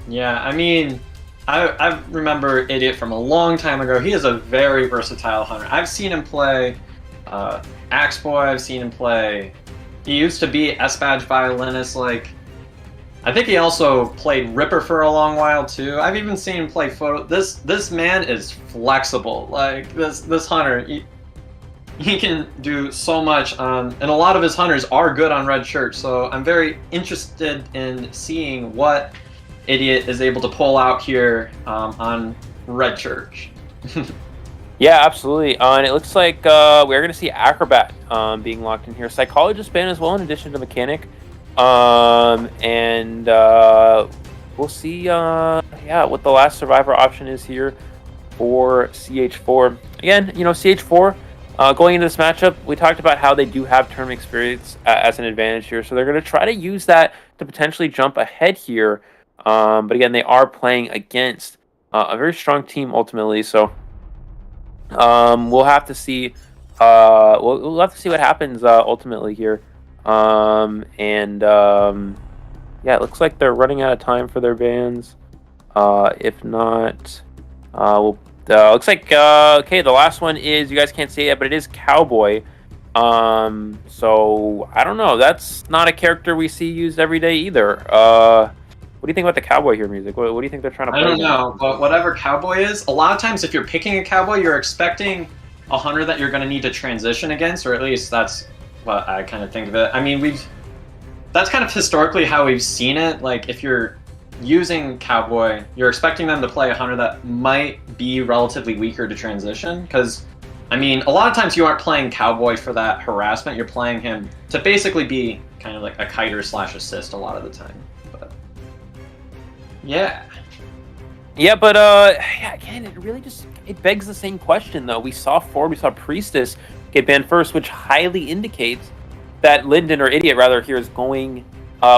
S4: Yeah, I mean, I remember Idiot from a long time ago. He is a very versatile hunter. I've seen him play Axe Boy, I've seen him play... He used to be S-Badge violinist, like... I think he also played Ripper for a long while too. I've even seen him play photo. This man is flexible. Like this hunter, he can do so much on, and a lot of his hunters are good on Red Church. So I'm very interested in seeing what Idiot is able to pull out here on Red Church.
S3: Yeah, absolutely. And it looks like we're going to see Acrobat being locked in here. Psychologist ban as well, in addition to Mechanic. And we'll see what the last survivor option is here for CH4. Again, you know, CH4 going into this matchup, we talked about how they do have tournament experience as an advantage here, so they're going to try to use that to potentially jump ahead here. But again, they are playing against a very strong team ultimately, so we'll have to see we'll have to see what happens ultimately here. Yeah, it looks like they're running out of time for their bans. If not, looks like okay. The last one is, you guys can't see it, but it is Cowboy. So I don't know. That's not a character we see used every day either. What do you think about the Cowboy here, Music? What do you think they're trying to play?
S4: I don't know, but whatever Cowboy is, a lot of times if you're picking a Cowboy, you're expecting a hunter that you're going to need to transition against, or at least that's what I kind of think of it. I mean, that's kind of historically how we've seen it. Like, if you're using Cowboy, you're expecting them to play a hunter that might be relatively weaker to transition. Because, I mean, a lot of times you aren't playing Cowboy for that harassment. You're playing him to basically be kind of like a kiter / assist a lot of the time. But yeah.
S3: Yeah, but again, it really it begs the same question though. We saw Priestess get banned first, which highly indicates that Linden, or Idiot rather, here is going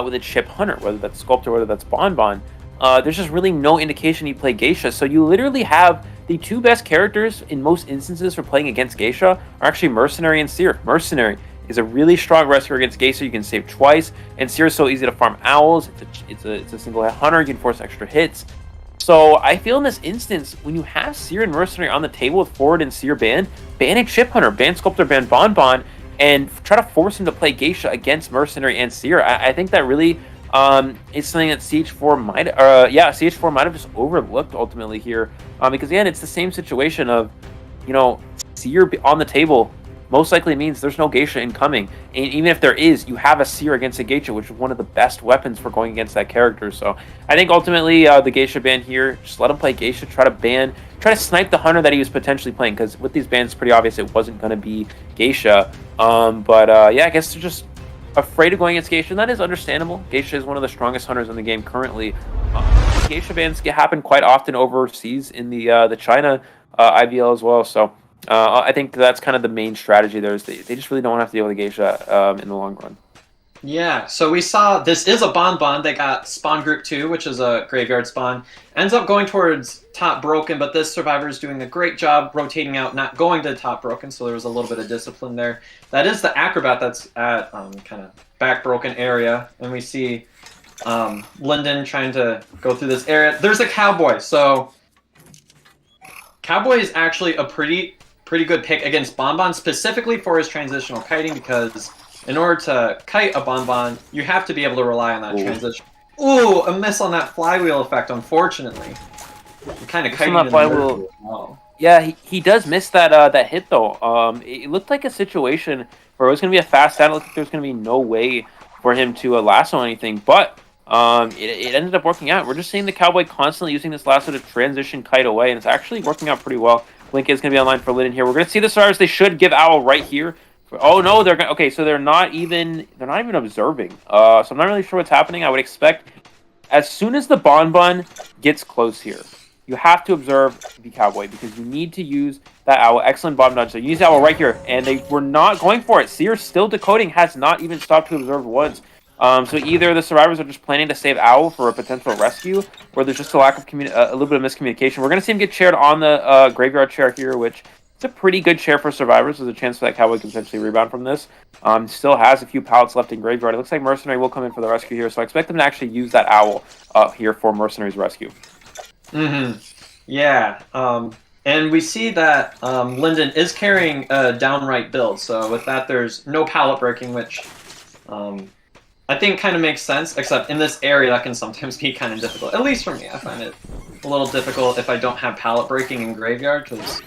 S3: with a chip hunter, whether that's Sculptor, whether that's Bonbon. There's just really no indication he played Geisha, so you literally have the two best characters in most instances for playing against Geisha are actually Mercenary and Seer. Mercenary is a really strong rescuer against Geisha. You can save twice, and Seer is so easy to farm owls. It's a single hit hunter. You can force extra hits. So I feel in this instance, when you have Seer and Mercenary on the table with Forward and Seer banned, ban a Chip Hunter, ban Sculptor, ban Bonbon, and try to force him to play Geisha against Mercenary and Seer. I think that really is something that CH4 might have just overlooked ultimately here. Because again, it's the same situation of, you know, Seer on the table most likely means there's no Geisha incoming. And even if there is, you have a Seer against a Geisha, which is one of the best weapons for going against that character. So I think ultimately the Geisha ban here, just let him play Geisha, try to snipe the Hunter that he was potentially playing, because with these bans, it's pretty obvious it wasn't going to be Geisha. Yeah, I guess they're just afraid of going against Geisha, and that is understandable. Geisha is one of the strongest Hunters in the game currently. Geisha bans happen quite often overseas in the China IVL as well, so I think that's kind of the main strategy there, is they just really don't want to have to deal with the Geisha in the long run.
S4: Yeah, so we saw this is a Bon. They got spawn group 2, which is a graveyard spawn. Ends up going towards top broken, but this survivor is doing a great job rotating out, not going to top broken, so there was a little bit of discipline there. That is the acrobat that's at kind of back broken area, and we see Linden trying to go through this area. There's a Cowboy, so Cowboy is actually a pretty good pick against Bon, specifically for his transitional kiting, because in order to kite a Bon, you have to be able to rely on that transition. Ooh, a miss on that flywheel effect, unfortunately. Kind of kiting that flywheel. Well.
S3: Yeah, he does miss that hit, though. It looked like a situation where it was going to be a fast down. It looked like there was going to be no way for him to lasso anything, but it ended up working out. We're just seeing the Cowboy constantly using this lasso to transition kite away, and it's actually working out pretty well. Link is going to be online for Linden here. We're going to see the stars. They should give Owl right here. Oh no, they're gonna, okay. So they're not even observing. So I'm not really sure what's happening. I would expect as soon as the Bon gets close here, you have to observe the Cowboy, because you need to use that Owl. Excellent bomb dodge. So you use the Owl right here, and they were not going for it. Seer still decoding, has not even stopped to observe once. So either the survivors are just planning to save Owl for a potential rescue, or there's just a lack of a little bit of miscommunication. We're gonna see him get chaired on the graveyard chair here, which it's a pretty good chair for survivors. There's a chance for that Cowboy can potentially rebound from this. Still has a few pallets left in graveyard. It looks like Mercenary will come in for the rescue here, so I expect them to actually use that Owl here for Mercenary's rescue.
S4: Yeah. And we see that Linden is carrying a downright build, so with that there's no pallet breaking, which I think kind of makes sense, except in this area that can sometimes be kind of difficult. At least for me, I find it a little difficult if I don't have pallet breaking in graveyard, because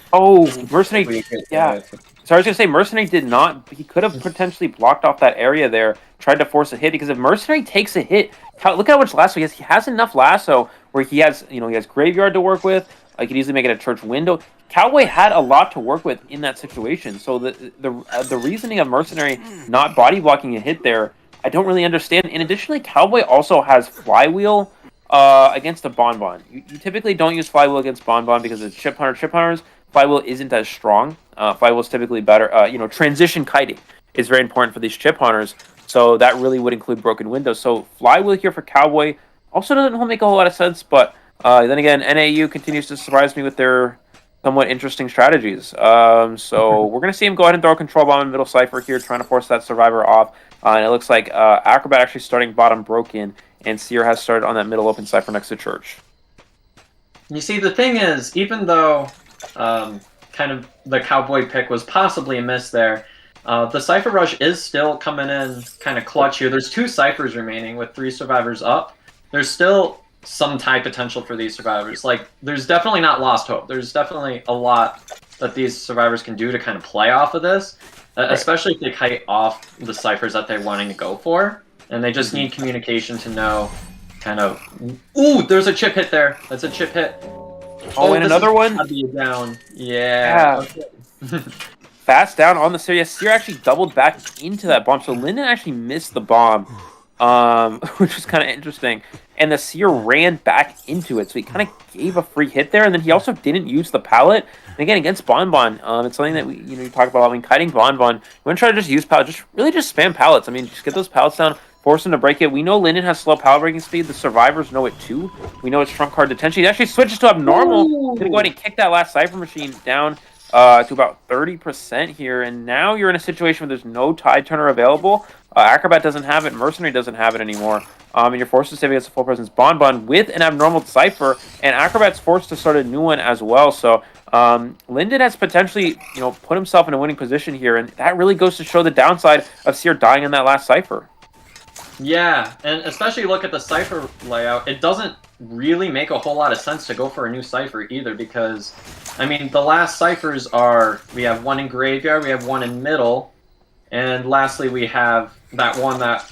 S3: Mercenary, yeah. So I was gonna say Mercenary did not. He could have potentially blocked off that area there, tried to force a hit, because if Mercenary takes a hit, look at how much lasso he has. He has enough lasso where he has graveyard to work with. I could easily make it a church window. Cowboy had a lot to work with in that situation. So the reasoning of Mercenary not body blocking a hit there, I don't really understand. And additionally, Cowboy also has flywheel against a Bon. You typically don't use flywheel against Bon because it's chip hunter. Chip hunters, flywheel isn't as strong. Flywheel is typically better. Transition kiting is very important for these chip hunters. So that really would include broken windows. So flywheel here for Cowboy also doesn't make a whole lot of sense. But then again, NAU continues to surprise me with their somewhat interesting strategies. So we're going to see him go ahead and throw a control bomb in middle Cipher here, trying to force that survivor off. And it looks like Acrobat actually starting bottom broken, and Seer has started on that middle open Cipher next to Church.
S4: You see, the thing is, even though kind of the Cowboy pick was possibly a miss there, the Cipher Rush is still coming in kind of clutch here. There's 2 Ciphers remaining with 3 survivors up. There's still some tie potential for these survivors. Like, there's definitely not lost hope. There's definitely a lot that these survivors can do to kind of play off of this, especially if they kite off the ciphers that they're wanting to go for, and they just need communication to know kind of, ooh, there's a chip hit there. That's a chip hit.
S3: Oh, and another one?
S4: Be down. Yeah. Okay.
S3: Fast down on the Seer. Yes, Seer actually doubled back into that bomb, so Linden actually missed the bomb, which was kind of interesting. And the Seer ran back into it, so he kind of gave a free hit there, and then he also didn't use the pallet. And again, against Bon, it's something that you talk about. I mean, kiting Bon, we're gonna try to just use pallet, just spam pallets. I mean, just get those pallets down, force him to break it. We know Linden has slow pallet breaking speed. The survivors know it too. We know it's trump card detention. He actually switches to abnormal. He's gonna go ahead and kick that last Cipher machine down to about 30% here, and now you're in a situation where there's no Tide Turner available. Acrobat doesn't have it, Mercenary doesn't have it anymore, and you're forced to save against a full presence Bon with an abnormal Cipher, and Acrobat's forced to start a new one as well. So Linden has potentially put himself in a winning position here, and that really goes to show the downside of Seer dying in that last Cipher.
S4: Yeah, and especially look at the Cipher layout, it doesn't really make a whole lot of sense to go for a new Cipher either, because I mean, the last ciphers are, we have one in graveyard, we have one in middle, and lastly we have that one that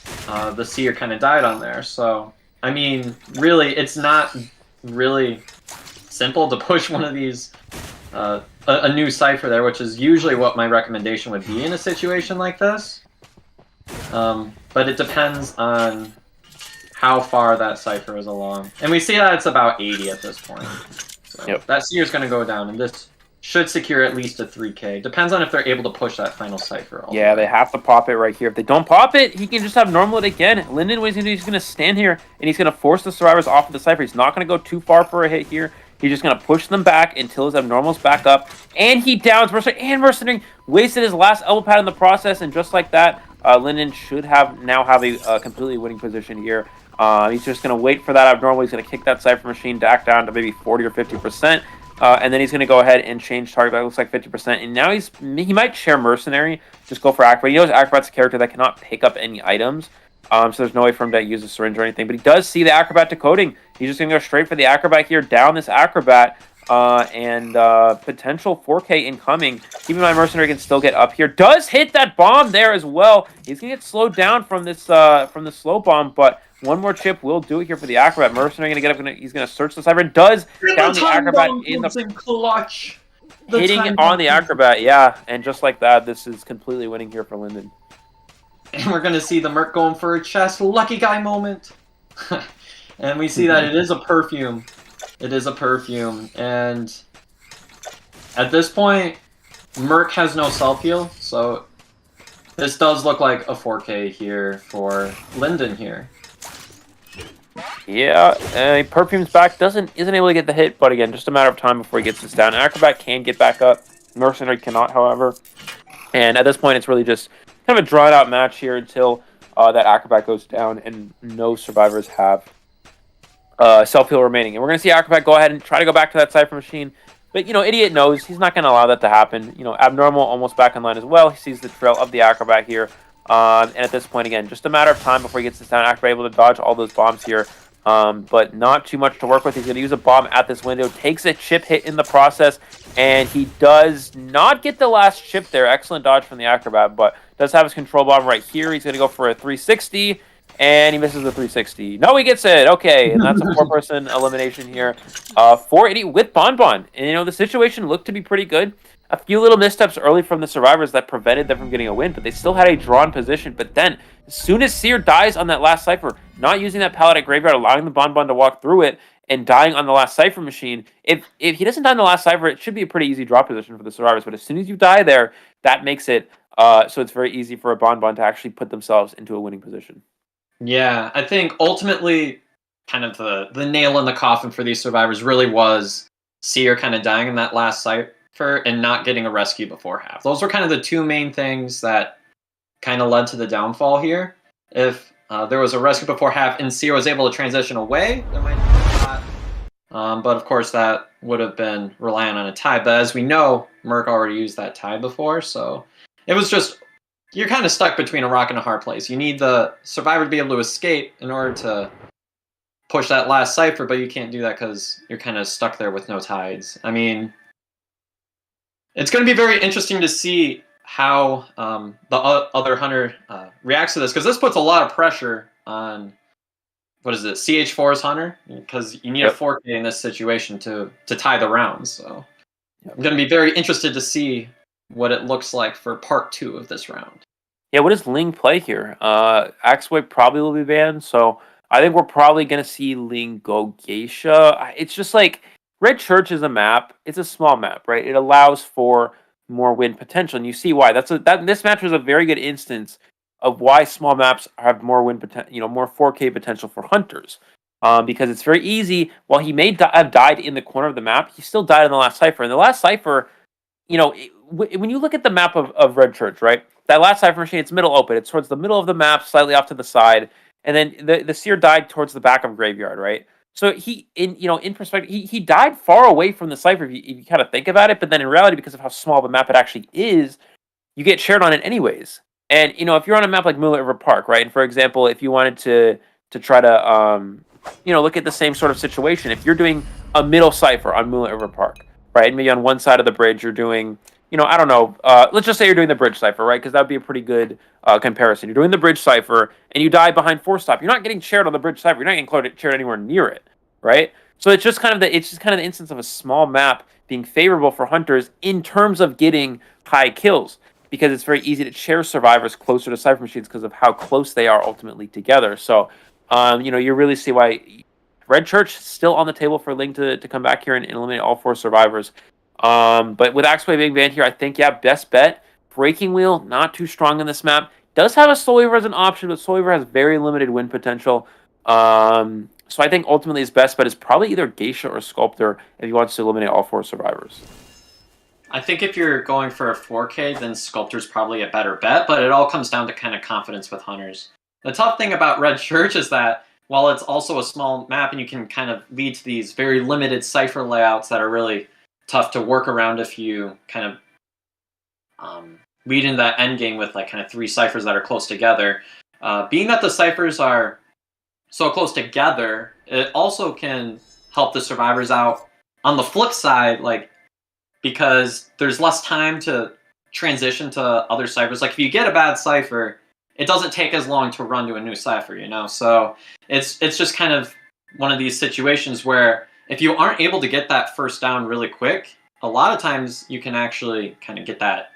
S4: the seer kind of died on there. So, I mean, really, it's not really simple to push one of these, a new cipher there, which is usually what my recommendation would be in a situation like this. But it depends on how far that cipher is along. And we see that it's about 80 at this point. So that seer's going to go down, and this should secure at least a 3k. Depends on if they're able to push that final cipher.
S3: Yeah, they have to pop it right here. If they don't pop it, he can just have normal it again. Linden, what he's going to do, he's going to stand here, and he's going to force the survivors off of the cipher. He's not going to go too far for a hit here. He's just going to push them back until his abnormal's back up. And he downs Mercenary, and Mercenary wasted his last elbow pad in the process, and just like that, Linden should now have a completely winning position here. He's just going to wait for that abnormal. He's going to kick that Cipher Machine back down to maybe 40 or 50%. And then he's going to go ahead and change target. That looks like 50%. And now he might share Mercenary, just go for Acrobat. He knows Acrobat's a character that cannot pick up any items. So there's no way for him to use a syringe or anything. But he does see the Acrobat decoding. He's just going to go straight for the Acrobat here, down this Acrobat. And potential 4K incoming. Keep in mind, Mercenary can still get up here. Does hit that bomb there as well. He's going to get slowed down from this slow bomb, but one more chip will do it here for the Acrobat. Mercenary going to get up. He's going to search the Cipher. Does down the Acrobat in the
S4: clutch.
S3: Hitting it on the Acrobat, yeah. And just like that, this is completely winning here for Linden.
S4: And we're going to see the Merc going for a chest. Lucky guy moment. And we see that it is a perfume. It is a perfume, and at this point, Merc has no self-heal, so this does look like a 4K here for Linden here.
S3: Yeah, Perfume's back, isn't able to get the hit, but again, just a matter of time before he gets this down. Acrobat can get back up, Mercenary cannot, however, and at this point, it's really just kind of a drawn-out match here until that Acrobat goes down, and no survivors have self-heal remaining. And we're going to see Acrobat go ahead and try to go back to that Cipher Machine. But, Idiot knows he's not going to allow that to happen. Abnormal almost back in line as well. He sees the trail of the Acrobat here. And at this point, again, just a matter of time before he gets this down. Acrobat able to dodge all those bombs here. But not too much to work with. He's going to use a bomb at this window. Takes a chip hit in the process. And he does not get the last chip there. Excellent dodge from the Acrobat. But does have his control bomb right here. He's going to go for a 360. And he misses the 360. No, he gets it. Okay, and that's a 4-person elimination here. 480 with Bonbon. And, the situation looked to be pretty good. A few little missteps early from the survivors that prevented them from getting a win, but they still had a drawn position. But then, as soon as Seer dies on that last Cipher, not using that pallet at Graveyard, allowing the Bonbon to walk through it, and dying on the last Cipher Machine, if he doesn't die on the last Cipher, it should be a pretty easy drop position for the survivors. But as soon as you die there, that makes it so it's very easy for a Bonbon to actually put themselves into a winning position.
S4: Yeah, I think ultimately kind of the nail in the coffin for these survivors really was Seer kind of dying in that last cipher and not getting a rescue before half. Those were kind of the two main things that kind of led to the downfall here. If there was a rescue before half and Seer was able to transition away, there might have been a lot. But of course that would have been relying on a tie. But as we know, Merc already used that tie before, so it was just... You're kind of stuck between a rock and a hard place. You need the survivor to be able to escape in order to push that last cipher, but you can't do that because you're kind of stuck there with no tides. I mean, it's going to be very interesting to see how the other hunter reacts to this, because this puts a lot of pressure on, what is it, CH4's hunter? Because you need a 4K in this situation to tie the rounds. So I'm going to be very interested to see what it looks like for part 2 of this round.
S3: Yeah, what does Ling play here? Axway probably will be banned, so I think we're probably going to see Ling go Geisha. It's just like, Red Church is a map. It's a small map, right? It allows for more win potential, and you see why. This match was a very good instance of why small maps have more win potential, more 4K potential for hunters. Because it's very easy. While he may have died in the corner of the map, he still died in the last Cipher. And the last Cipher, when you look at the map of Red Church, right? That last Cipher Machine, it's middle open. It's towards the middle of the map, slightly off to the side. And then the Seer died towards the back of Graveyard, right? So in perspective, he died far away from the Cipher if you kind of think about it. But then in reality, because of how small the map it actually is, you get shared on it anyways. And, if you're on a map like Moonlit River Park, right? And for example, if you wanted to try to, look at the same sort of situation, if you're doing a middle Cipher on Moonlit River Park, right? Maybe on one side of the bridge you're doing, I don't know. Let's just say you're doing the bridge cipher, right? Because that would be a pretty good comparison. You're doing the bridge cipher and you die behind 4-stop. You're not getting chaired on the bridge cipher. You're not getting chaired anywhere near it, right? So it's just kind of the instance of a small map being favorable for hunters in terms of getting high kills, because it's very easy to chair survivors closer to cipher machines because of how close they are ultimately together. So, you really see why Red Church still on the table for Ling to come back here and eliminate all 4 survivors. But with Axway being banned here, I think, best bet. Breaking Wheel, not too strong in this map. Does have a Soul Weaver as an option, but Soul Weaver has very limited win potential. So I think ultimately his best bet is probably either Geisha or Sculptor if he wants to eliminate all 4 survivors.
S4: I think if you're going for a 4K, then Sculptor's probably a better bet, but it all comes down to kind of confidence with hunters. The tough thing about Red Church is that while it's also a small map and you can kind of lead to these very limited cipher layouts that are really tough to work around if you kind of lead into that end game with like kind of 3 ciphers that are close together. Being that the ciphers are so close together, it also can help the survivors out. On the flip side, like, because there's less time to transition to other ciphers. Like if you get a bad cipher, it doesn't take as long to run to a new cipher, So it's just kind of one of these situations where if you aren't able to get that first down really quick, a lot of times you can actually kind of get that.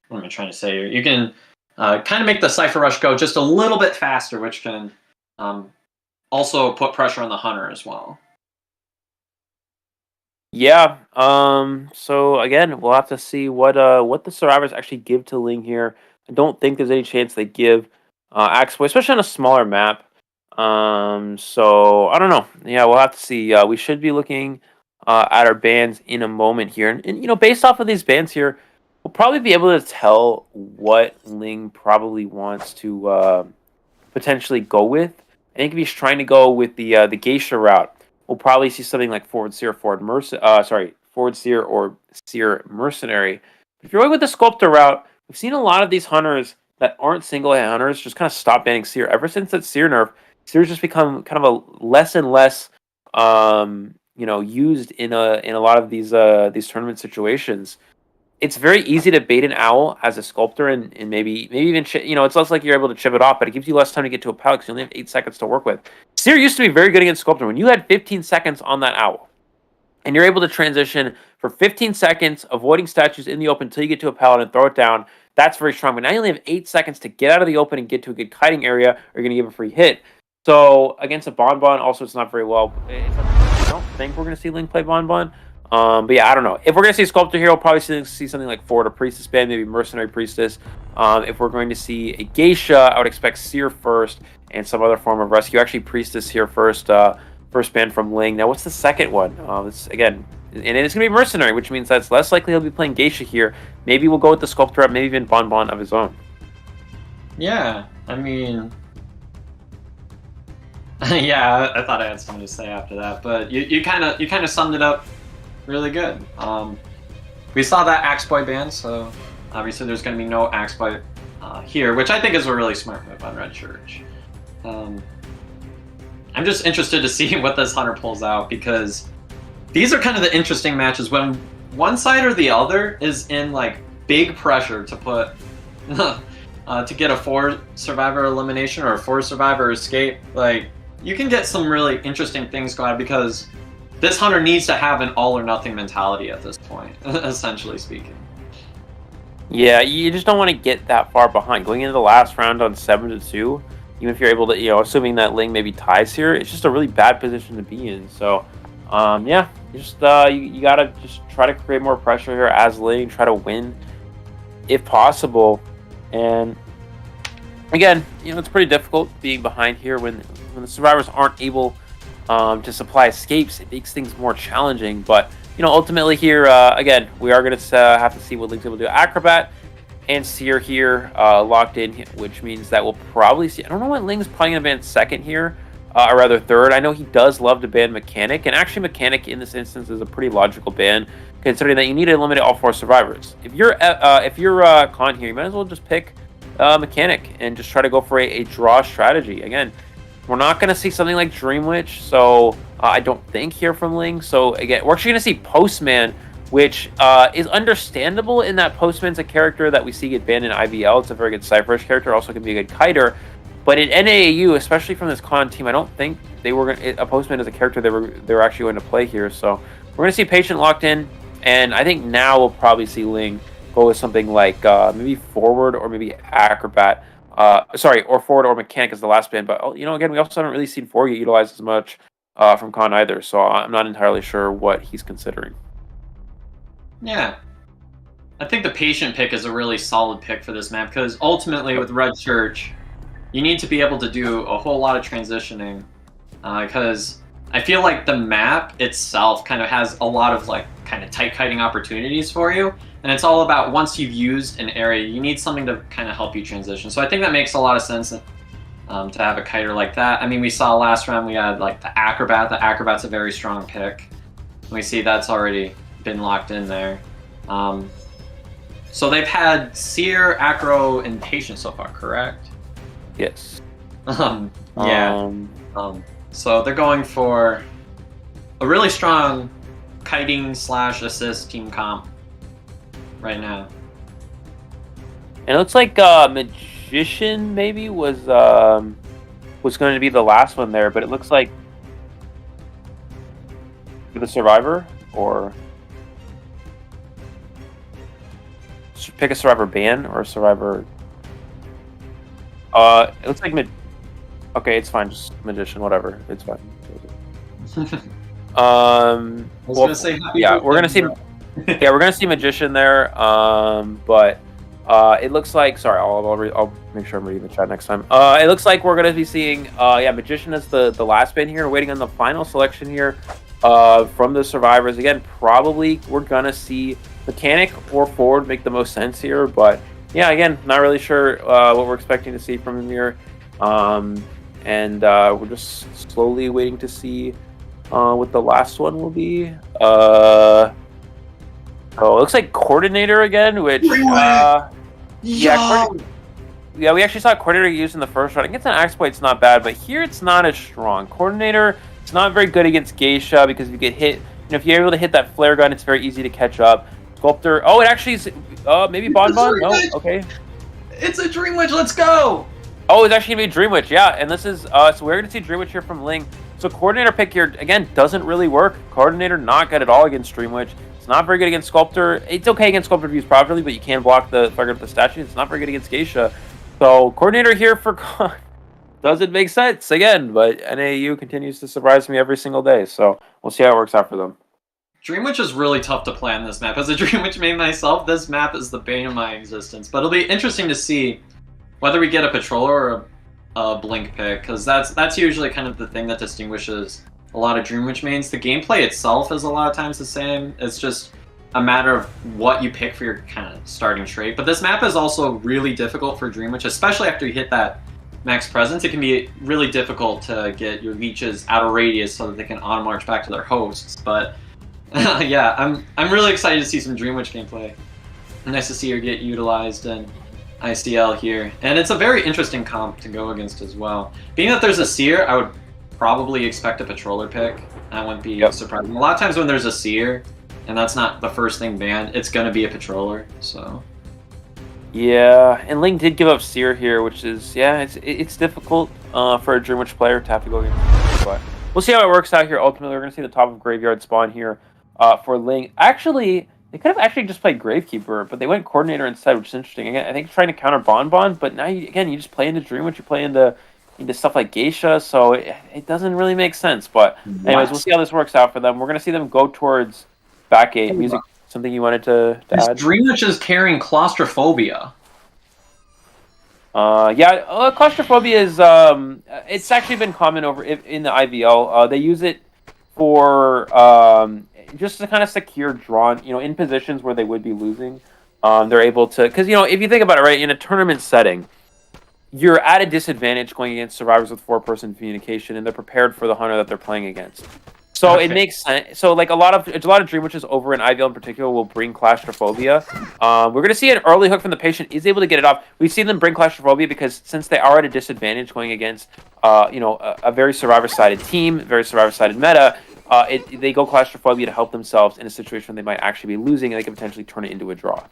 S4: What am I trying to say here? You can kind of make the cipher rush go just a little bit faster, which can also put pressure on the hunter as well.
S3: Yeah. So again, we'll have to see what the survivors actually give to Ling here. I don't think there's any chance they give Axboy, especially on a smaller map. So I don't know. Yeah, we'll have to see. We should be looking at our bans in a moment here, and based off of these bans here, we'll probably be able to tell what Ling probably wants to potentially go with. I think if he's trying to go with the Geisha route, we'll probably see something like forward seer or seer mercenary. If you're going with the Sculptor route, we've seen a lot of these hunters that aren't single hit hunters just kind of stop banning seer. Ever since that seer nerf, seer's just become kind of a less and less used in a lot of these tournament situations. It's very easy to bait an owl as a Sculptor and maybe even it's less like you're able to chip it off, but it gives you less time to get to a pallet because you only have 8 seconds to work with. Seer used to be very good against Sculptor. When you had 15 seconds on that owl, and you're able to transition for 15 seconds, avoiding statues in the open until you get to a pallet and throw it down, that's very strong. But now you only have 8 seconds to get out of the open and get to a good kiting area, or you're going to give a free hit. So against a Bonbon, also it's not very well. I don't think we're going to see Ling play Bonbon. But yeah, I don't know. If we're going to see Sculptor here, we'll probably see something like Forward or Priestess ban, maybe Mercenary Priestess. If we're going to see a Geisha, I would expect Seer first and some other form of rescue. Actually, Priestess here first ban from Ling. Now, what's the second one? It's again, and it's going to be Mercenary, which means that's less likely he'll be playing Geisha here. Maybe we'll go with the Sculptor, maybe even Bonbon of his own.
S4: Yeah, I mean... yeah, I thought I had something to say after that, but you kind of summed it up really good. We saw that Axeboy ban, so obviously there's going to be no Axeboy here, which I think is a really smart move on Red Church. I'm just interested to see what this hunter pulls out, because these are kind of the interesting matches when one side or the other is in like big pressure to put to get a 4 survivor elimination or a 4 survivor escape. Like, you can get some really interesting things going on, because this hunter needs to have an all or nothing mentality at this point, essentially speaking.
S3: Yeah, you just don't want to get that far behind. Going into the last round on 7-2, even if you're able to, assuming that Ling maybe ties here, it's just a really bad position to be in. So, yeah, just you gotta just try to create more pressure here as Ling, try to win if possible. And again, it's pretty difficult being behind here when the survivors aren't able to supply escapes. It makes things more challenging. But ultimately here, again, we are going to have to see what Ling's able to do. Acrobat and Seer here locked in, which means that we'll probably see. I don't know what Ling's probably going to ban second here, or rather third. I know he does love to ban Mechanic, and actually Mechanic in this instance is a pretty logical ban, considering that you need to eliminate all 4 survivors. If you're Con here, you might as well just pick Mechanic and just try to go for a draw strategy. Again, We're not going to see something like Dream Witch, so I don't think here from Ling. So again, we're actually going to see Postman, which is understandable in that Postman's a character that we see get banned in IVL. It's a very good Cypherish character, also can be a good kiter. But in NAAU, especially from this con team, I don't think they were going a Postman is a character they were actually going to play here. So we're going to see Patient locked in, and I think now we'll probably see Ling go with something like maybe Forward or maybe Acrobat. Or Forward or Mechanic as the last ban. But again, we also haven't really seen Forward get utilized as much from Con either. So I'm not entirely sure what he's considering.
S4: Yeah. I think the Patient pick is a really solid pick for this map because ultimately with Red Church, you need to be able to do a whole lot of transitioning because I feel like the map itself kind of has a lot of like kind of tight kiting opportunities for you. And it's all about once you've used an area, you need something to kind of help you transition. So I think that makes a lot of sense to have a kiter like that. I mean, we saw last round we had like the Acrobat. The Acrobat's a very strong pick. We see that's already been locked in there. So they've had Seer, Acro, and Patient so far, correct?
S3: Yes.
S4: Yeah. So they're going for a really strong kiting / assist team comp right now.
S3: And it looks like Magician maybe was going to be the last one there, but it looks like the Survivor or pick a Survivor ban or a Survivor. It looks like okay, it's fine. Just Magician, whatever. It's fine.
S4: We're gonna say
S3: we're gonna see. Yeah, we're gonna see Magician there. But it looks like. Sorry, I'll make sure I'm reading the chat next time. It looks like we're gonna be seeing. Magician as the last ban here. Waiting on the final selection here. From the survivors again. Probably we're gonna see Mechanic or Forward make the most sense here. But yeah, again, not really sure what we're expecting to see from him here. And we're just slowly waiting to see what the last one will be. It looks like Coordinator again, which we actually saw Coordinator used in the first round. Against an Exploit, it's not bad, but here it's not as strong. Coordinator, it's not very good against Geisha because if you get hit, if you're able to hit that flare gun, it's very easy to catch up. Sculptor, it actually is, maybe Bonbon? No, okay.
S4: It's a Dream Witch, let's go!
S3: Oh, it's actually going to be Dream Witch, yeah. And this is, so we're going to see Dream Witch here from Ling. So Coordinator pick here, again, doesn't really work. Coordinator not good at all against Dream Witch. It's not very good against Sculptor. It's okay against Sculptor if used properly, but you can block the fire up the statue. It's not very good against Geisha. So Coordinator here for Con doesn't make sense, again. But NAU continues to surprise me every single day. So we'll see how it works out for them.
S4: Dream Witch is really tough to play on this map. As a Dream Witch main myself, this map is the bane of my existence. But it'll be interesting to see whether we get a Patroller or a Blink pick, because that's usually kind of the thing that distinguishes a lot of Dream Witch mains. The gameplay itself is a lot of times the same. It's just a matter of what you pick for your kind of starting trait. But this map is also really difficult for Dream Witch, especially after you hit that max presence. It can be really difficult to get your leeches out of radius so that they can auto march back to their hosts. But yeah, I'm really excited to see some Dream Witch gameplay. Nice to see her get utilized in ICL here. And it's a very interesting comp to go against as well. Being that there's a Seer, I would probably expect a Patroller pick. That wouldn't be surprising. A lot of times when there's a Seer, and that's not the first thing banned, it's going to be a Patroller, so...
S3: Yeah, and Ling did give up Seer here, which is, it's difficult for a Dream Witch player to have to go against. But we'll see how it works out here. Ultimately, we're going to see the top of Graveyard spawn here for Ling. Actually, they could have actually just played Gravekeeper, but they went Coordinator instead, which is interesting. Again, I think trying to counter Bonbon, but now, you just play into Dream Witch, you play into stuff like Geisha, so it doesn't really make sense. But anyways, we'll see how this works out for them. We're going to see them go towards back 8. Music, something you wanted to add?
S4: Dream Witch is carrying Claustrophobia.
S3: Claustrophobia is it's actually been common over in the IVL. They use it for just to kind of secure drawn, in positions where they would be losing. They're able to, because if you think about it, right, in a tournament setting, you're at a disadvantage going against survivors with 4-person communication, and they're prepared for the hunter that they're playing against. So
S4: Okay.
S3: it makes sense. So like a lot of Dream Witches over in IVL in particular will bring claustrophobia. We're gonna see an early hook from the patient is able to get it off. We've seen them bring claustrophobia because since they are at a disadvantage going against a very survivor-sided team, very survivor-sided meta, they go claustrophobia to help themselves in a situation where they might actually be losing and they can potentially turn it into a draw.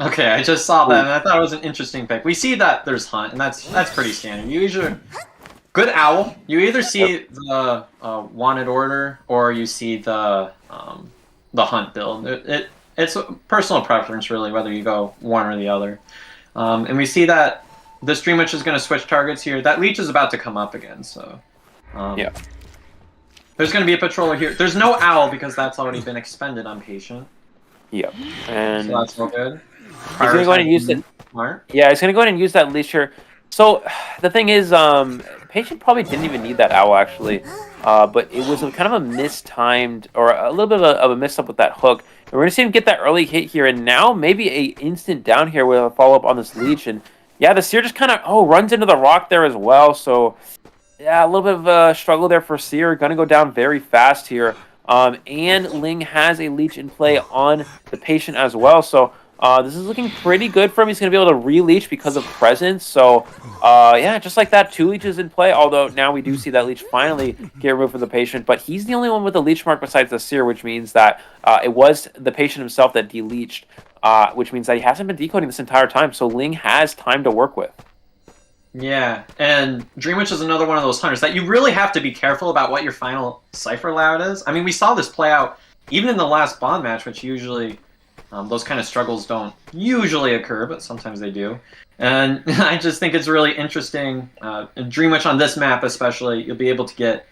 S4: Okay, I just saw that and I thought it was an interesting pick. We see that there's Hunt, and that's pretty standard. You usually good Owl. You either see the Wanted Order or you see the Hunt build. It's a personal preference really whether you go one or the other. And we see that this Dream Witch is going to switch targets here. That Leech is about to come up again, so
S3: Yeah.
S4: There's going to be a Patroller here. There's no Owl because that's already been expended on Patient.
S3: Yep. And
S4: So that's all good.
S3: he's gonna go ahead and use it.
S4: Smart.
S3: Yeah, he's gonna go ahead and use that leash here. So the thing is, patient probably didn't even need that owl actually, but it was kind of a mistimed or a little bit of a miss up with that hook. And we're gonna see him get that early hit here, and now maybe a instant down here with a follow up on this leech. And yeah, the Seer just kind of runs into the rock there as well. So yeah, a little bit of a struggle there for Seer. Gonna go down very fast here. And Ling has a leech in play on the patient as well. So this is looking pretty good for him. He's going to be able to re-leech because of presence. So yeah, just like that, 2 leeches in play. Although now we do see that leech finally get removed from the patient. But he's the only one with a leech mark besides the Seer, which means that it was the patient himself that de-leeched, which means that he hasn't been decoding this entire time. So Ling has time to work with.
S4: Yeah, and Dream Witch is another one of those hunters that you really have to be careful about what your final Cipher layout is. I mean, we saw this play out even in the last Bond match, which usually those kind of struggles don't usually occur, but sometimes they do. And I just think it's really interesting. Dream Witch on this map especially, you'll be able to get...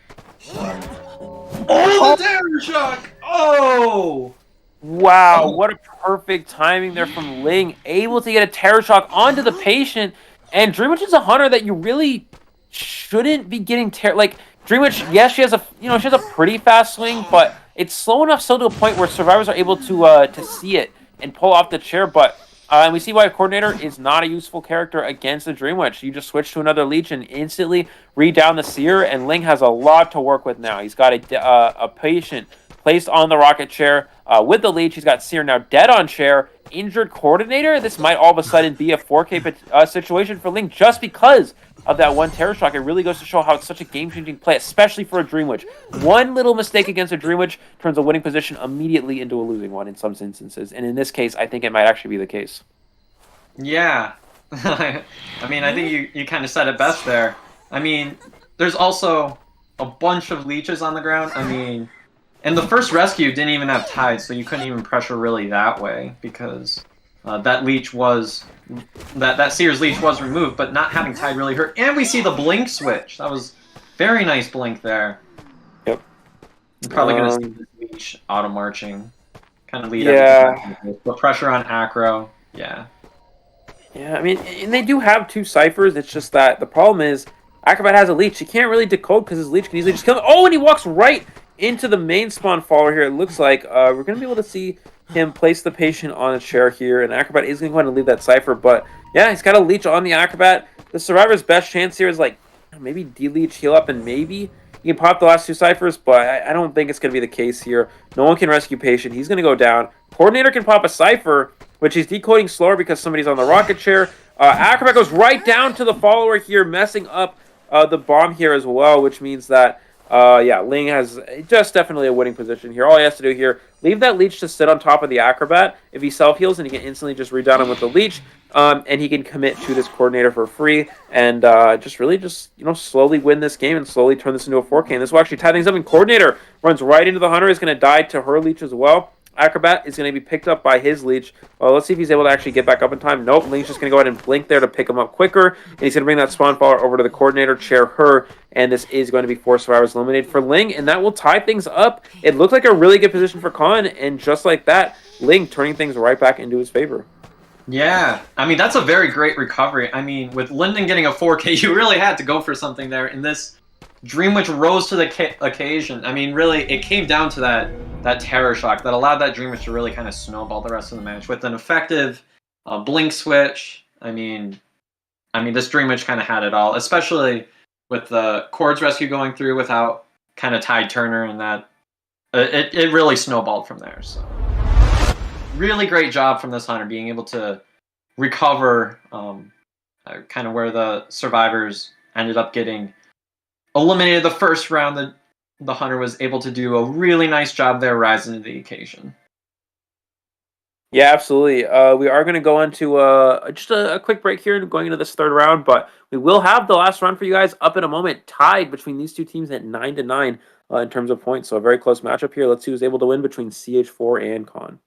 S4: Oh, the Terror Shock! Oh!
S3: Wow, what a perfect timing there from Ling. Able to get a Terror Shock onto the patient. And Dream Witch is a hunter that you really shouldn't be getting like Dream Witch. Yes, she has a pretty fast swing, but it's slow enough so to a point where survivors are able to see it and pull off the chair. But and we see why a Coordinator is not a useful character against the Dream Witch. You just switch to another leech and instantly read down the Seer, and Ling has a lot to work with now. He's got a patient placed on the rocket chair with the leech. He's got Seer now dead on chair. Injured Coordinator. This might all of a sudden be a 4K situation for Ling just because of that one Terror Shock. It really goes to show how it's such a game-changing play, especially for a Dream Witch. One little mistake against a Dream Witch turns a winning position immediately into a losing one in some instances. And in this case, I think it might actually be the case.
S4: Yeah. I mean, I think you kind of said it best there. I mean, there's also a bunch of leeches on the ground. I mean... And the first rescue didn't even have Tide, so you couldn't even pressure really that way, because that leech was... That Seer's leech was removed, but not having Tide really hurt. And we see the blink switch. That was very nice blink there.
S3: Yep.
S4: You're probably going to see this leech auto-marching. Kind of lead
S3: everything.
S4: Put pressure on Acro. Yeah.
S3: Yeah, I mean, and they do have 2 ciphers. It's just that the problem is Acrobat has a leech. He can't really decode because his leech can easily just kill him. Oh, and he walks right into the main spawn follower here. It looks like we're going to be able to see him place the patient on a chair here, and Acrobat is going to go ahead and leave that cipher. But yeah, he's got a leech on the Acrobat. The survivor's best chance here is like maybe de-leech, heal up, and maybe you can pop the last 2 ciphers, but I don't think it's going to be the case here. No one can rescue patient. He's going to go down. Coordinator can pop a cipher, which he's decoding slower because somebody's on the rocket chair. Acrobat goes right down to the follower here, messing up the bomb here as well, which means that yeah, Ling has just definitely a winning position here. All he has to do here, leave that leech to sit on top of the Acrobat. If he self-heals, and he can instantly just read down him with the leech, and he can commit to this Coordinator for free, and just slowly win this game and slowly turn this into a 4K. And this will actually tie things up, and Coordinator runs right into the Hunter, is going to die to her leech as well. Acrobat is going to be picked up by his leech. Let's see if he's able to actually get back up in time. Nope, Ling's just going to go ahead and blink there to pick him up quicker. And he's going to bring that spawn follower over to the Coordinator, chair her. And this is going to be 4 survivors eliminated for Ling. And that will tie things up. It looked like a really good position for Khan. And just like that, Ling turning things right back into his favor.
S4: Yeah, I mean, that's a very great recovery. I mean, with Linden getting a 4K, you really had to go for something there. And this Dream Witch rose to the occasion. I mean, really, it came down to that Terror Shock that allowed that Dream Witch to really kind of snowball the rest of the match with an effective blink switch. I mean, this Dream Witch kind of had it all, especially with the Chords rescue going through without kind of Ty Turner, and that it really snowballed from there. So really great job from this hunter being able to recover kind of where the survivors ended up getting eliminated the first round. The hunter was able to do a really nice job there, rising to the occasion.
S3: Yeah, absolutely. We are going to go into just a quick break here and going into this third round, but we will have the last round for you guys up in a moment, tied between these two teams at 9-9 in terms of points. So a very close matchup here. Let's see who's able to win between CH4 and Con.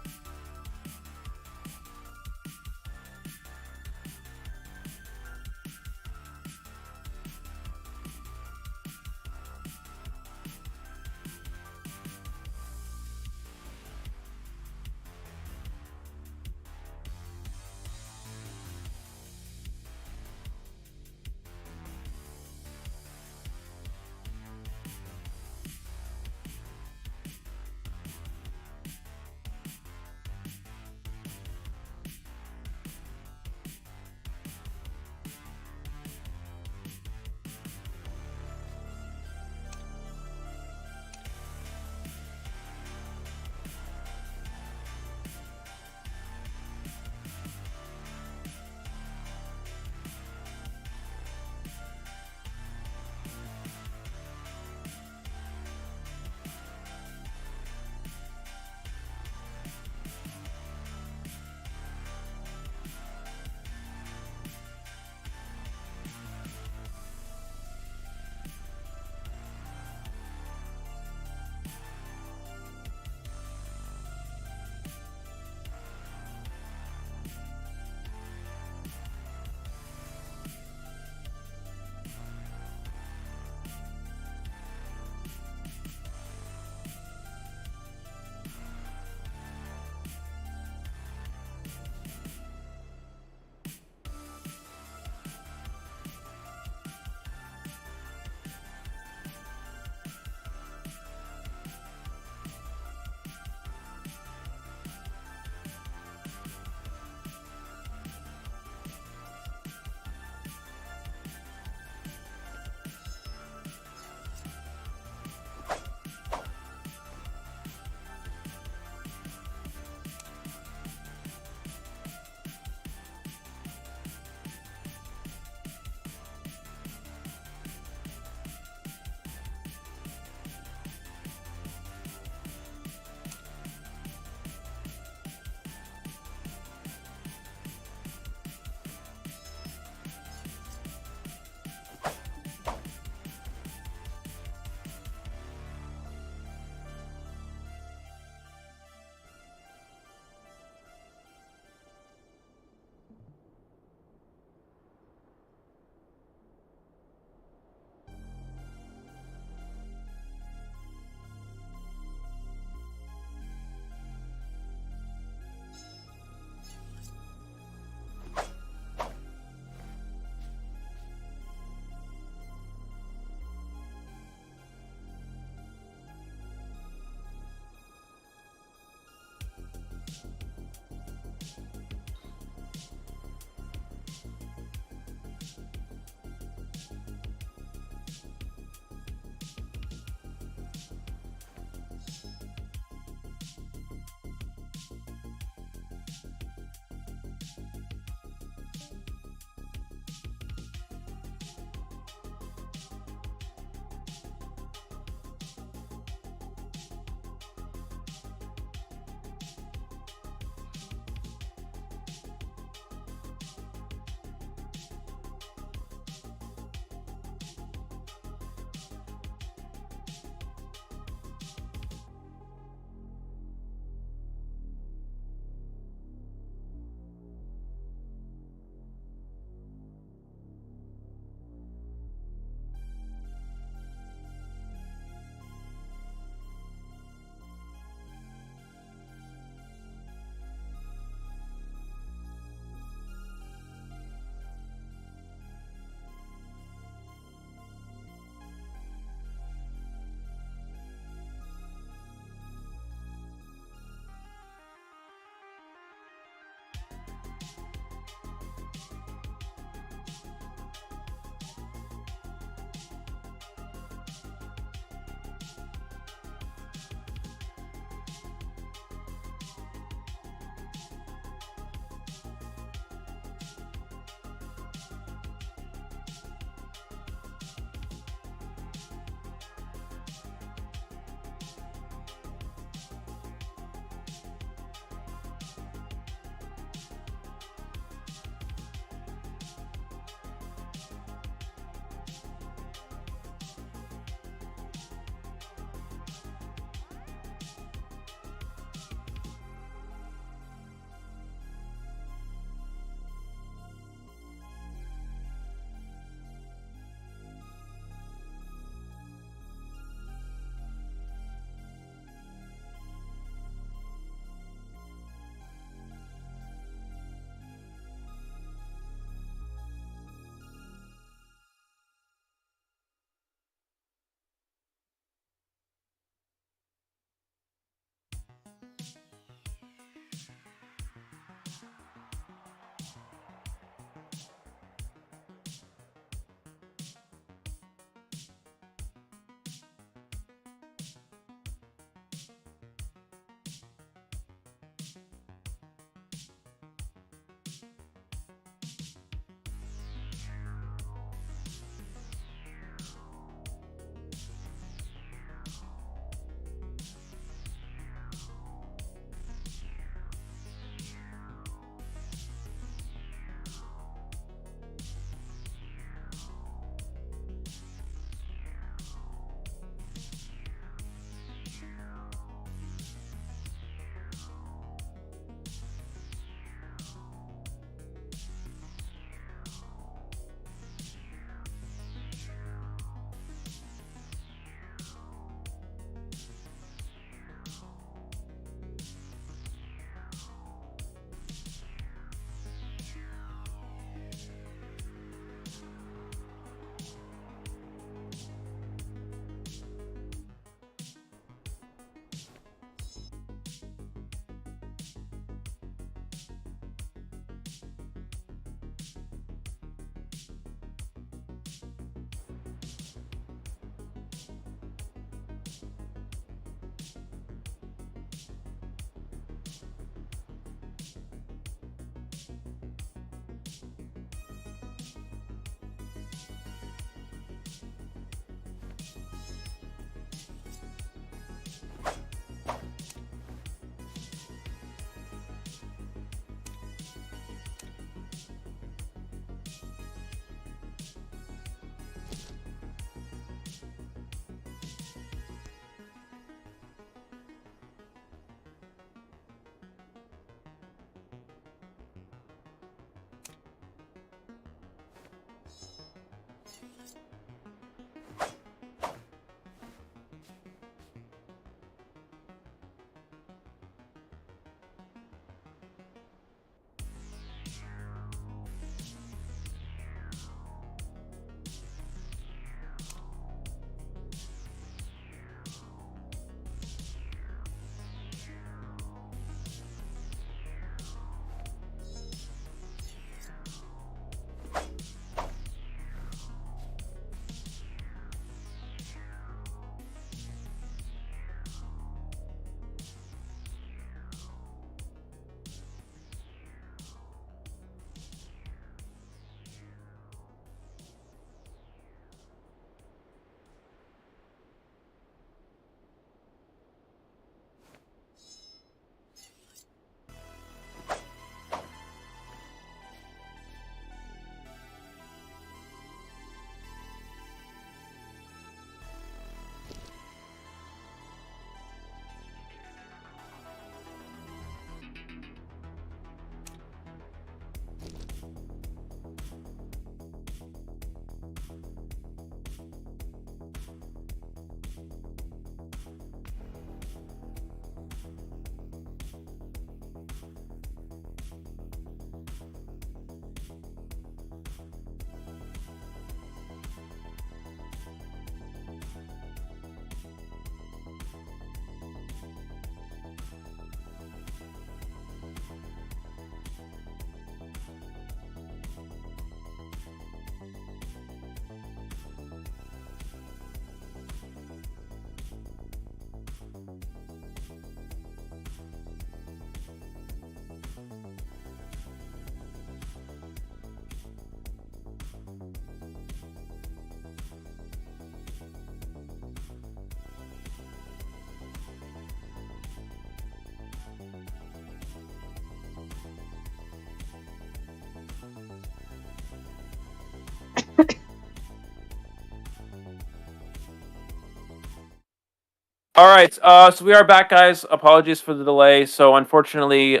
S3: All right, so we are back, guys. Apologies for the delay. So unfortunately,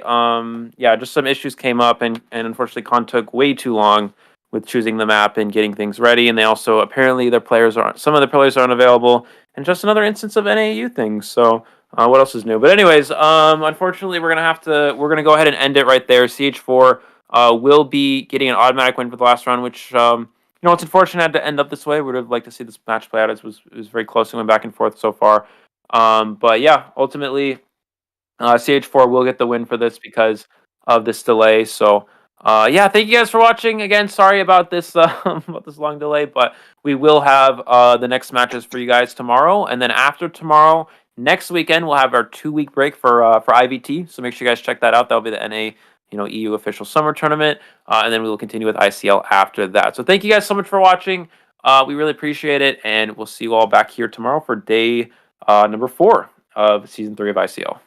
S3: yeah, just some issues came up, and unfortunately, Con took way too long with choosing the map and getting things ready. And they also apparently some of the players aren't available, and just another instance of NAU things. So what else is new? But anyways, unfortunately, we're gonna go ahead and end it right there. CH4 will be getting an automatic win for the last round, which it's unfortunate it had to end up this way. Would have liked to see this match play out. It was very close and went back and forth so far. But yeah, ultimately, CH4 will get the win for this because of this delay. So, yeah, thank you guys for watching. Again, sorry about this about this long delay, but we will have the next matches for you guys tomorrow, and then after tomorrow, next weekend we'll have our 2-week break for IVT. So make sure you guys check that out. That'll be the NA. EU official summer tournament, and then we will continue with ICL after that. So thank you guys so much for watching. We really appreciate it, and we'll see you all back here tomorrow for day number 4 of season 3 of ICL.